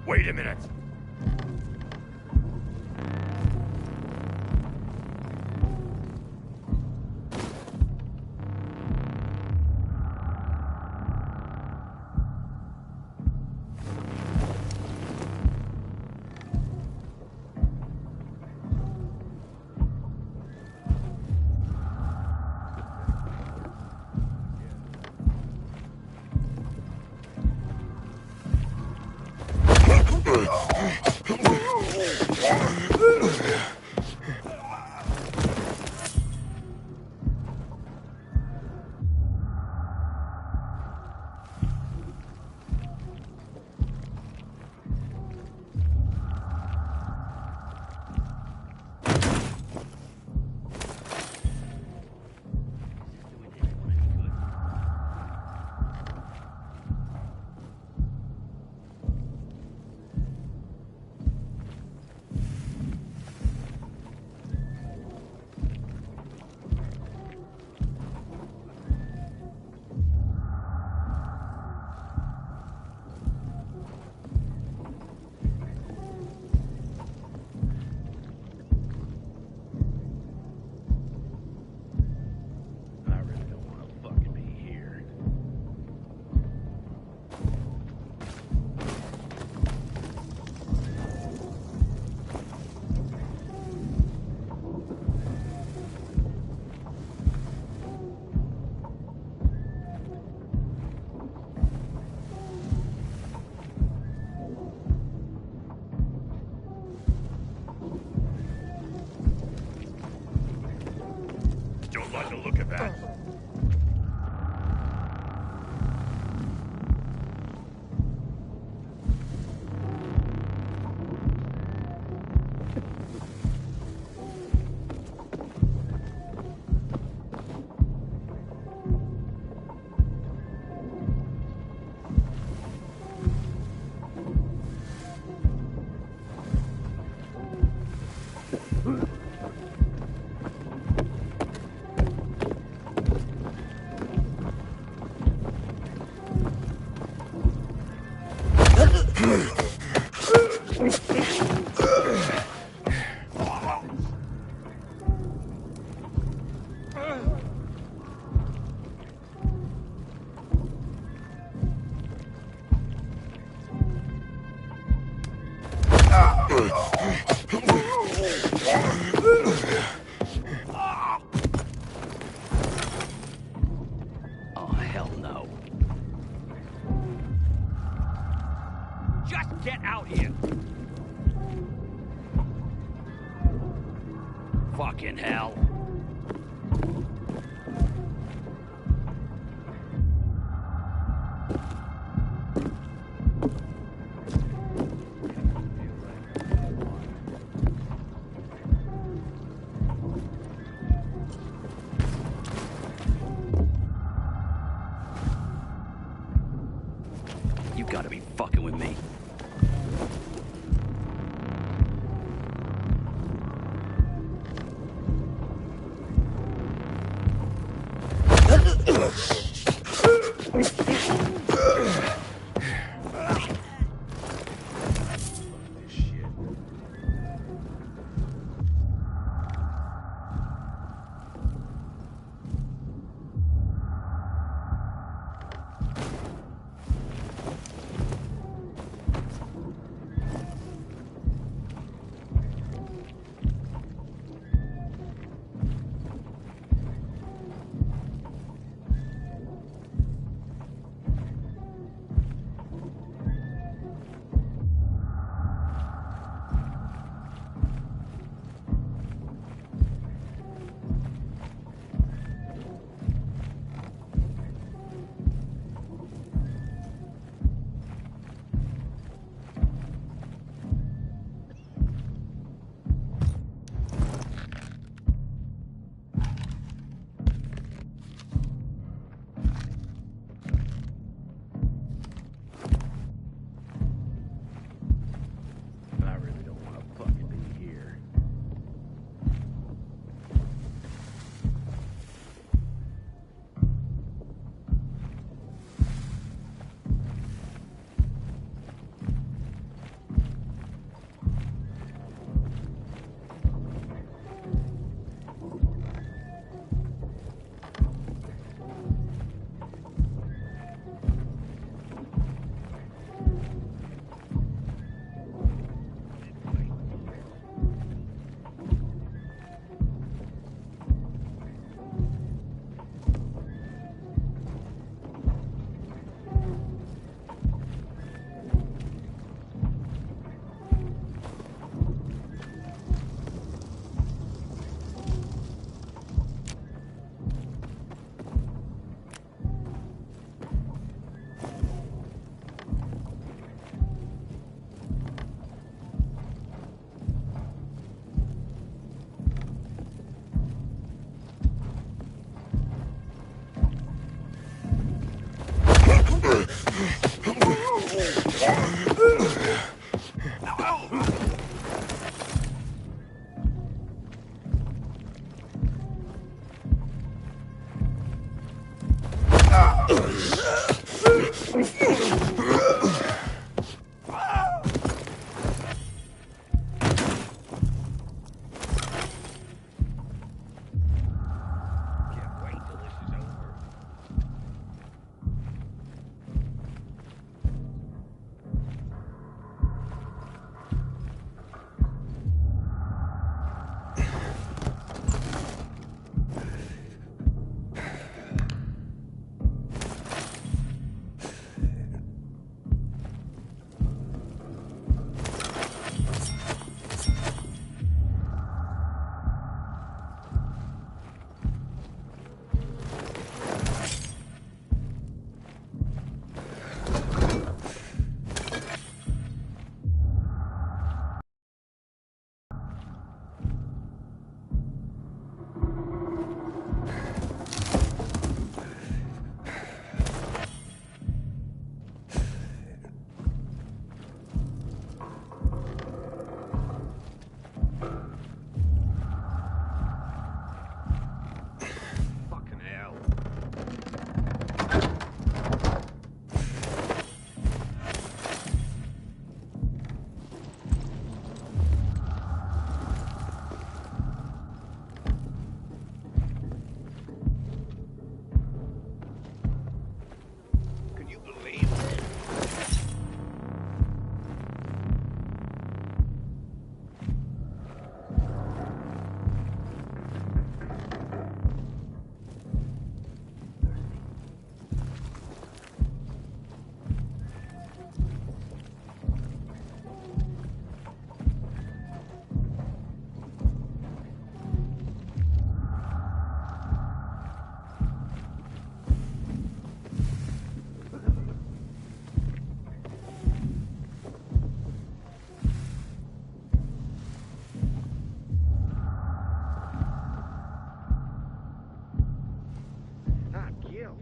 Wait a minute. Don't like the look of that. Oh, hell no. Just get out here. Fucking hell. You gotta be fucking with me.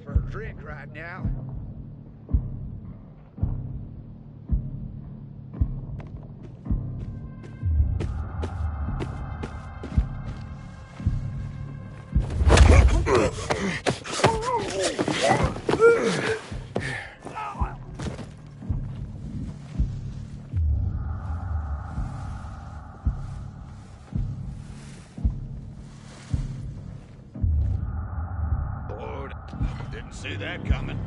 For a drink right now. Lord, didn't see that coming.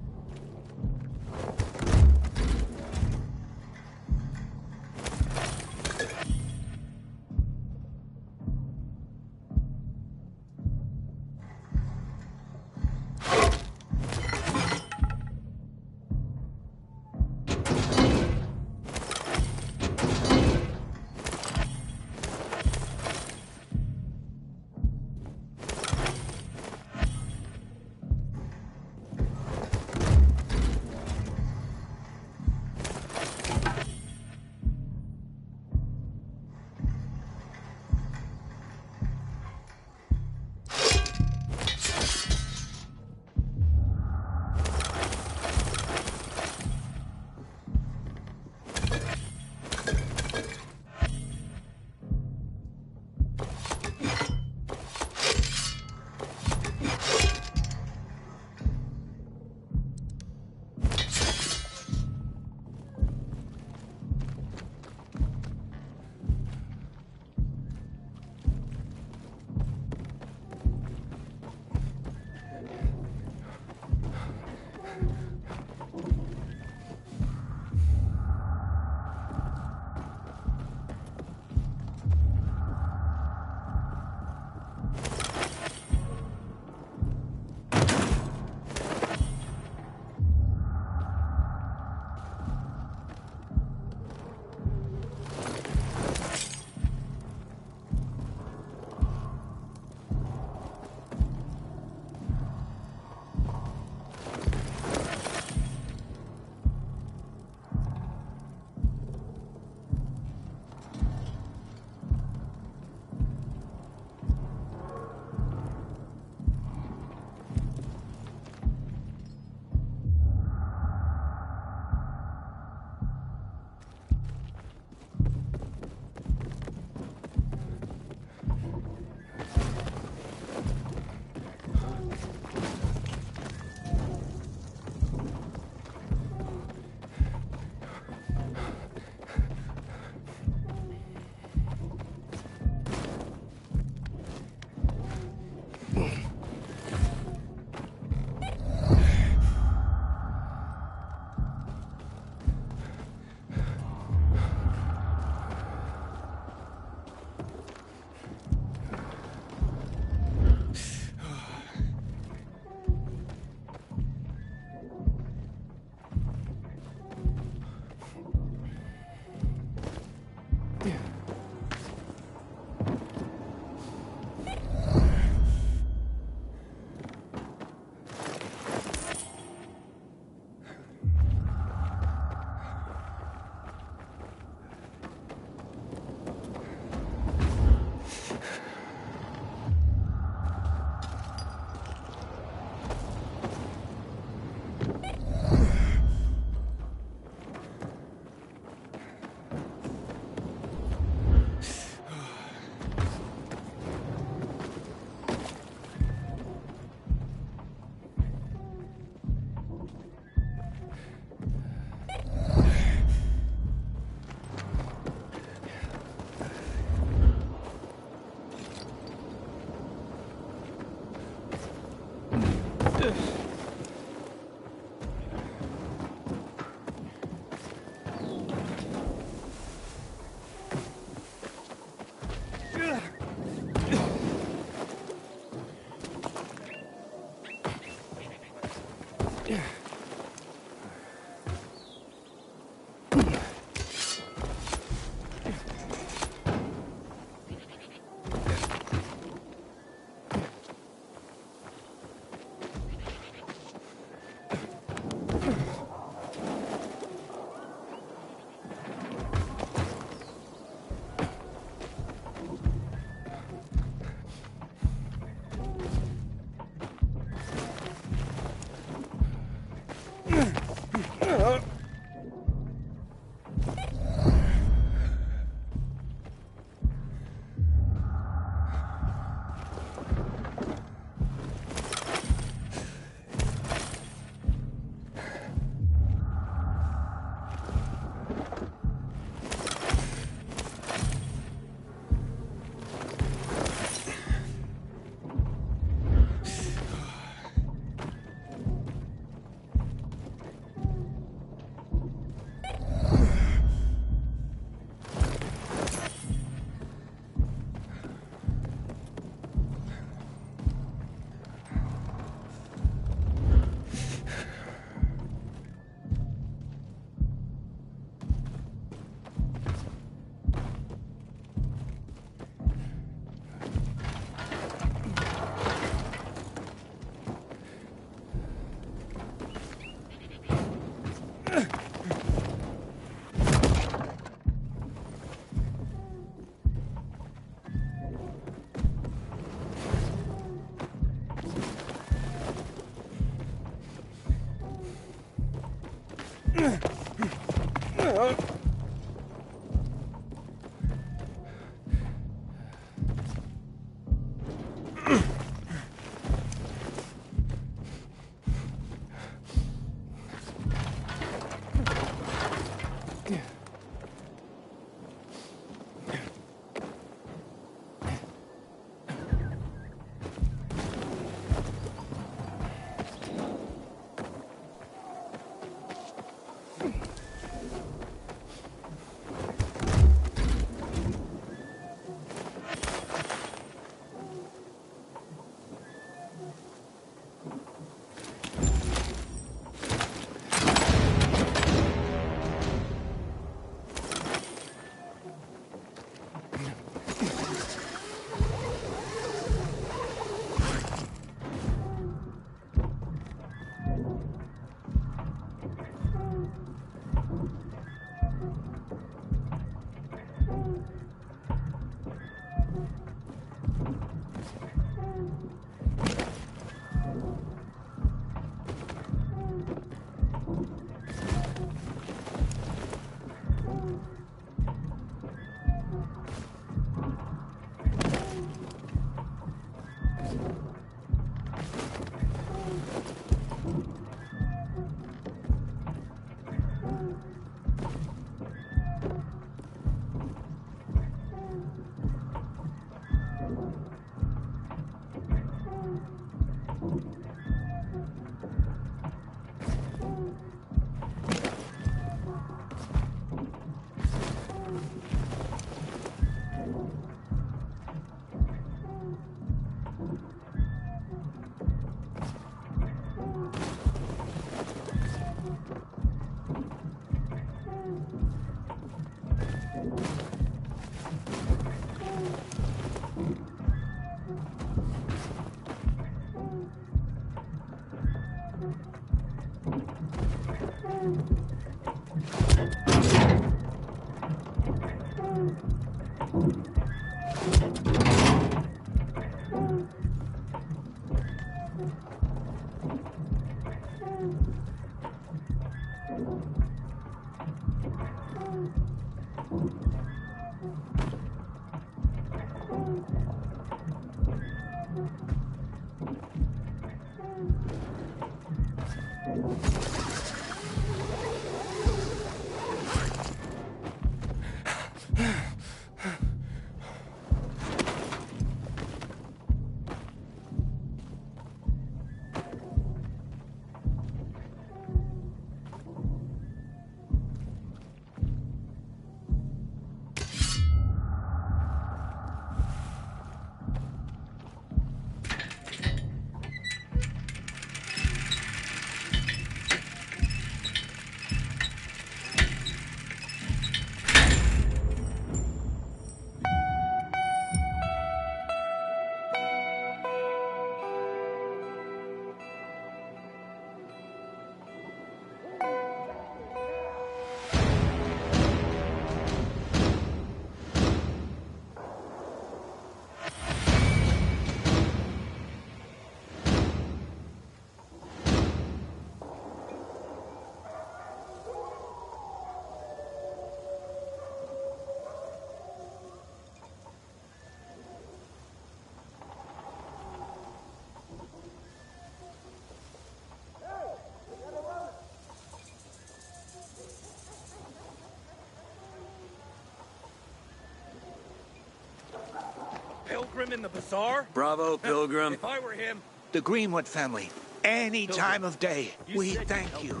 Pilgrim in the bazaar? Bravo, Pilgrim. If I were him... The Greenwood family. Any time of day. We thank you.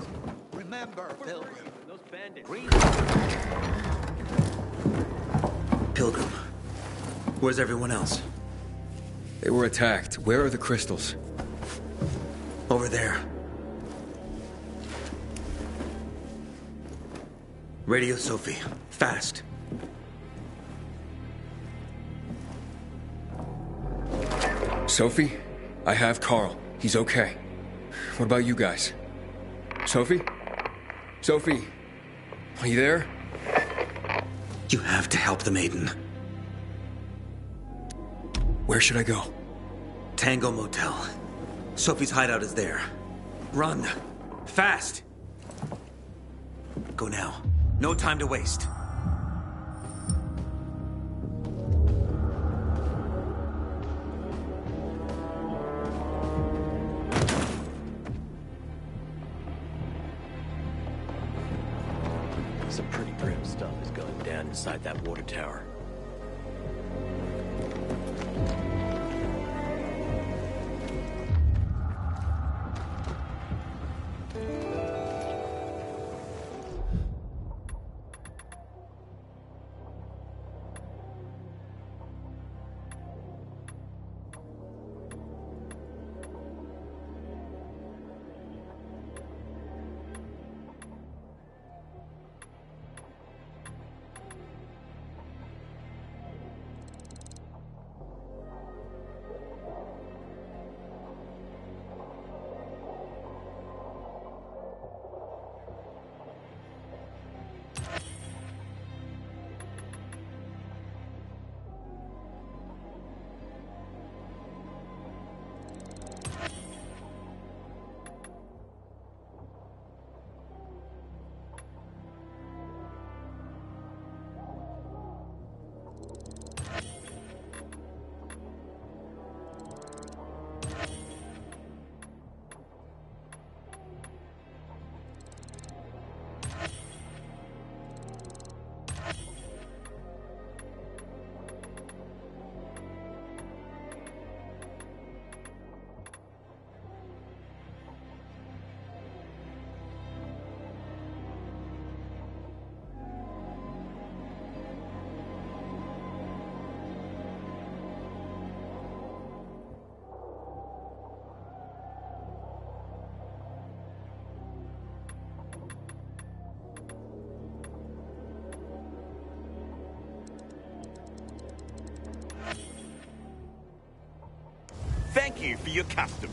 Remember, Pilgrim. Those bandits. Pilgrim. Where's everyone else? They were attacked. Where are the crystals? Over there. Radio Sophie. Fast. Sophie? I have Carl. He's okay. What about you guys? Sophie? Sophie? Are you there? You have to help the maiden. Where should I go? Tango Motel. Sophie's hideout is there. Run. Fast. Go now. No time to waste. Some pretty grim stuff is going down inside that water tower. Thank you for your custom.